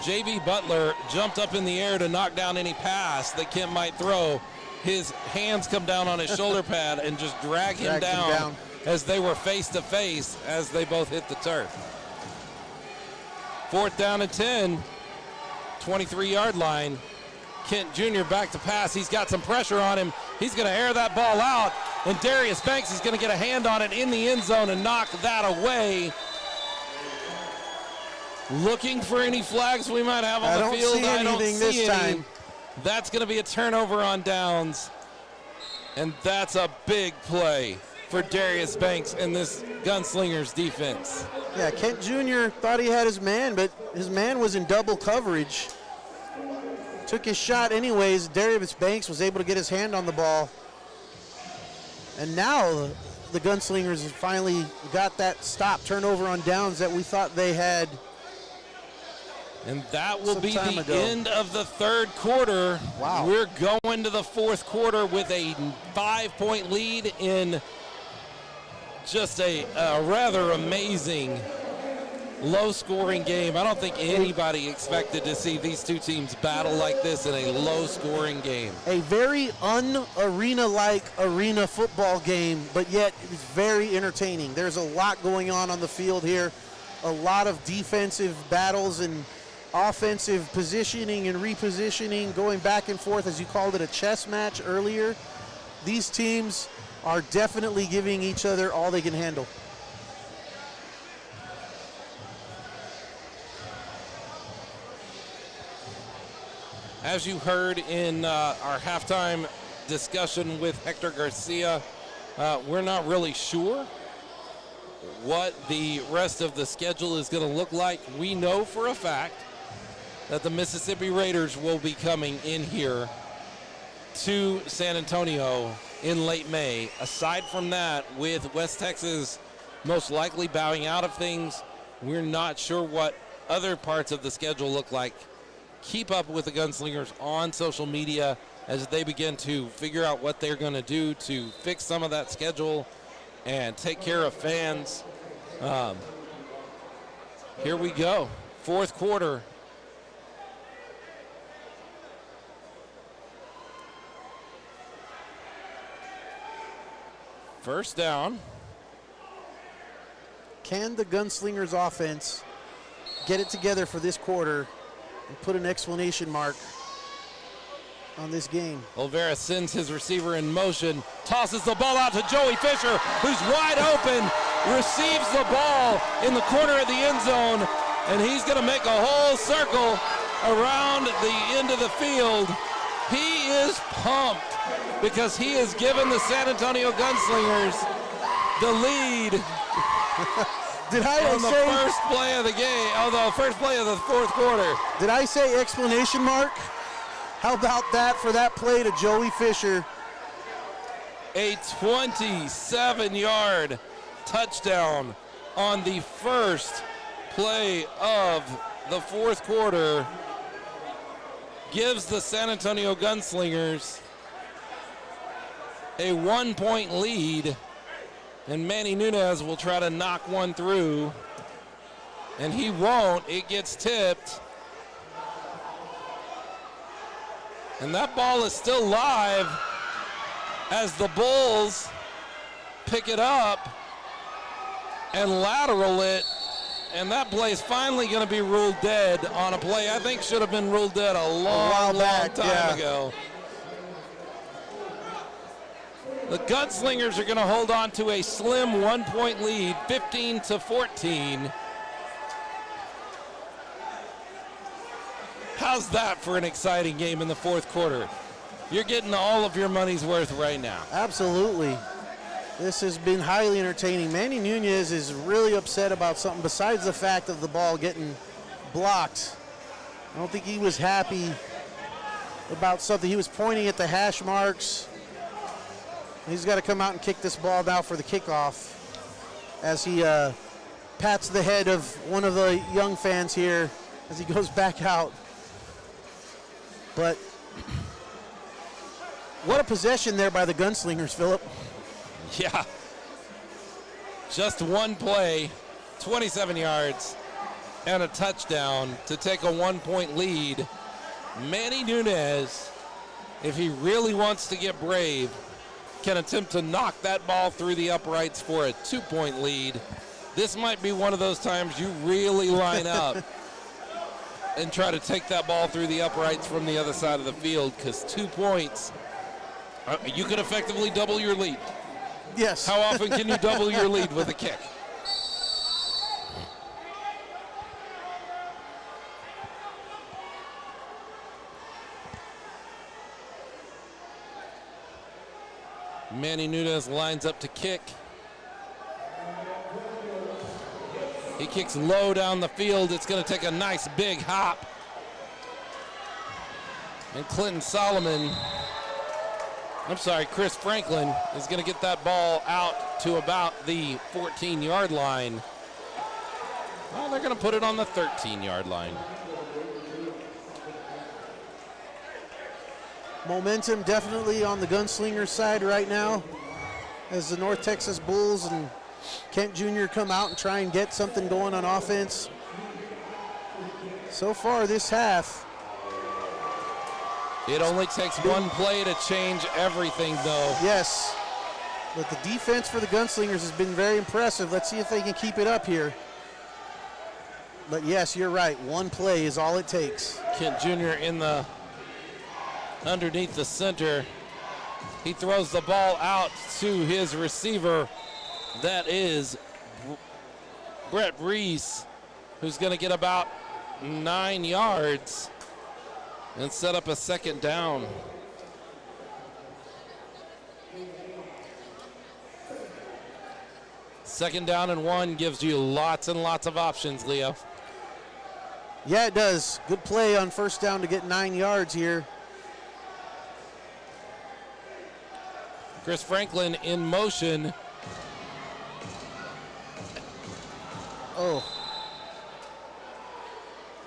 J.B. Butler jumped up in the air to knock down any pass that Kent might throw. His hands come down on his shoulder pad and just drag him down as they were face to face as they both hit the turf. 4th down and 10. 23-yard line. Kent Jr. back to pass. He's got some pressure on him. He's going to air that ball out, and Darius Banks is going to get a hand on it in the end zone and knock that away. Looking for any flags we might have on the field. I don't see anything this time. That's going to be a turnover on downs, and that's a big play for Darius Banks and this Gunslingers defense. Yeah, Kent Jr. thought he had his man, but his man was in double coverage. Took his shot anyways. Darius Banks was able to get his hand on the ball. And now the Gunslingers finally got that stop turnover on downs that we thought they had. And that will be the ago. end of the 3rd quarter. Wow. We're going to the 4th quarter with a 5-point lead in just a rather amazing low-scoring game. I don't think anybody expected to see these two teams battle like this in a low-scoring game. A very un-arena-like arena football game, but yet it's very entertaining. There's a lot going on the field here, a lot of defensive battles and offensive positioning and repositioning, going back and forth, as you called it, a chess match earlier. These teams are definitely giving each other all they can handle. As you heard in our halftime discussion with Hector Garcia, we're not really sure what the rest of the schedule is going to look like. We know for a fact that the Mississippi Raiders will be coming in here to San Antonio in late May. Aside from that, with West Texas most likely bowing out of things, we're not sure what other parts of the schedule look like. Keep up with the Gunslingers on social media as they begin to figure out what they're going to do to fix some of that schedule and take care of fans. Here we go. Fourth quarter. First down. Can the Gunslingers offense get it together for this quarter and put an exclamation mark on this game? Olvera sends his receiver in motion, tosses the ball out to Joey Fisher, who's wide open, receives the ball in the corner of the end zone, and he's going to make a whole circle around the end of the field. He is pumped because he has given the San Antonio Gunslingers the lead on the first play of the game, the first play of the fourth quarter. Did I say exclamation mark? How about that for that play to Joey Fisher? A 27-yard touchdown on the first play of the fourth quarter gives the San Antonio Gunslingers a 1-point lead, and Manny Nunez will try to knock one through, and he won't. It gets tipped. And that ball is still live as the Bulls pick it up and lateral it. And that play is finally going to be ruled dead on a play I think should have been ruled dead a long time ago. The Gunslingers are going to hold on to a slim 1-point lead, 15-14. How's that for an exciting game in the fourth quarter? You're getting all of your money's worth right now. Absolutely. This has been highly entertaining. Manny Nunez is really upset about something besides the fact of the ball getting blocked. I don't think he was happy about something. He was pointing at the hash marks. He's got to come out and kick this ball now for the kickoff as he pats the head of one of the young fans here as he goes back out. But what a possession there by the Gunslingers, Philip. Yeah. Just one play, 27 yards, and a touchdown to take a 1-point lead. Manny Nunez, if he really wants to get brave, can attempt to knock that ball through the uprights for a 2-point lead. This might be one of those times you really line up and try to take that ball through the uprights from the other side of the field, because 2 points, you could effectively double your lead. Yes. How often can you double your lead with a kick? Manny Nunez lines up to kick. He kicks low down the field. It's going to take a nice big hop. And Chris Franklin is going to get that ball out to about the 14-yard line. Well, they're going to put it on the 13-yard line. Momentum definitely on the Gunslingers side right now as the North Texas Bulls and Kent Jr. come out and try and get something going on offense. So far this half, it only takes one play to change everything, though. Yes, but the defense for the Gunslingers has been very impressive. Let's see if they can keep it up here. But yes, you're right. One play is all it takes. Kent Jr. in the underneath the center. He throws the ball out to his receiver. That is Brett Reese, who's going to get about 9 yards and set up a second down. Second down and 1 gives you lots and lots of options, Leo. Yeah, it does. Good play on first down to get 9 yards here. Chris Franklin in motion. Oh.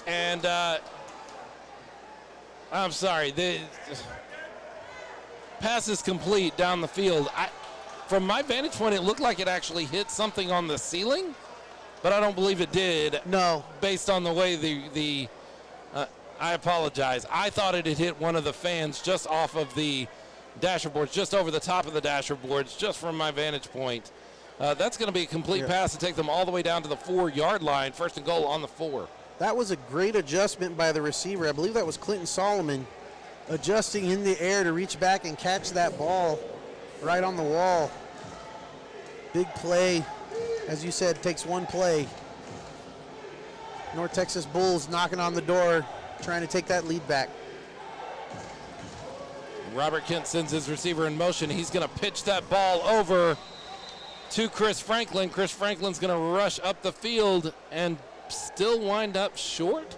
And I'm sorry, the pass is complete down the field. From my vantage point, it looked like it actually hit something on the ceiling, but I don't believe it did. No. Based on the way I apologize. I thought it had hit one of the fans just off of the dasher boards, just over the top of the dasher boards, just from my vantage point. That's going to be a complete pass to take them all the way down to the 4-yard line. First and goal on the 4. That was a great adjustment by the receiver. I believe that was Clinton Solomon adjusting in the air to reach back and catch that ball right on the wall. Big play. As you said, takes one play. North Texas Bulls knocking on the door, trying to take that lead back. Robert Kent sends his receiver in motion. He's going to pitch that ball over to Chris Franklin. Chris Franklin's going to rush up the field and still wind up short.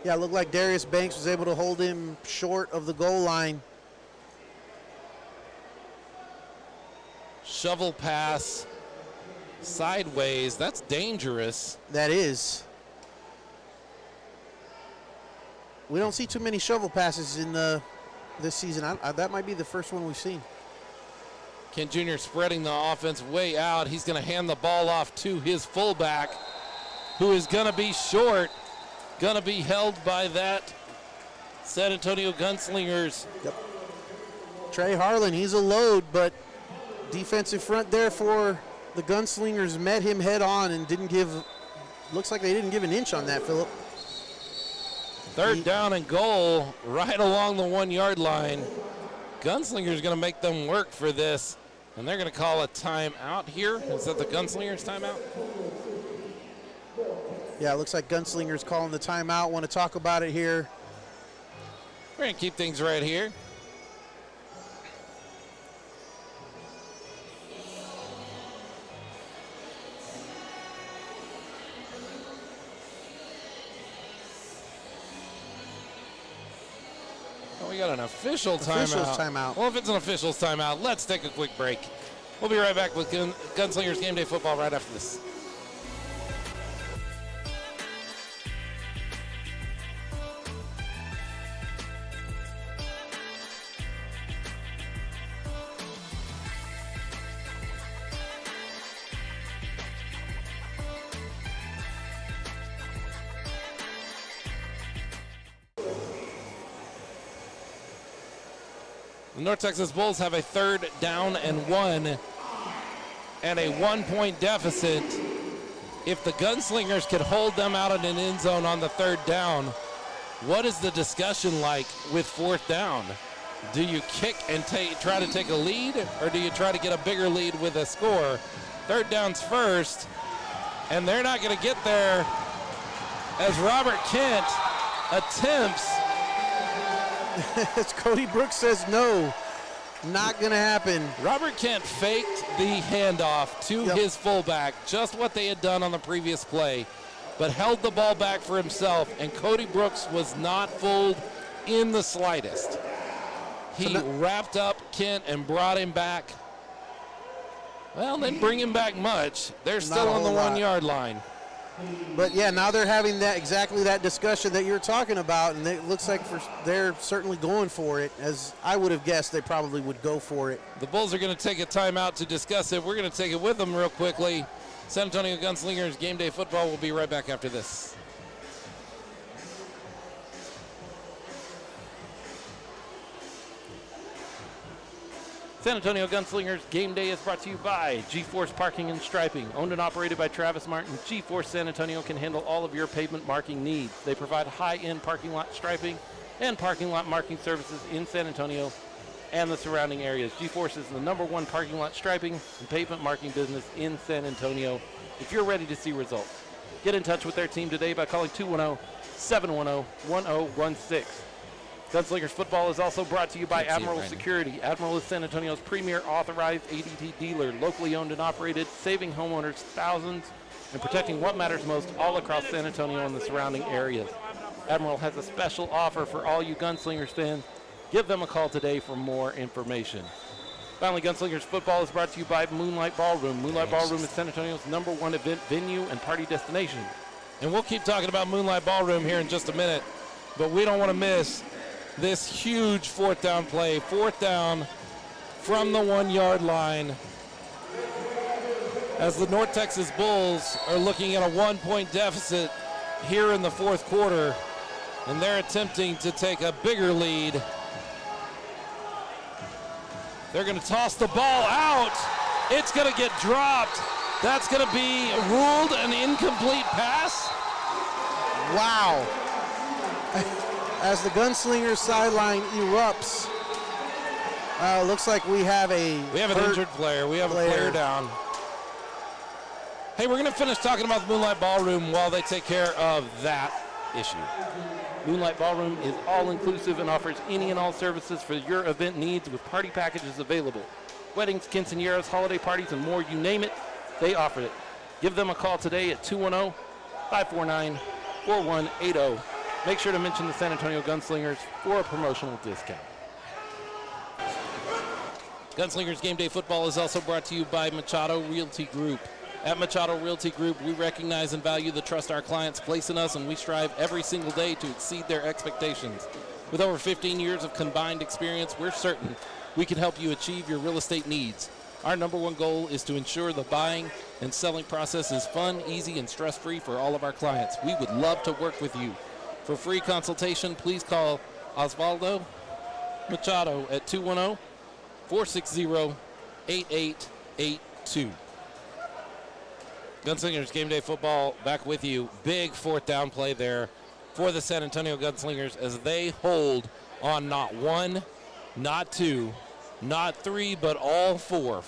Yeah, it looked like Darius Banks was able to hold him short of the goal line. Shovel pass sideways. That's dangerous. That is. We don't see too many shovel passes in this season. That might be the first one we've seen. Kent Jr. spreading the offense way out. He's going to hand the ball off to his fullback, who is going to be short, going to be held by that San Antonio Gunslingers. Yep. Trey Harlan, he's a load, but defensive front there for the Gunslingers met him head on and didn't give, looks like they didn't give an inch on that, Philip. Third down and goal right along the 1-yard line. Gunslingers going to make them work for this, and they're going to call a timeout here. Is that the Gunslingers timeout? Yeah, it looks like Gunslingers calling the timeout. Want to talk about it here. We're going to keep things right here. Oh, we got an official timeout. Well, if it's an official's timeout, let's take a quick break. We'll be right back with Gunslingers Game Day Football right after this. The North Texas Bulls have a 3rd down and 1 and a 1-point deficit. If the Gunslingers could hold them out in an end zone on the 3rd down, what is the discussion like with 4th down? Do you kick and try to take a lead, or do you try to get a bigger lead with a score? 3rd down's first, and they're not going to get there as Robert Kent attempts. As Cody Brooks says no, not going to happen. Robert Kent faked the handoff to his fullback, just what they had done on the previous play, but held the ball back for himself, and Cody Brooks was not fooled in the slightest. He wrapped up Kent and brought him back. Well, they didn't bring him back much. They're still on the 1-yard line. But yeah, now they're having exactly that discussion that you're talking about, and it looks like they're certainly going for it. As I would have guessed, they probably would go for it. The Bulls are going to take a timeout to discuss it. We're going to take it with them real quickly. San Antonio Gunslingers Game Day Football will be right back after this. San Antonio Gunslingers Game Day is brought to you by G-Force Parking and Striping. Owned and operated by Travis Martin, G-Force San Antonio can handle all of your pavement marking needs. They provide high-end parking lot striping and parking lot marking services in San Antonio and the surrounding areas. G-Force is the #1 parking lot striping and pavement marking business in San Antonio. If you're ready to see results, get in touch with their team today by calling 210-710-1016. Gunslingers football is also brought to you by Admiral Security. Admiral is San Antonio's premier authorized ADT dealer, locally owned and operated, saving homeowners thousands and protecting what matters most all across San Antonio and the surrounding areas. Admiral has a special offer for all you Gunslingers fans. Give them a call today for more information. Finally, Gunslingers football is brought to you by Moonlight Ballroom. Moonlight Ballroom is San Antonio's #1 event venue and party destination. And we'll keep talking about Moonlight Ballroom here in just a minute, but we don't want to miss this huge 4th down play. 4th down from the 1-yard line as the North Texas Bulls are looking at a 1-point deficit here in the 4th quarter, and they're attempting to take a bigger lead. They're going to toss the ball out. It's going to get dropped. That's going to be ruled an incomplete pass. Wow. As the Gunslingers sideline erupts, looks like we have an injured player. We have a player down. Hey, we're going to finish talking about the Moonlight Ballroom while they take care of that issue. Moonlight Ballroom is all-inclusive and offers any and all services for your event needs with party packages available. Weddings, quinceañeras, holiday parties, and more, you name it, they offer it. Give them a call today at 210-549-4180. Make sure to mention the San Antonio Gunslingers for a promotional discount. Gunslingers Game Day Football is also brought to you by Machado Realty Group. At Machado Realty Group, we recognize and value the trust our clients place in us, and we strive every single day to exceed their expectations. With over 15 years of combined experience, we're certain we can help you achieve your real estate needs. Our #1 goal is to ensure the buying and selling process is fun, easy, and stress-free for all of our clients. We would love to work with you. For free consultation, please call Osvaldo Machado at 210-460-8882. Gunslingers Game Day Football back with you. Big 4th down play there for the San Antonio Gunslingers as they hold on not 1, not 2, not 3, but all 4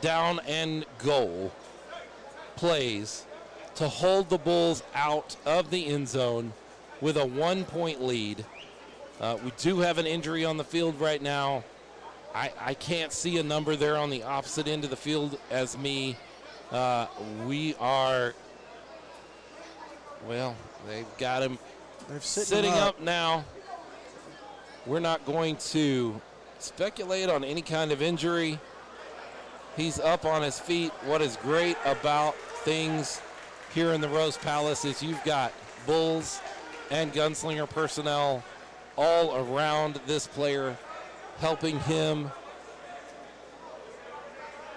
down and goal plays to hold the Bulls out of the end zone with a 1-point lead. We do have an injury on the field right now. I can't see a number there on the opposite end of the field as me. We are, well, they've got him sitting up now. We're not going to speculate on any kind of injury. He's up on his feet. What is great about things here in the Rose Palace is you've got Bulls and Gunslinger personnel all around this player, helping him,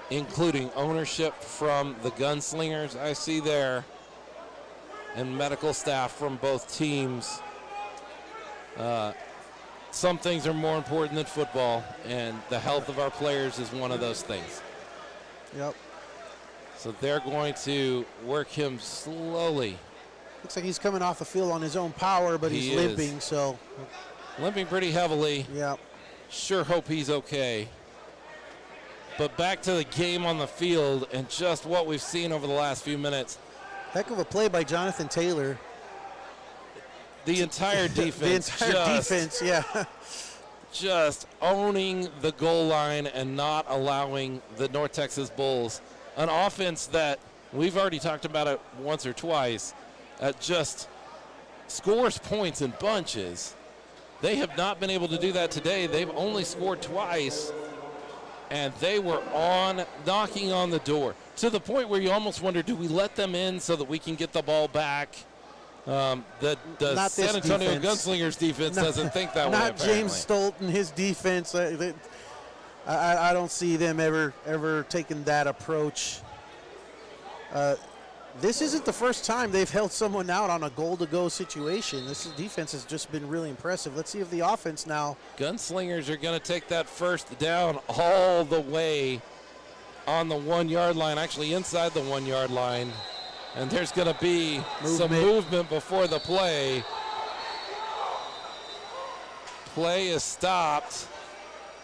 including ownership from the Gunslingers I see there, and medical staff from both teams. Some things are more important than football, and the health of our players is one of those things. Yep. So they're going to work him slowly. Looks like he's coming off the field on his own power, but he's limping, so. Limping pretty heavily. Yep. Sure hope he's okay. But back to the game on the field and just what we've seen over the last few minutes. Heck of a play by Jonathan Taylor. The entire defense. Yeah. Just owning the goal line and not allowing the North Texas Bulls, an offense that we've already talked about it once or twice, just scores points in bunches. They have not been able to do that today. They've only scored twice, and they were knocking on the door to the point where you almost wonder, do we let them in so that we can get the ball back? The San Antonio Gunslingers defense doesn't think that way. Not James Stolt and his defense. I don't see them ever taking that approach. This isn't the first time they've held someone out on a goal-to-go situation. Defense has just been really impressive. Let's see if the offense now. Gunslingers are going to take that first down all the way on the 1 yard line, actually inside the 1 yard line. And there's going to be some movement before the play. Play is stopped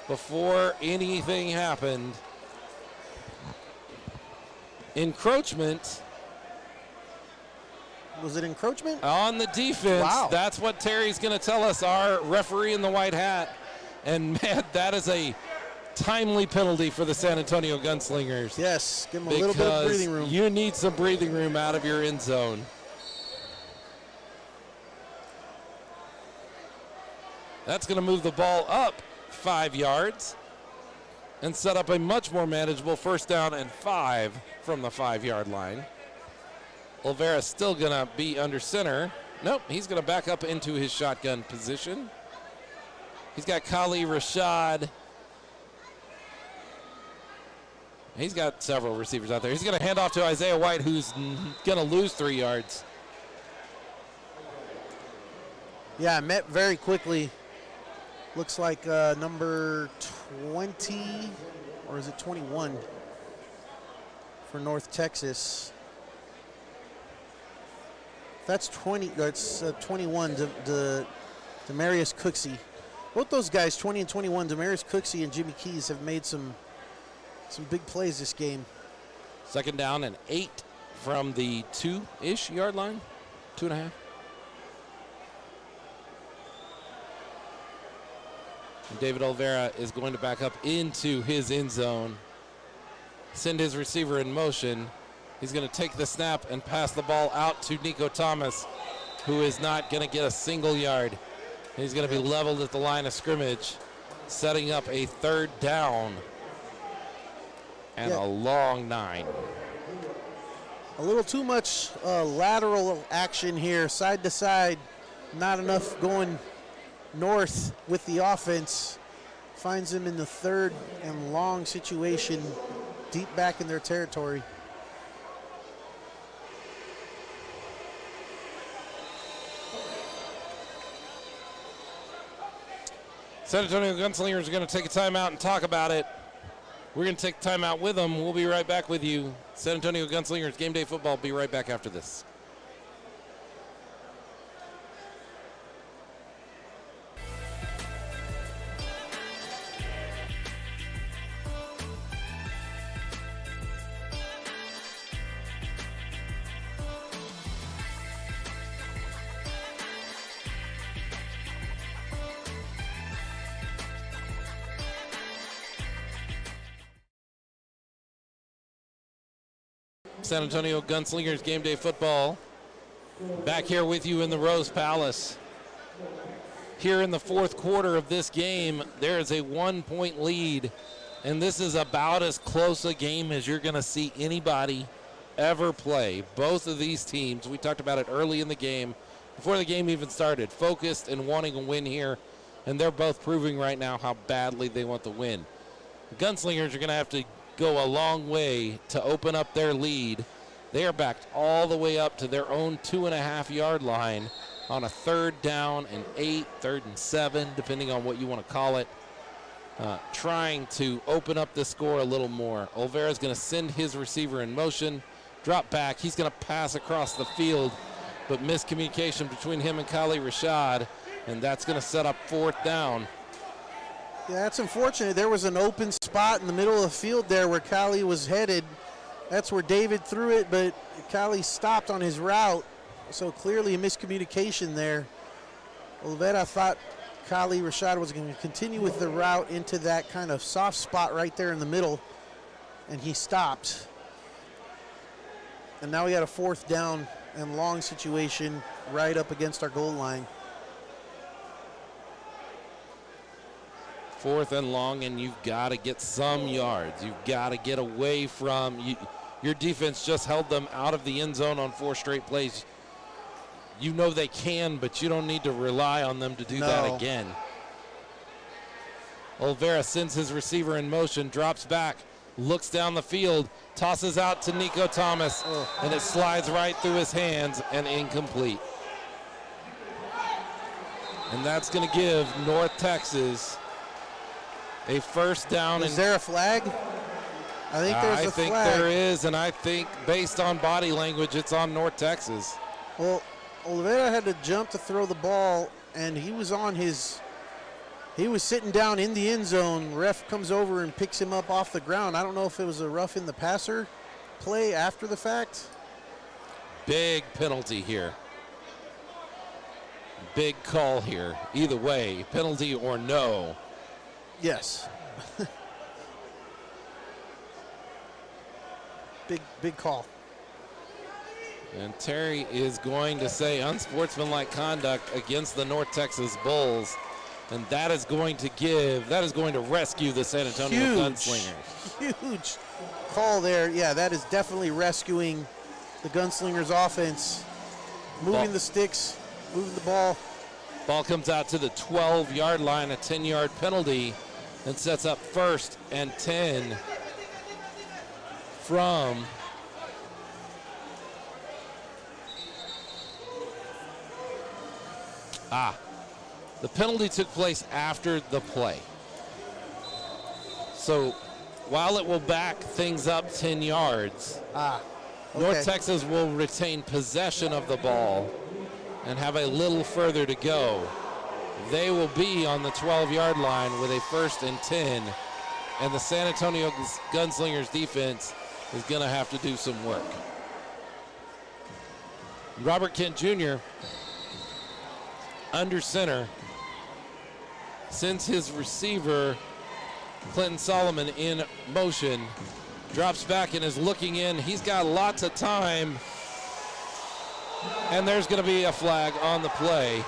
before anything happened. Encroachment. Was it encroachment? On the defense. Wow. That's what Terry's going to tell us, our referee in the white hat. And, man, that is a timely penalty for the San Antonio Gunslingers. Yes, give them a little bit of breathing room. You need some breathing room out of your end zone. That's going to move the ball up 5 yards and set up a much more manageable 1st down and 5 from the 5 yard line. Olvera's still going to be under center. Nope, he's going to back up into his shotgun position. He's got Kali Rashad. He's got several receivers out there. He's going to hand off to Isaiah White, who's going to lose 3 yards. Yeah, met very quickly. Looks like number 20, or is it 21 for North Texas? That's 20. That's 21. Demarius Cooksey. Both those guys, 20 and 21, Demarius Cooksey and Jimmy Keys, have made some big plays this game. 2nd down and 8 from the 2-ish yard line, 2.5. And David Olvera is going to back up into his end zone, send his receiver in motion. He's going to take the snap and pass the ball out to Nico Thomas, who is not going to get a single yard. He's going to be leveled at the line of scrimmage, setting up a 3rd down and a long 9. A little too much lateral action here, side to side. Not enough going north with the offense. Finds him in the 3rd and long situation, deep back in their territory. San Antonio Gunslingers are going to take a timeout and talk about it. We're going to take a timeout with them. We'll be right back with you. San Antonio Gunslingers Game Day Football. Be right back after this. San Antonio Gunslingers Game Day Football. Back here with you in the Rose Palace. Here in the 4th quarter of this game, there is a 1-point lead, and this is about as close a game as you're going to see anybody ever play. Both of these teams, we talked about it early in the game, before the game even started, focused and wanting a win here, and they're both proving right now how badly they want to win. The Gunslingers are going to have to go a long way to open up their lead. They are backed all the way up to their own 2.5 yard line on a 3rd down and 8, 3rd and 7, depending on what you want to call it. Trying to open up the score a little more. Olvera's going to send his receiver in motion, drop back. He's going to pass across the field, but miscommunication between him and Kali Rashad, and that's going to set up 4th down. Yeah, that's unfortunate. There was an open spot in the middle of the field there where Kali was headed. That's where David threw it, but Kali stopped on his route. So clearly a miscommunication there. Olvera thought Kali Rashad was going to continue with the route into that kind of soft spot right there in the middle, and he stopped. And now we got a 4th down and long situation right up against our goal line. 4th and long, and you've got to get some yards. You've got to get away from your defense. Just held them out of the end zone on 4 straight plays. You know they can, but you don't need to rely on them to do that again. Olvera sends his receiver in motion, drops back, looks down the field, tosses out to Nico Thomas, and it slides right through his hands and incomplete. And that's going to give North Texas a first down. Is there a flag? I think there's a flag. I think there is, and I think based on body language, it's on North Texas. Well, Oliveira had to jump to throw the ball, and he was sitting down in the end zone. Ref comes over and picks him up off the ground. I don't know if it was a rough in the passer play after the fact. Big penalty here. Big call here. Either way, penalty or no. Yes. Big call. And Terry is going to say unsportsmanlike conduct against the North Texas Bulls. And that is going to rescue the San Antonio Gunslingers. Huge call there. Yeah, that is definitely rescuing the Gunslingers offense. Moving the sticks, moving the ball. Ball comes out to the 12-yard line, a 10-yard penalty, and sets up 1st and 10 from the penalty took place after the play. So while it will back things up 10 yards, North Texas will retain possession of the ball and have a little further to go. They will be on the 12-yard line with a 1st and 10, and the San Antonio Gunslingers defense is going to have to do some work. Robert Kent Jr. under center, sends his receiver, Clinton Solomon, in motion, drops back and is looking in. He's got lots of time, and there's going to be a flag on the play.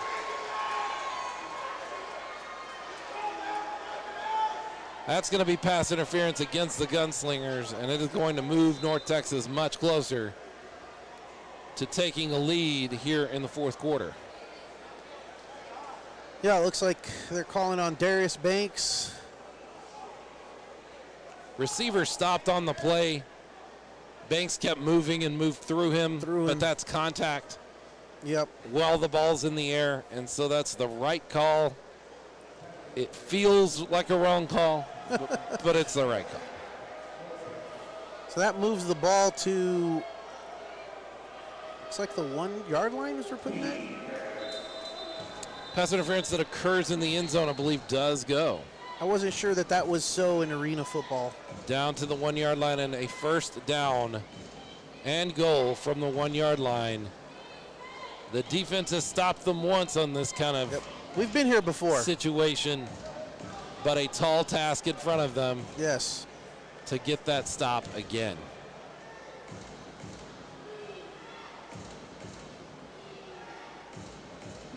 That's going to be pass interference against the Gunslingers, and it is going to move North Texas much closer to taking a lead here in the 4th quarter. Yeah, it looks like they're calling on Darius Banks. Receiver stopped on the play. Banks kept moving and moved through him, but that's contact. Yep. While the ball's in the air, and so that's the right call. It feels like a wrong call, but it's the right call. So that moves the ball to, looks like the 1-yard line as we're putting that. Pass interference that occurs in the end zone, I believe, does go. I wasn't sure that was so in arena football. Down to the 1-yard line, and a 1st down and goal from the 1-yard line. The defense has stopped them once on this kind of We've been here before. Situation, but a tall task in front of them. Yes. To get that stop again.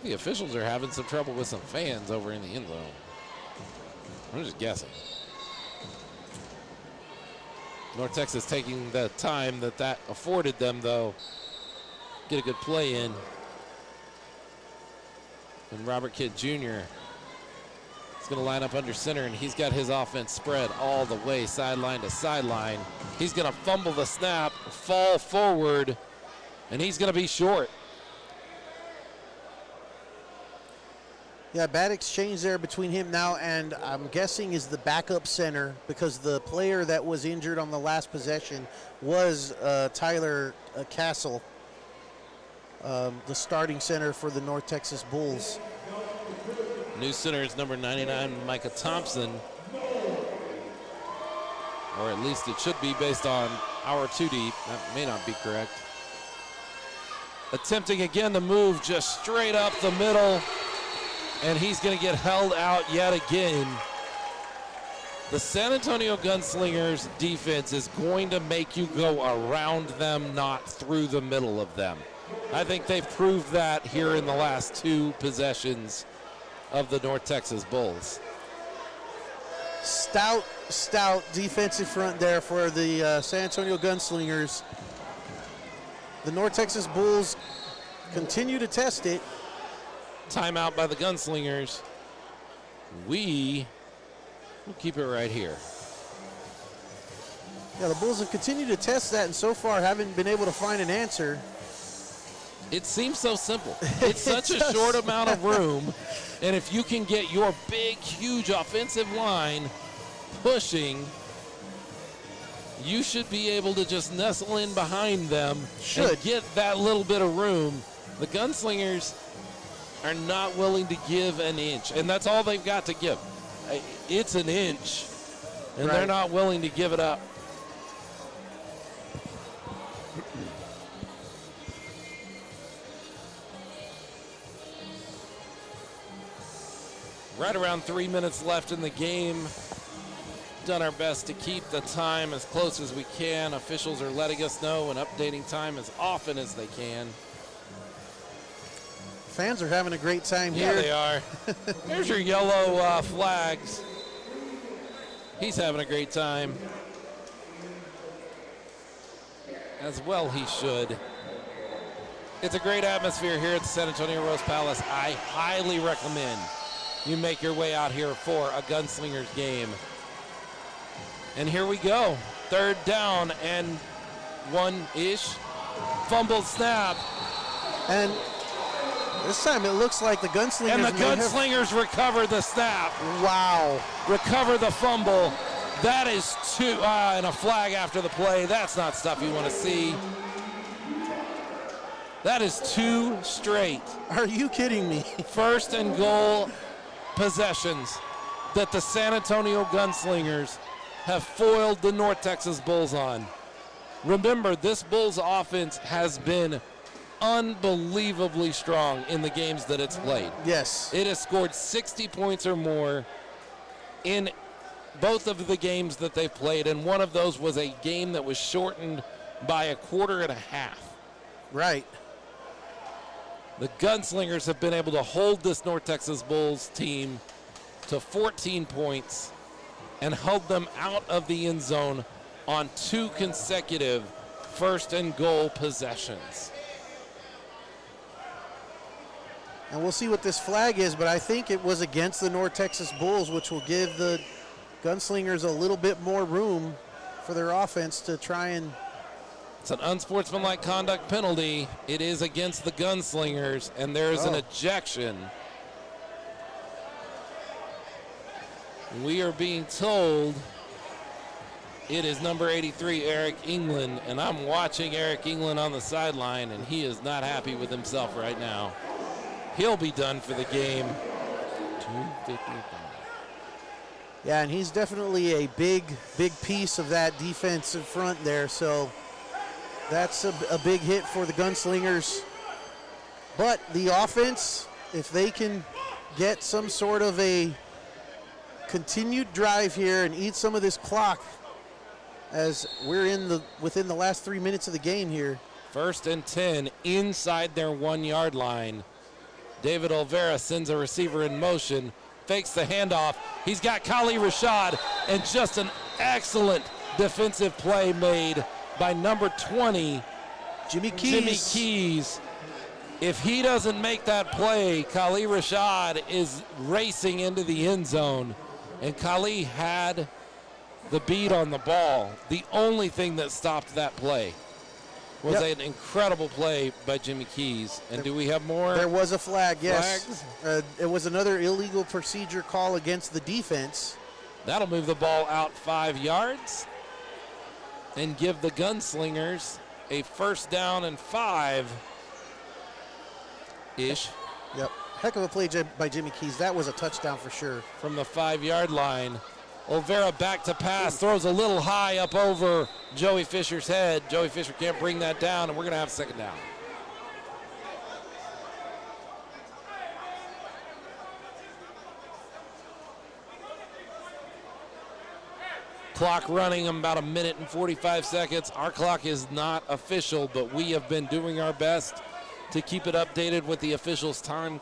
The officials are having some trouble with some fans over in the end zone. I'm just guessing. North Texas taking the time that afforded them, though. Get a good play in. And Robert Kidd Jr. is going to line up under center, and he's got his offense spread all the way sideline to sideline. He's going to fumble the snap, fall forward, and he's going to be short. Yeah, bad exchange there between him now and I'm guessing is the backup center, because the player that was injured on the last possession was Tyler Castle, the starting center for the North Texas Bulls. New center is number 99, Micah Thompson. Or at least it should be based on our 2 deep. That may not be correct. Attempting again to move just straight up the middle. And he's going to get held out yet again. The San Antonio Gunslingers defense is going to make you go around them, not through the middle of them. I think they've proved that here in the last 2 possessions of the North Texas Bulls. Stout defensive front there for the San Antonio Gunslingers. The North Texas Bulls continue to test it. Timeout by the Gunslingers. We'll keep it right here. Yeah, the Bulls have continued to test that and so far haven't been able to find an answer. It seems so simple. It's such a short amount of room, and if you can get your big, huge offensive line pushing, you should be able to just nestle in behind them and get that little bit of room. The Gunslingers are not willing to give an inch, and that's all they've got to give. It's an inch, and they're not willing to give it up. Right around 3 minutes left in the game. Done our best to keep the time as close as we can. Officials are letting us know and updating time as often as they can. Fans are having a great time here. Yeah, they are. There's your yellow flags. He's having a great time. As well he should. It's a great atmosphere here at the San Antonio Rose Palace. I highly recommend you make your way out here for a Gunslingers game. And here we go. 3rd down and 1-ish. Fumbled snap. And this time it looks like the Gunslingers. And the Gunslingers recover the snap. Wow. Recover the fumble. That is 2, and a flag after the play. That's not stuff you want to see. That is 2 straight. Are you kidding me? 1st and goal possessions that the San Antonio Gunslingers have foiled the North Texas Bulls on. Remember, this Bulls offense has been unbelievably strong in the games that it's played. Yes. It has scored 60 points or more in both of the games that they've played, and one of those was a game that was shortened by a quarter and a half. Right. The Gunslingers have been able to hold this North Texas Bulls team to 14 points and held them out of the end zone on 2 consecutive 1st and goal possessions. And we'll see what this flag is, but I think it was against the North Texas Bulls, which will give the Gunslingers a little bit more room for their offense to try and... It's an unsportsmanlike conduct penalty. It is against the Gunslingers, and there is an ejection. We are being told it is number 83, Eric England, and I'm watching Eric England on the sideline, and he is not happy with himself right now. He'll be done for the game. 2:55. Yeah, and he's definitely a big piece of that defensive front there, so that's a big hit for the Gunslingers. But the offense, if they can get some sort of a continued drive here and eat some of this clock as we're within the last 3 minutes of the game here. 1st and 10 inside their 1-yard line. David Olvera sends a receiver in motion, fakes the handoff. He's got Kali Rashad, and just an excellent defensive play made by number 20, Jimmy Keys. If he doesn't make that play, Kali Rashad is racing into the end zone, and Kali had the beat on the ball. The only thing that stopped that play was an incredible play by Jimmy Keys. And do we have more? There was a flag, yes. Flags? It was another illegal procedure call against the defense. That'll move the ball out 5 yards and give the Gunslingers a 1st down and 5-ish. Yep. Heck of a play by Jimmy Keys. That was a touchdown for sure. From the 5-yard line. Olvera back to pass, throws a little high up over Joey Fisher's head. Joey Fisher can't bring that down, and we're going to have 2nd down. Clock running about 1 minute and 45 seconds. Our clock is not official, but we have been doing our best to keep it updated with the officials' time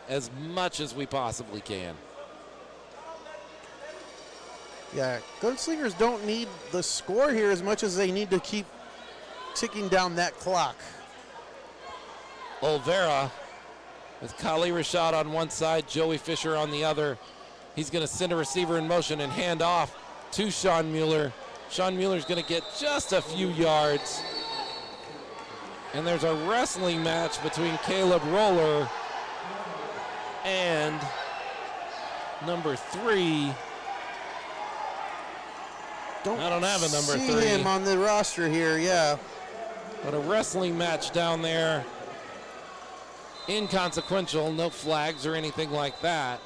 as much as we possibly can. Yeah, Gunslingers don't need the score here as much as they need to keep ticking down that clock. Olvera with Kali Rashad on one side, Joey Fisher on the other. He's going to send a receiver in motion and hand off to Sean Mueller. Sean Mueller's going to get just a few yards. And there's a wrestling match between Caleb Roller and number 3. I don't have a number 3. See him on the roster here, yeah. But a wrestling match down there. Inconsequential, no flags or anything like that.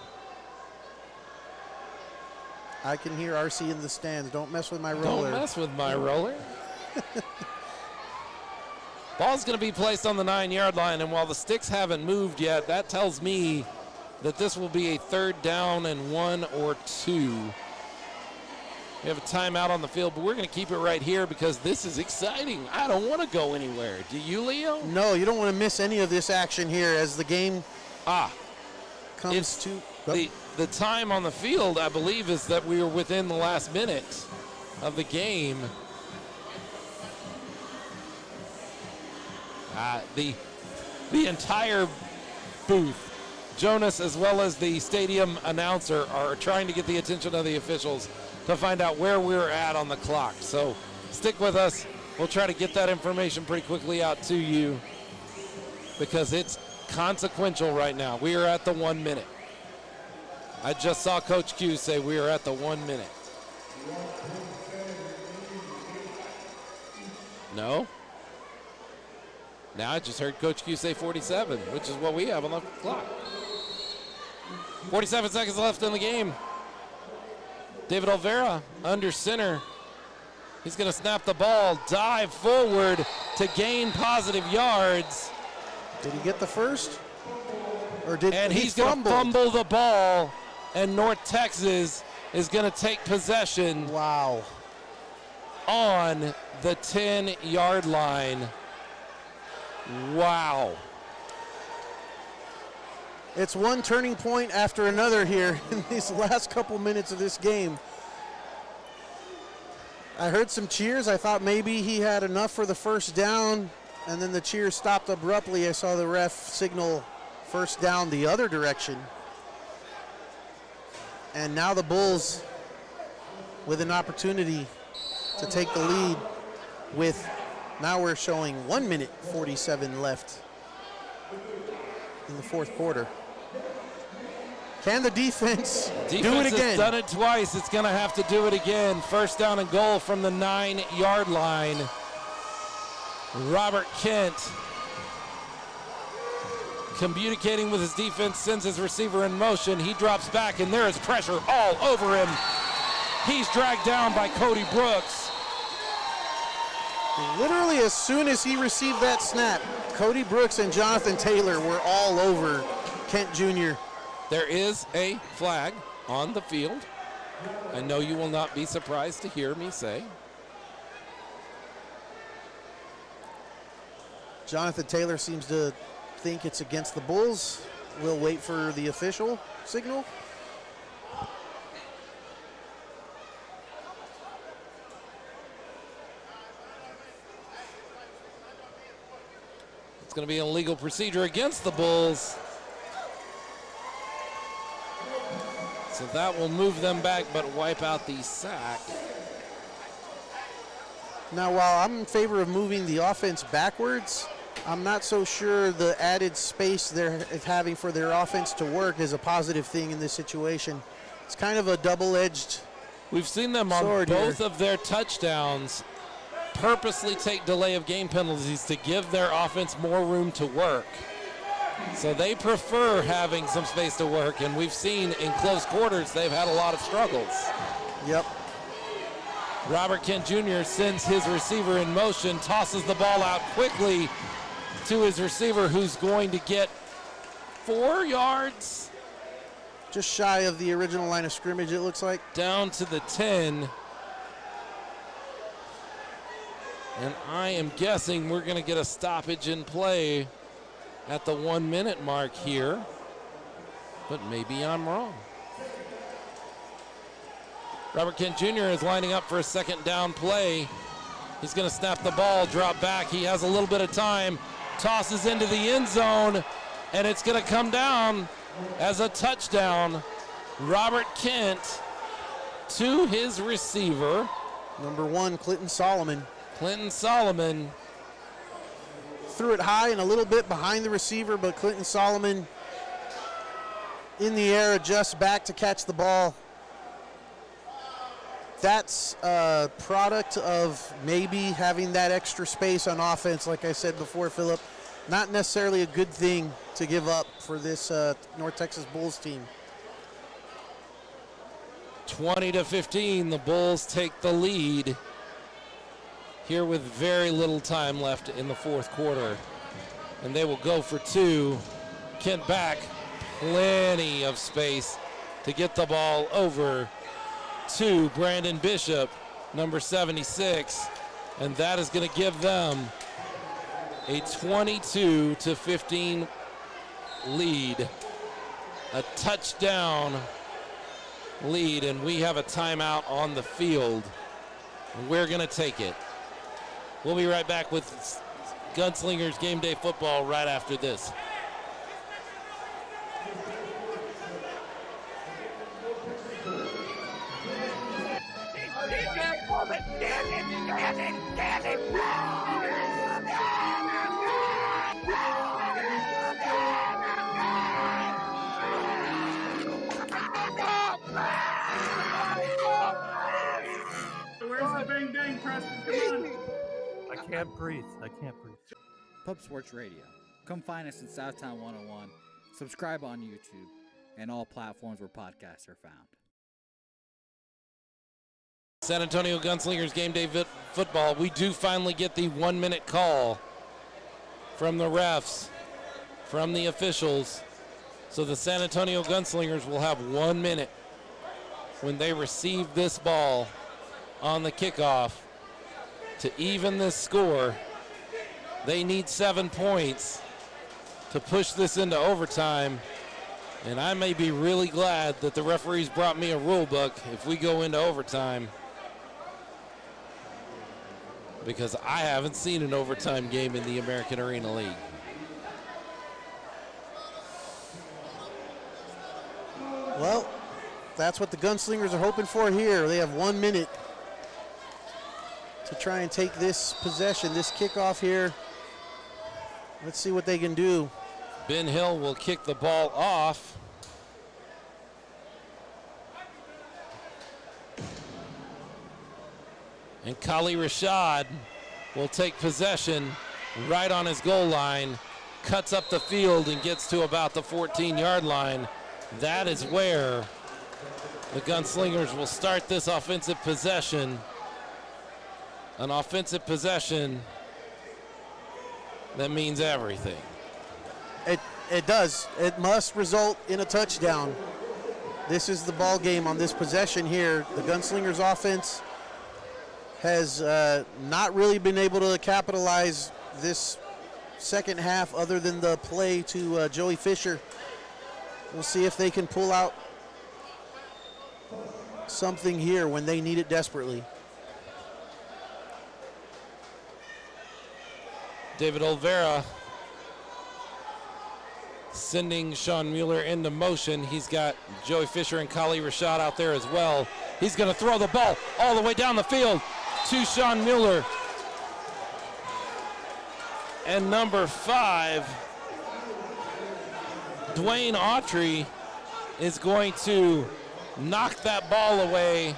I can hear RC in the stands. Don't mess with my roller. Don't mess with my roller. Ball's going to be placed on the 9-yard line, and while the sticks haven't moved yet, that tells me that this will be a 3rd down and 1 or 2. We have a timeout on the field, but we're going to keep it right here because this is exciting. I don't want to go anywhere. Do you, Leo? No, you don't want to miss any of this action here as the game comes to... The time on the field, I believe, is that we are within the last minute of the game. The entire booth, Jonas as well as the stadium announcer, are trying to get the attention of the officials to find out where we're at on the clock. So stick with us. We'll try to get that information pretty quickly out to you because it's consequential right now. We are at the 1 minute. I just saw Coach Q say we are at the 1 minute. No? Now I just heard Coach Q say 47, which is what we have on the clock. 47 seconds left in the game. David Olvera under center. He's going to snap the ball, dive forward to gain positive yards. Did he get the first? And he's going to fumble the ball, and North Texas is going to take possession. Wow. On the 10-yard line. Wow. It's one turning point after another here in these last couple minutes of this game. I heard some cheers. I thought maybe he had enough for the first down, and then the cheers stopped abruptly. I saw the ref signal first down the other direction. And now the Bulls with an opportunity to take the lead with, now we're showing 1 minute 47 left in the fourth quarter. Can the defense do it again? Has done it twice. It's going to have to do it again. First down and goal from the 9-yard line. Robert Kent communicating with his defense, sends his receiver in motion. He drops back, and there is pressure all over him. He's dragged down by Cody Brooks. Literally as soon as he received that snap, Cody Brooks and Jonathan Taylor were all over Kent Jr. There is a flag on the field. I know you will not be surprised to hear me say. Jonathan Taylor seems to think it's against the Bulls. We'll wait for the official signal. It's going to be an illegal procedure against the Bulls. So that will move them back, but wipe out the sack. Now, while I'm in favor of moving the offense backwards, I'm not so sure the added space they're having for their offense to work is a positive thing in this situation. It's kind of a double-edged We've seen them on both of their touchdowns purposely take delay of game penalties to give their offense more room to work. So they prefer having some space to work, and we've seen in close quarters they've had a lot of struggles. Yep. Robert Kent Jr. sends his receiver in motion, tosses the ball out quickly to his receiver, who's going to get 4 yards. Just shy of the original line of scrimmage, it looks like. Down to the 10. And I am guessing we're going to get a stoppage in play at the 1 minute mark here, but maybe I'm wrong. Robert Kent Jr. is lining up for a second down play. He's going to snap the ball, drop back. He has a little bit of time, tosses into the end zone, and it's going to come down as a touchdown. Robert Kent to his receiver, Number 1, Clinton Solomon. Clinton Solomon. Threw it high and a little bit behind the receiver, but Clinton Solomon in the air, adjusts back to catch the ball. That's a product of maybe having that extra space on offense, like I said before, Philip. Not necessarily a good thing to give up for this North Texas Bulls team. 20-15, the Bulls take the lead here with very little time left in the fourth quarter. And they will go for 2. Kent back, plenty of space to get the ball over to Brandon Bishop, number 76. And that is going to give them a 22-15 lead, a touchdown lead, and we have a timeout on the field. We're going to take it. We'll be right back with Gunslingers Game Day Football right after this. Where's the bang bang, Preston? Come on. I can't breathe. I can't breathe. Pub Sports Radio. Come find us in Southtown 101. Subscribe on YouTube and all platforms where podcasts are found. San Antonio Gunslingers Game Day Football. We do finally get the 1-minute call from the refs, from the officials. So the San Antonio Gunslingers will have 1 minute when they receive this ball on the kickoff to even this score. They need 7 points to push this into overtime. And I may be really glad that the referees brought me a rule book if we go into overtime, because I haven't seen an overtime game in the American Arena League. Well, that's what the Gunslingers are hoping for here. They have 1 minute to try and take this possession, this kickoff here. Let's see what they can do. Ben Hill will kick the ball off. And Kali Rashad will take possession right on his goal line, cuts up the field and gets to about the 14-yard line. That is where the Gunslingers will start this offensive possession. An offensive possession that means everything. It does. It must result in a touchdown. This is the ball game on this possession here. The Gunslingers offense has not really been able to capitalize this second half other than the play to Joey Fisher. We'll see if they can pull out something here when they need it desperately. David Olvera sending Sean Mueller into motion. He's got Joey Fisher and Kali Rashad out there as well. He's going to throw the ball all the way down the field to Sean Mueller. And number 5, Dwayne Autry, is going to knock that ball away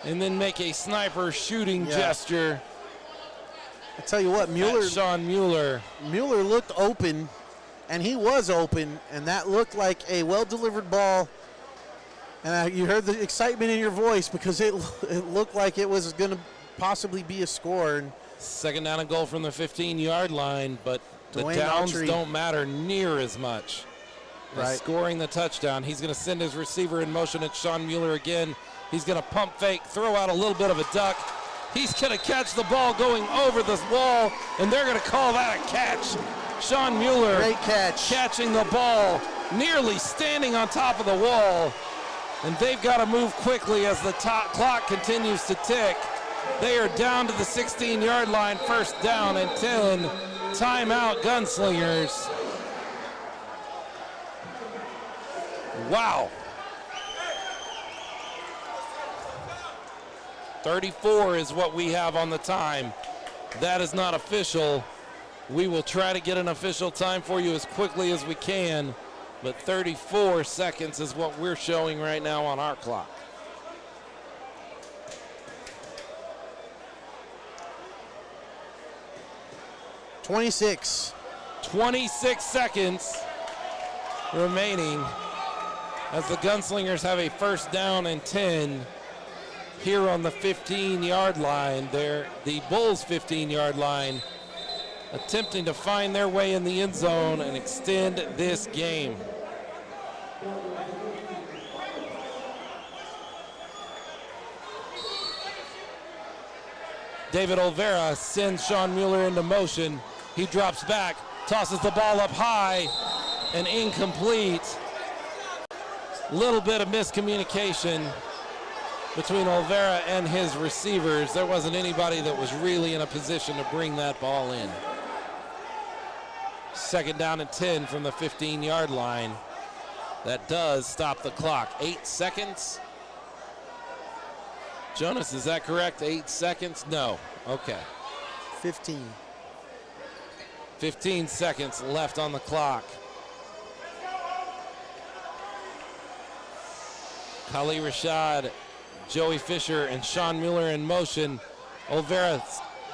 and then make a sniper shooting gesture. I tell you what, Sean Mueller looked open, and he was open, and that looked like a well-delivered ball. And you heard the excitement in your voice because it looked like it was going to possibly be a score. And second down and goal from the 15-yard line, but Dwayne the downs Autry don't matter near as much as scoring the touchdown. He's going to send his receiver in motion at Sean Mueller again. He's going to pump fake, throw out a little bit of a duck. He's going to catch the ball going over this wall, and they're going to call that a catch. Sean Mueller, great catch, catching the ball, nearly standing on top of the wall. And they've got to move quickly as the clock continues to tick. They are down to the 16-yard line, first down and 10. Timeout, Gunslingers. Wow. 34 is what we have on the time. That is not official. We will try to get an official time for you as quickly as we can, but 34 seconds is what we're showing right now on our clock. "26 seconds remaining as the Gunslingers have a first down and 10 here on the 15-yard line. They're the Bulls' 15-yard line, attempting to find their way in the end zone and extend this game. David Olvera sends Sean Mueller into motion. He drops back, tosses the ball up high, and incomplete. Little bit of miscommunication between Olvera and his receivers. There wasn't anybody that was really in a position to bring that ball in. Second down and 10 from the 15-yard line. That does stop the clock. 8 seconds. Jonas, is that correct? 8 seconds? No. Okay. 15. 15 seconds left on the clock. Khalil Rashad, Joey Fisher, and Sean Mueller in motion. Olvera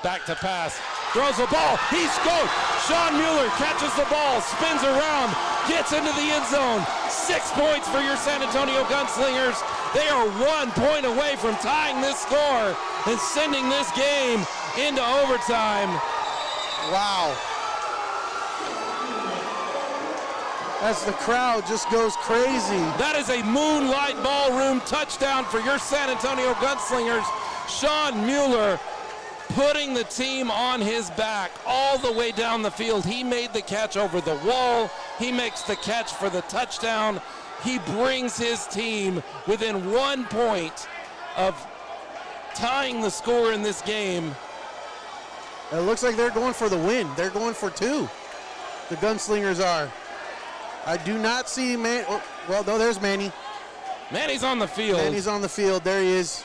back to pass. Throws the ball. He scored. Sean Mueller catches the ball, spins around, gets into the end zone. 6 points for your San Antonio Gunslingers. They are 1 point away from tying this score and sending this game into overtime. Wow. As the crowd just goes crazy. That is a Moonlight Ballroom touchdown for your San Antonio Gunslingers. Sean Mueller putting the team on his back all the way down the field. He made the catch over the wall. He makes the catch for the touchdown. He brings his team within 1 point of tying the score in this game. It looks like they're going for the win. They're going for 2. The Gunslingers are. I do not see Man. Oh, well, no, there's Manny. Manny's on the field. Manny's on the field. There he is.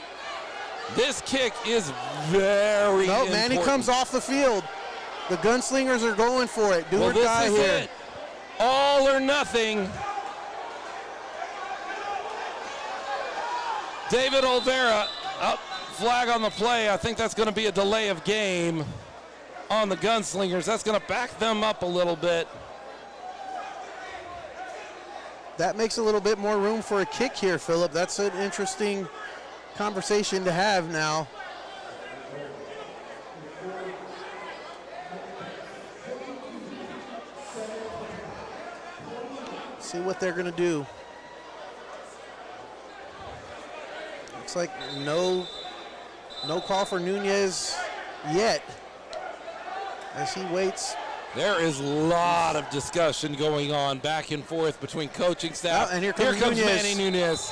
This kick is very important. Manny comes off the field. The Gunslingers are going for it. Do or die here. It. All or nothing. David Olvera, flag on the play. I think that's going to be a delay of game on the Gunslingers. That's going to back them up a little bit. That makes a little bit more room for a kick here, Philip. That's an interesting conversation to have now. See what they're going to do. Looks like no call for Nunez yet as he waits. There is a lot of discussion going on back and forth between coaching staff. And here comes Nunez. Manny Nunez.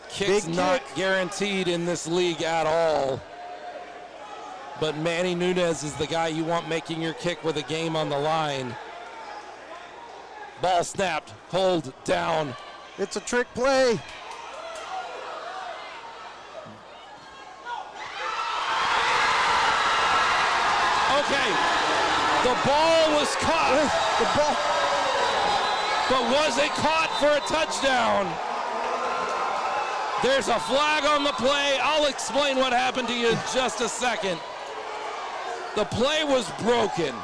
Kick's not guaranteed in this league at all. But Manny Nunez is the guy you want making your kick with a game on the line. Ball snapped, hold down. It's a trick play. Okay, the ball was caught. But was it caught for a touchdown? There's a flag on the play. I'll explain what happened to you in just a second. The play was broken.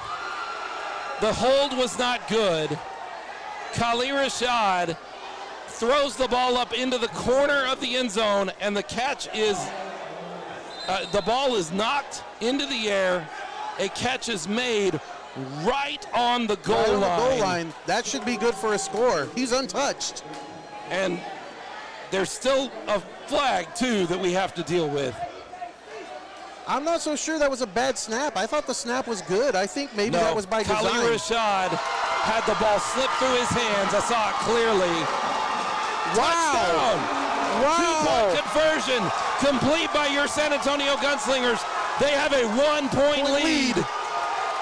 The hold was not good. Khalil Rashad throws the ball up into the corner of the end zone, and the catch is, the ball is knocked into the air. A catch is made right on the goal line. That should be good for a score. He's untouched. And there's still a flag, too, that we have to deal with. I'm not so sure that was a bad snap. I thought the snap was good. I think maybe that was by design. Khalil Rashad had the ball slip through his hands. I saw it clearly. Touchdown! Wow. 2-point conversion complete by your San Antonio Gunslingers. They have a 1 point lead.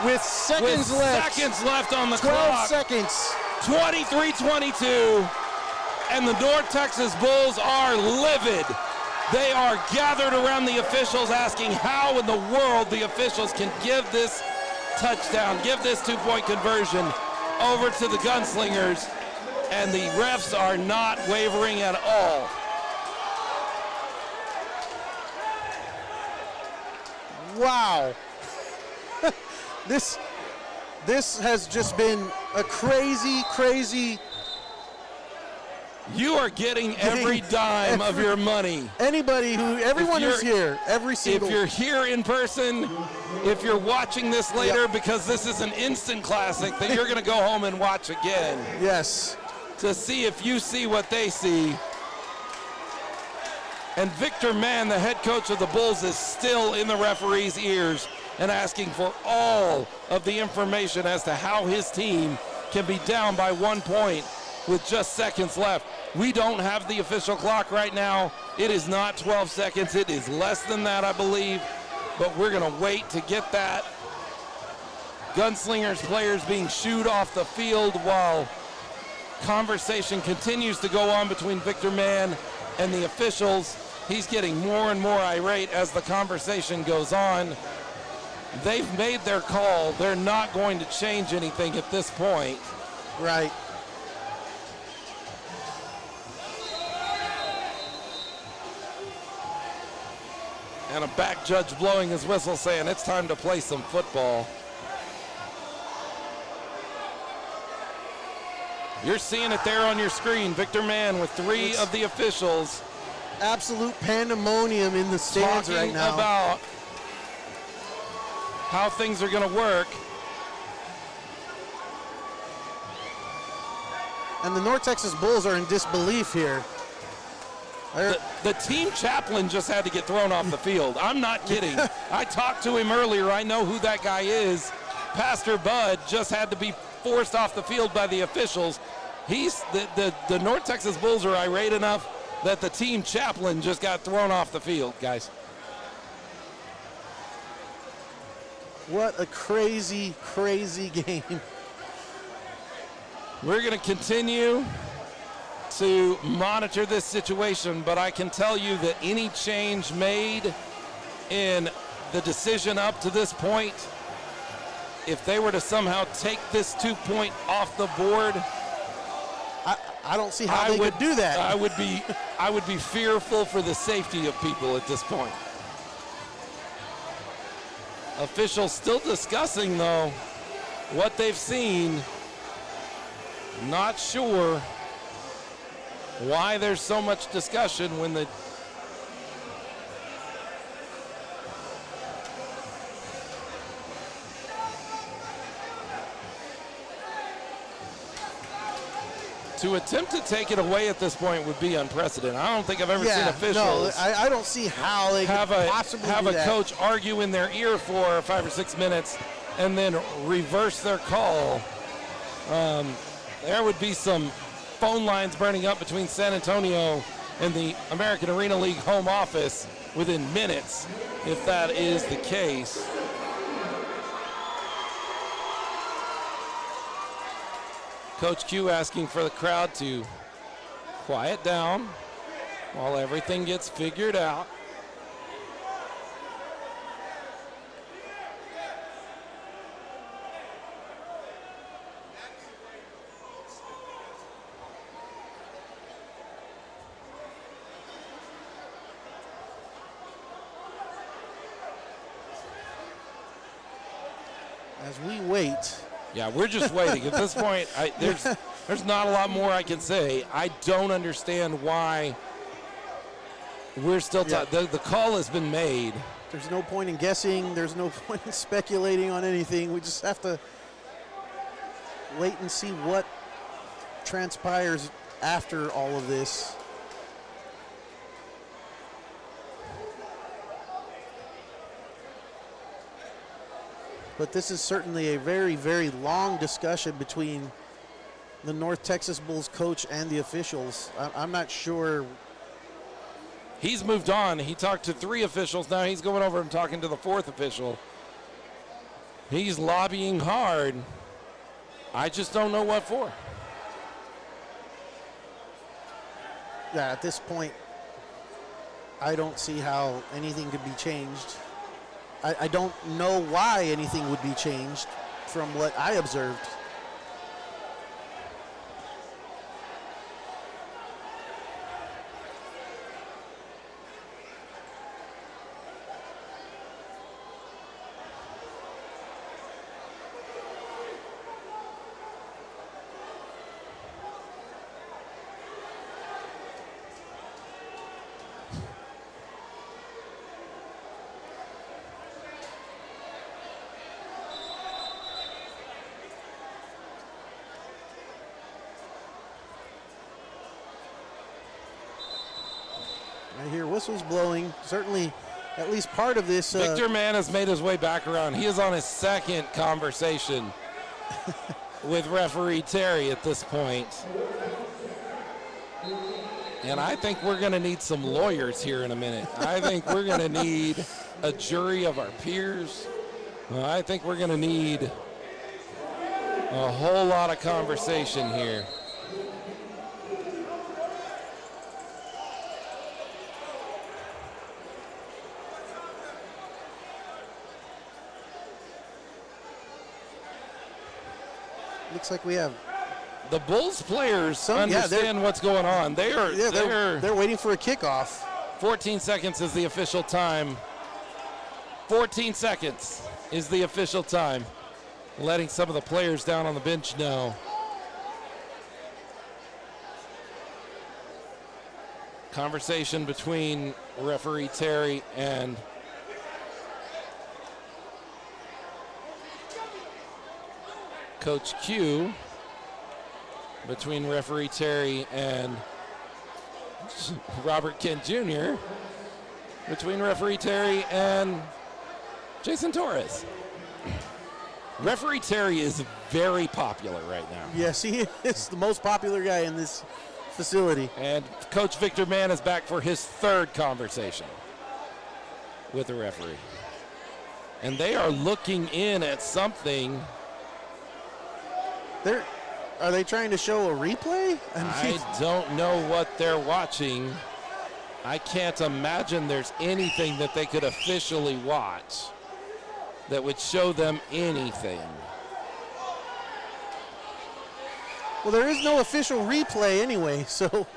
with seconds left. Seconds left on the 12 clock. seconds. 23-22. And the North Texas Bulls are livid. They are gathered around the officials asking how in the world the officials can give this touchdown, give this two-point conversion over to the Gunslingers, and the refs are not wavering at all. Wow. This has just been a crazy. You are getting every dime of your money. Everyone who's here, every single. If you're here in person, if you're watching this later, because this is an instant classic that you're going to go home and watch again. Yes. To see if you see what they see. And Victor Mann, the head coach of the Bulls, is still in the referee's ears and asking for all of the information as to how his team can be down by 1 point with just seconds left. We don't have the official clock right now. It is not 12 seconds. It is less than that, I believe. But we're going to wait to get that. Gunslingers players being shooed off the field while conversation continues to go on between Victor Mann and the officials. He's getting more and more irate as the conversation goes on. They've made their call. They're not going to change anything at this point. Right. And a back judge blowing his whistle saying it's time to play some football. You're seeing it there on your screen. Victor Mann with three of the officials. Absolute pandemonium in the stands right now. Talking about how things are going to work. And the North Texas Bulls are in disbelief here. The team chaplain just had to get thrown off the field. I'm not kidding. I talked to him earlier. I know who that guy is. Pastor Bud just had to be forced off the field by the officials. The North Texas Bulls are irate enough that the team chaplain just got thrown off the field, guys. What a crazy game. We're going to continue to monitor this situation, but I can tell you that any change made in the decision up to this point, if they were to somehow take this 2 point off the board, I don't see how they would do that. I would be fearful for the safety of people at this point. Officials still discussing, though, what they've seen. Not sure why there's so much discussion when the to attempt to take it away at this point would be unprecedented. I don't think I've ever seen officials I don't see how they have could possibly have do a that. coach argue in their ear for 5 or 6 minutes and then reverse their call. There would be some phone lines burning up between San Antonio and the American Arena League home office within minutes if that is the case. Coach Q asking for the crowd to quiet down while everything gets figured out. As we wait. Yeah, we're just waiting. At this point, there's not a lot more I can say. I don't understand why we're still talking. The call has been made. There's no point in guessing. There's no point in speculating on anything. We just have to wait and see what transpires after all of this. But this is certainly a very, very long discussion between the North Texas Bulls coach and the officials. I'm not sure. He's moved on. He talked to 3 officials. Now he's going over and talking to the 4th official. He's lobbying hard. I just don't know what for. Yeah, at this point, I don't see how anything could be changed. I don't know why anything would be changed from what I observed. I hear whistles blowing. Certainly, at least part of this. Victor Mann has made his way back around. He is on his second conversation with referee Terry at this point. And I think we're going to need some lawyers here in a minute. I think we're going to need a jury of our peers. I think we're going to need a whole lot of conversation here. Looks like we have the Bulls players understand what's going on. They're waiting for a kickoff. 14 seconds is the official time. 14 seconds is the official time. Letting some of the players down on the bench know. Conversation between referee Terry and Coach Q, between referee Terry and Robert Kent Jr., between referee Terry and Jason Torres. Referee Terry is very popular right now. Yes, he is the most popular guy in this facility. And Coach Victor Mann is back for his third conversation with the referee. And they are looking in at something. Are they trying to show a replay? I don't know what they're watching. I can't imagine there's anything that they could officially watch that would show them anything. Well, there is no official replay anyway, so.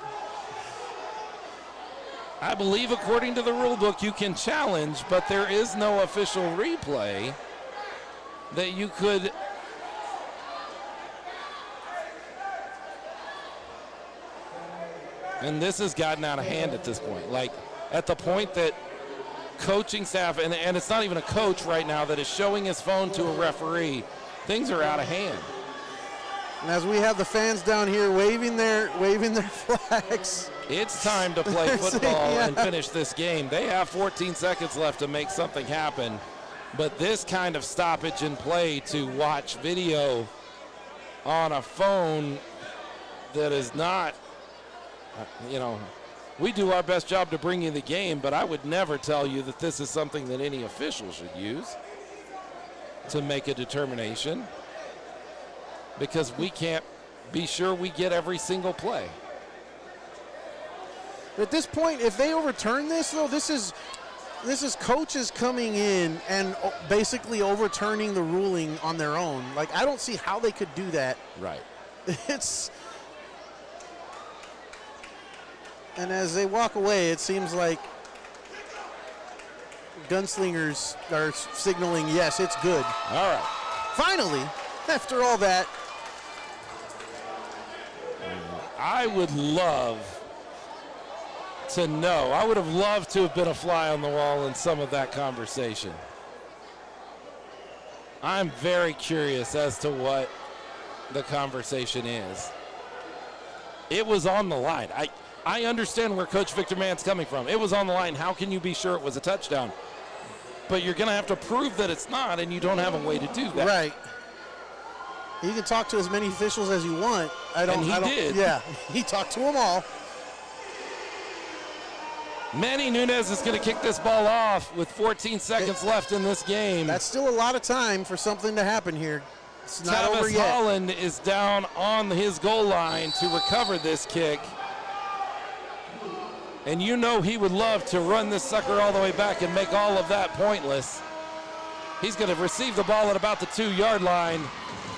I believe according to the rule book you can challenge, but there is no official replay that you could. And this has gotten out of hand at this point. Like, at the point that coaching staff, and it's not even a coach right now that is showing his phone to a referee, things are out of hand. And as we have the fans down here waving their flags. It's time to play football and finish this game. They have 14 seconds left to make something happen. But this kind of stoppage in play to watch video on a phone that is not, we do our best job to bring you the game, but I would never tell you that this is something that any official should use to make a determination, because we can't be sure we get every single play. At this point, if they overturn this, though, this is coaches coming in and basically overturning the ruling on their own. Like, I don't see how they could do that. Right. And as they walk away, it seems like Gunslingers are signaling, yes, it's good. All right. Finally, after all that. I would love to know. I would have loved to have been a fly on the wall in some of that conversation. I'm very curious as to what the conversation is. It was on the line. I understand where Coach Victor Mann's coming from. It was on the line. How can you be sure it was a touchdown? But you're going to have to prove that it's not, and you don't have a way to do that. Right. You can talk to as many officials as you want. And he did. Yeah, he talked to them all. Manny Nunez is going to kick this ball off with 14 seconds left in this game. That's still a lot of time for something to happen here. It's not over Tavis yet. Holland is down on his goal line to recover this kick. And you know he would love to run this sucker all the way back and make all of that pointless. He's going to receive the ball at about the 2-yard line.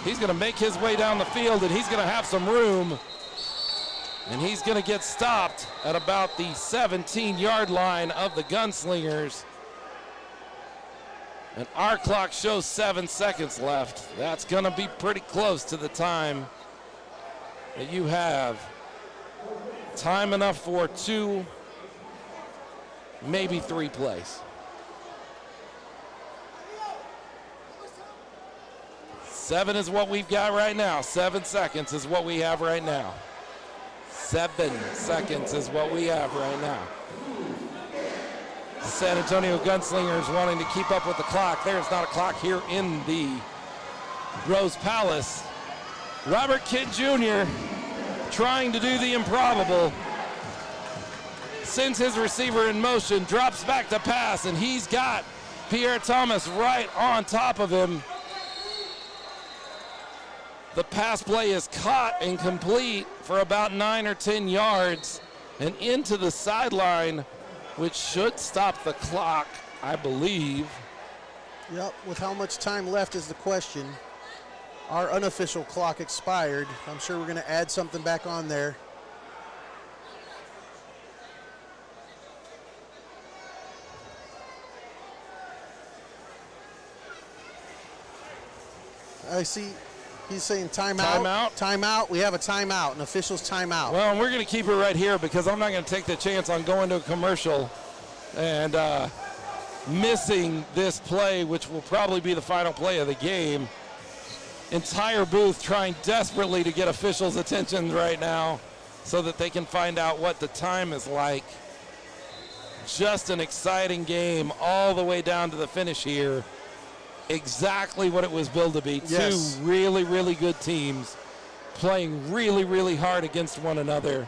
He's going to make his way down the field, and he's going to have some room. And he's going to get stopped at about the 17-yard line of the Gunslingers. And our clock shows 7 seconds left. That's going to be pretty close to the time that you have. Time enough for 2, maybe 3 plays. 7 is what we've got right now. 7 seconds is what we have right now. 7 seconds is what we have right now. The San Antonio Gunslingers wanting to keep up with the clock. There's not a clock here in the Rose Palace. Robert Kidd Jr. trying to do the improbable. Sends his receiver in motion, drops back to pass, and he's got Pierre Thomas right on top of him. The pass play is caught and complete for about 9 or 10 yards and into the sideline, which should stop the clock, I believe. Yep, with how much time left is the question. Our unofficial clock expired. I'm sure we're going to add something back on there. I see he's saying timeout. Timeout? Timeout. We have a timeout, an official's timeout. Well, we're going to keep it right here because I'm not going to take the chance on going to a commercial and missing this play, which will probably be the final play of the game. Entire booth trying desperately to get officials' attention right now so that they can find out what the time is like. Just an exciting game all the way down to the finish here. Exactly what it was billed to be. Yes. 2 really, really good teams playing really, really hard against one another.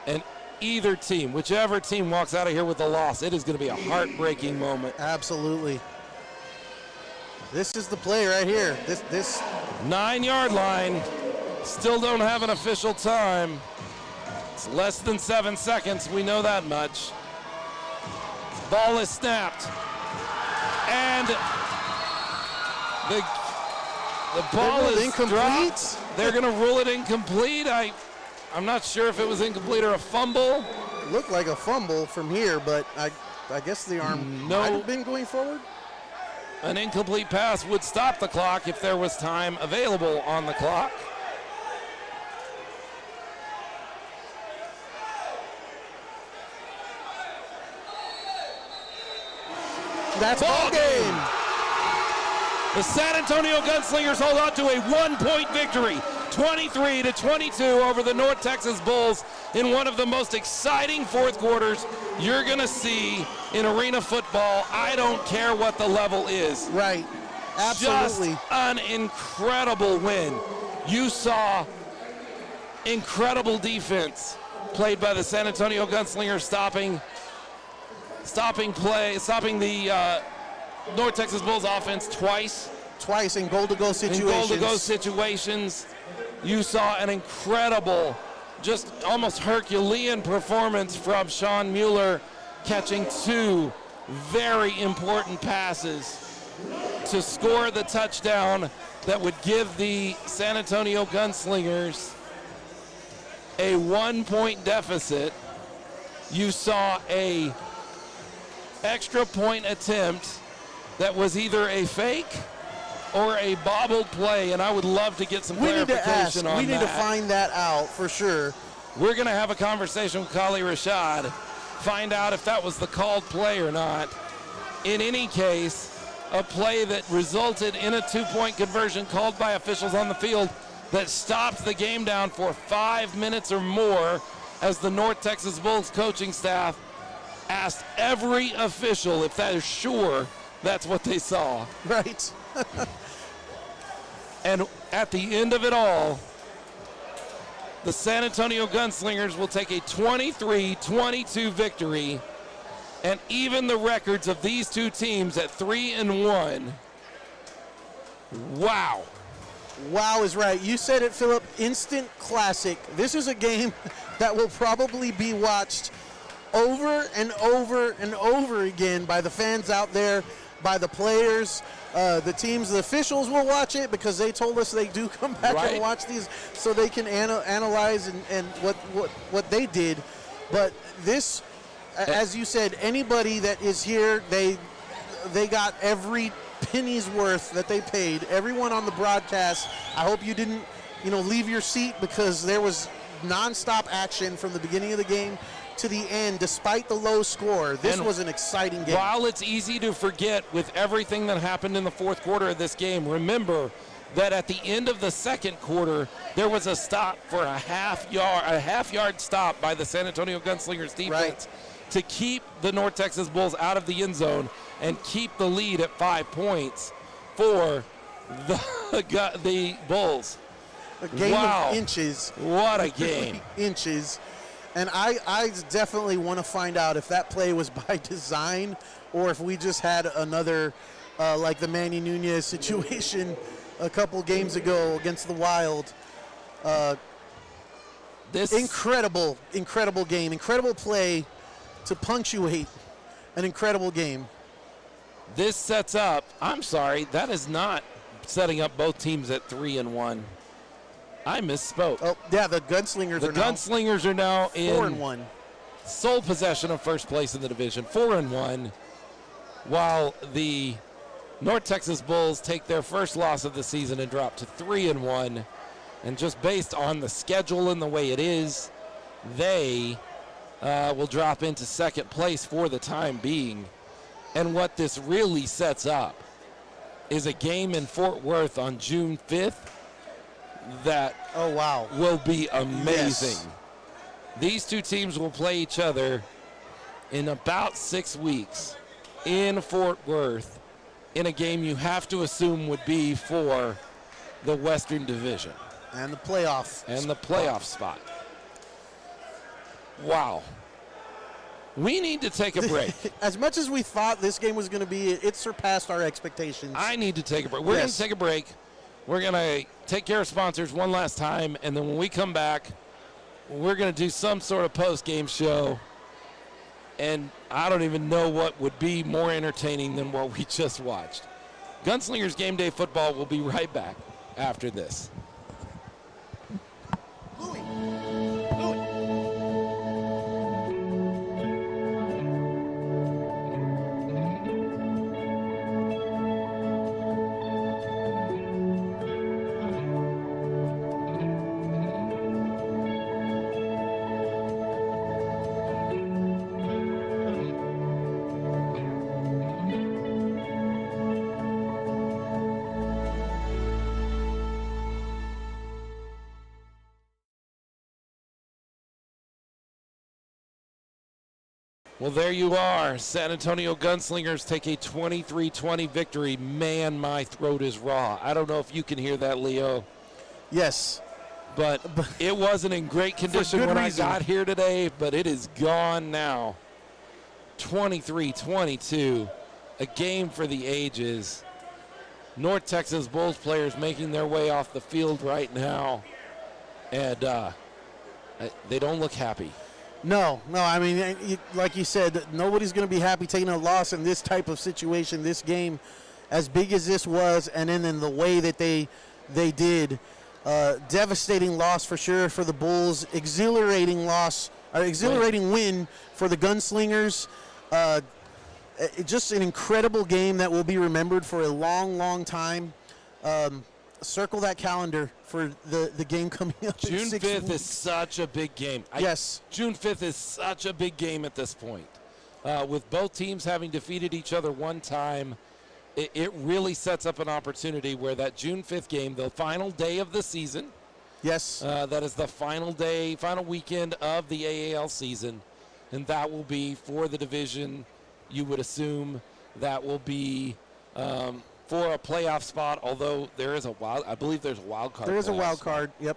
And either team, whichever team walks out of here with a loss, it is going to be a heartbreaking moment. Absolutely. This is the play right here. This 9-yard line. Still don't have an official time. It's less than 7 seconds. We know that much. Ball is snapped. And the ball is incomplete. dropped. They're going to rule it incomplete. I'm not sure if it was incomplete or a fumble. looked like a fumble from here, but I guess the arm might have been going forward. An incomplete pass would stop the clock if there was time available on the clock. That's ball game. The San Antonio Gunslingers hold on to a 1-point victory, 23-22 over the North Texas Bulls in one of the most exciting fourth quarters you're going to see in arena football. I don't care what the level is. Right. Absolutely. Just an incredible win. You saw incredible defense played by the San Antonio Gunslingers, stopping the North Texas Bulls offense twice in goal-to-go situations. You saw an incredible, just almost Herculean performance from Sean Mueller, catching two very important passes to score the touchdown that would give the San Antonio Gunslingers a 1-point deficit. You saw a extra point attempt that was either a fake or a bobbled play, and I would love to get some clarification on that. We need to find that out for sure. We're going to have a conversation with Kali Rashad, find out if that was the called play or not. In any case, a play that resulted in a 2-point conversion called by officials on the field that stopped the game down for 5 minutes or more, as the North Texas Bulls coaching staff asked every official if that is sure that's what they saw. Right. And at the end of it all, the San Antonio Gunslingers will take a 23-22 victory And even the records of these two teams at 3-1. Wow. Wow is right. You said it, Philip. Instant classic. This is a game that will probably be watched over and over and over again by the fans out there, by the players, the teams. The officials will watch it because they told us they do come back and watch these so they can analyze and what they did. But this, as you said, anybody that is here, they got every penny's worth that they paid. Everyone on the broadcast, I hope you didn't, leave your seat because there was nonstop action from the beginning of the game to the end, despite the low score. This was an exciting game. While it's easy to forget with everything that happened in the fourth quarter of this game, remember that at the end of the second quarter, there was a stop for a half yard stop by the San Antonio Gunslingers defense to keep the North Texas Bulls out of the end zone and keep the lead at 5 points for the Bulls. A game of inches. What a game. Inches. And I definitely want to find out if that play was by design or if we just had another, like the Manny Nunez situation a couple games ago against the Wild. This incredible game, incredible play to punctuate an incredible game. This sets up, I'm sorry, that is not setting up both teams at 3-1. I misspoke. Oh, yeah, the Gunslingers are now in 4-1. Sole possession of first place in the division, 4-1, while the North Texas Bulls take their first loss of the season and drop to 3-1. And just based on the schedule and the way it is, they will drop into second place for the time being. And what this really sets up is a game in Fort Worth on June 5th that will be amazing. Yes. These two teams will play each other in about 6 weeks in Fort Worth in a game you have to assume would be for the Western Division. And the playoff spot. Wow. We need to take a break. As much as we thought this game was going to be, it surpassed our expectations. I need to take a break. We're going to take a break. We're going to take care of sponsors one last time, and then when we come back, we're going to do some sort of post-game show. And I don't even know what would be more entertaining than what we just watched. Gunslingers Game Day Football will be right back after this. Well, there you are. San Antonio Gunslingers take a 23-20 victory. Man, my throat is raw. I don't know if you can hear that, Leo. Yes. But it wasn't in great condition when I got here today, but it is gone now. 23-22, a game for the ages. North Texas Bulls players making their way off the field right now, and they don't look happy. No. I mean, like you said, nobody's going to be happy taking a loss in this type of situation. This game, as big as this was, and then in the way that they did, devastating loss for sure for the Bulls. Exhilarating win for the Gunslingers. Just an incredible game that will be remembered for a long, long time. Circle that calendar for the game coming up. June 5th is such a big game. Yes. June 5th is such a big game at this point. With both teams having defeated each other one time, it really sets up an opportunity where that June 5th game, the final day of the season. Yes. That is the final weekend of the AAL season, and that will be for the division. You would assume that will be for a playoff spot, although I believe there's a wild card. There is a wild card, yep.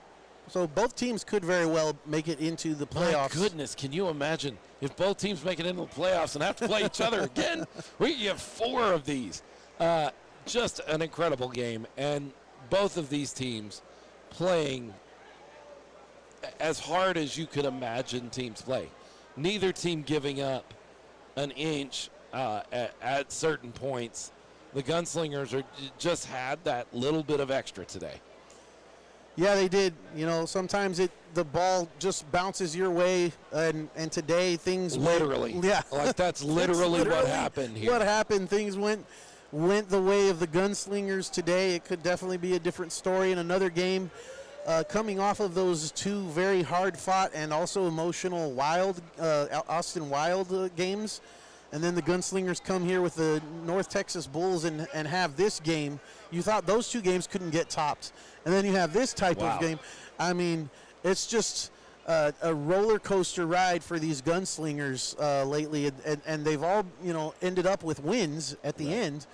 So both teams could very well make it into the My playoffs. goodness, can you imagine if both teams make it into the playoffs and have to play each other again? You have 4 of these. Just an incredible game, and both of these teams playing as hard as you could imagine teams play. Neither team giving up an inch at certain points. The Gunslingers just had that little bit of extra today. Yeah, they did. You know, sometimes the ball just bounces your way, and today things Literally. went, yeah, Like that's literally what happened here. What happened? Things went the way of the Gunslingers today. It could definitely be a different story in another game. Coming off of those 2 very hard-fought and also emotional Austin Wild games, and then the Gunslingers come here with the North Texas Bulls and have this game. You thought those 2 games couldn't get topped. And then you have this type of game. I mean, it's just a roller coaster ride for these Gunslingers lately, and they've all, ended up with wins at the end.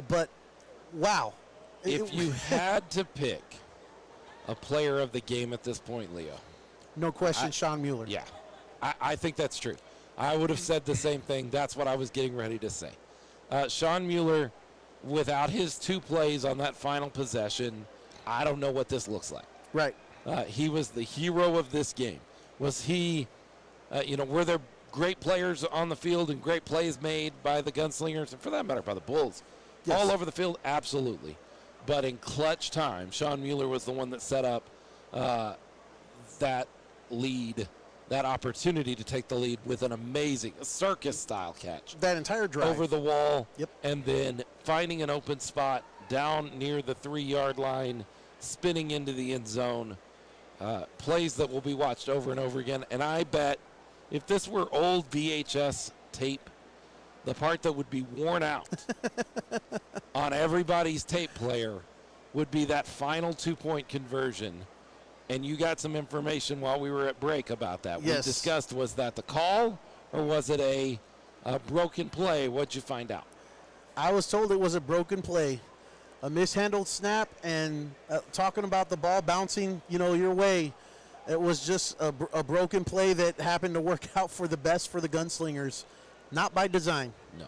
But wow. If you had to pick a player of the game at this point, Leo. No question, Sean Mueller. Yeah, I think that's true. I would have said the same thing. That's what I was getting ready to say. Sean Mueller, without his 2 plays on that final possession, I don't know what this looks like. Right. He was the hero of this game. Was he, were there great players on the field and great plays made by the Gunslingers, and for that matter, by the Bulls? Yes. All over the field? Absolutely. But in clutch time, Sean Mueller was the one that set up that lead, that opportunity to take the lead with an amazing circus-style catch. That entire drive. Over the wall, Yep. And then finding an open spot down near the 3-yard line, spinning into the end zone. Plays that will be watched over and over again. And I bet if this were old VHS tape, the part that would be worn out on everybody's tape player would be that final 2-point conversion. And you got some information while we were at break about that. Yes. We discussed, was that the call or was it a broken play? What'd you find out? I was told it was a broken play, a mishandled snap, and talking about the ball bouncing, your way. It was just a broken play that happened to work out for the best for the Gunslingers, not by design. No.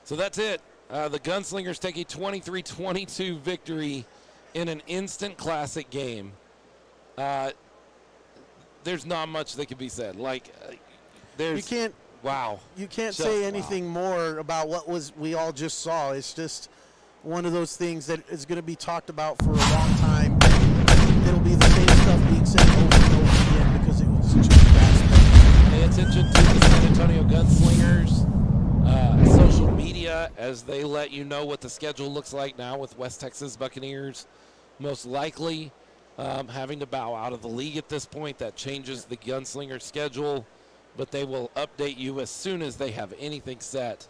So that's it. The Gunslingers take a 23-22 victory in an instant classic game. There's not much that can be said. You can't. Wow. You can't Just say anything more about what we all just saw. It's just one of those things that is going to be talked about for a long time. It'll be the same stuff being said over and over again because it was such a fast. Pay attention to the San Antonio Gunslingers social media as they let you know what the schedule looks like now with West Texas Buccaneers most likely having to bow out of the league at this point. That changes the Gunslinger schedule, but they will update you as soon as they have anything set.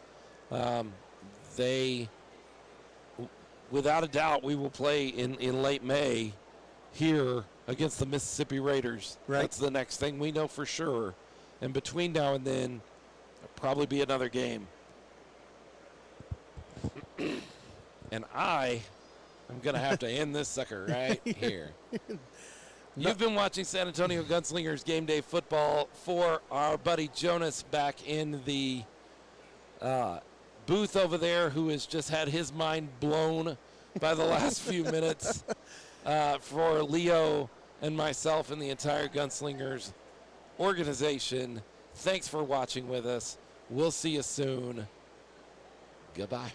Without a doubt, we will play in late May here against the Mississippi Raiders. Right. That's the next thing we know for sure. And between now and then, there'll probably be another game. And I am going to have to end this sucker right here. You've been watching San Antonio Gunslingers Game Day Football for our buddy Jonas back in the booth over there, who has just had his mind blown by the last few minutes. For Leo and myself and the entire Gunslingers organization, thanks for watching with us. We'll see you soon. Goodbye.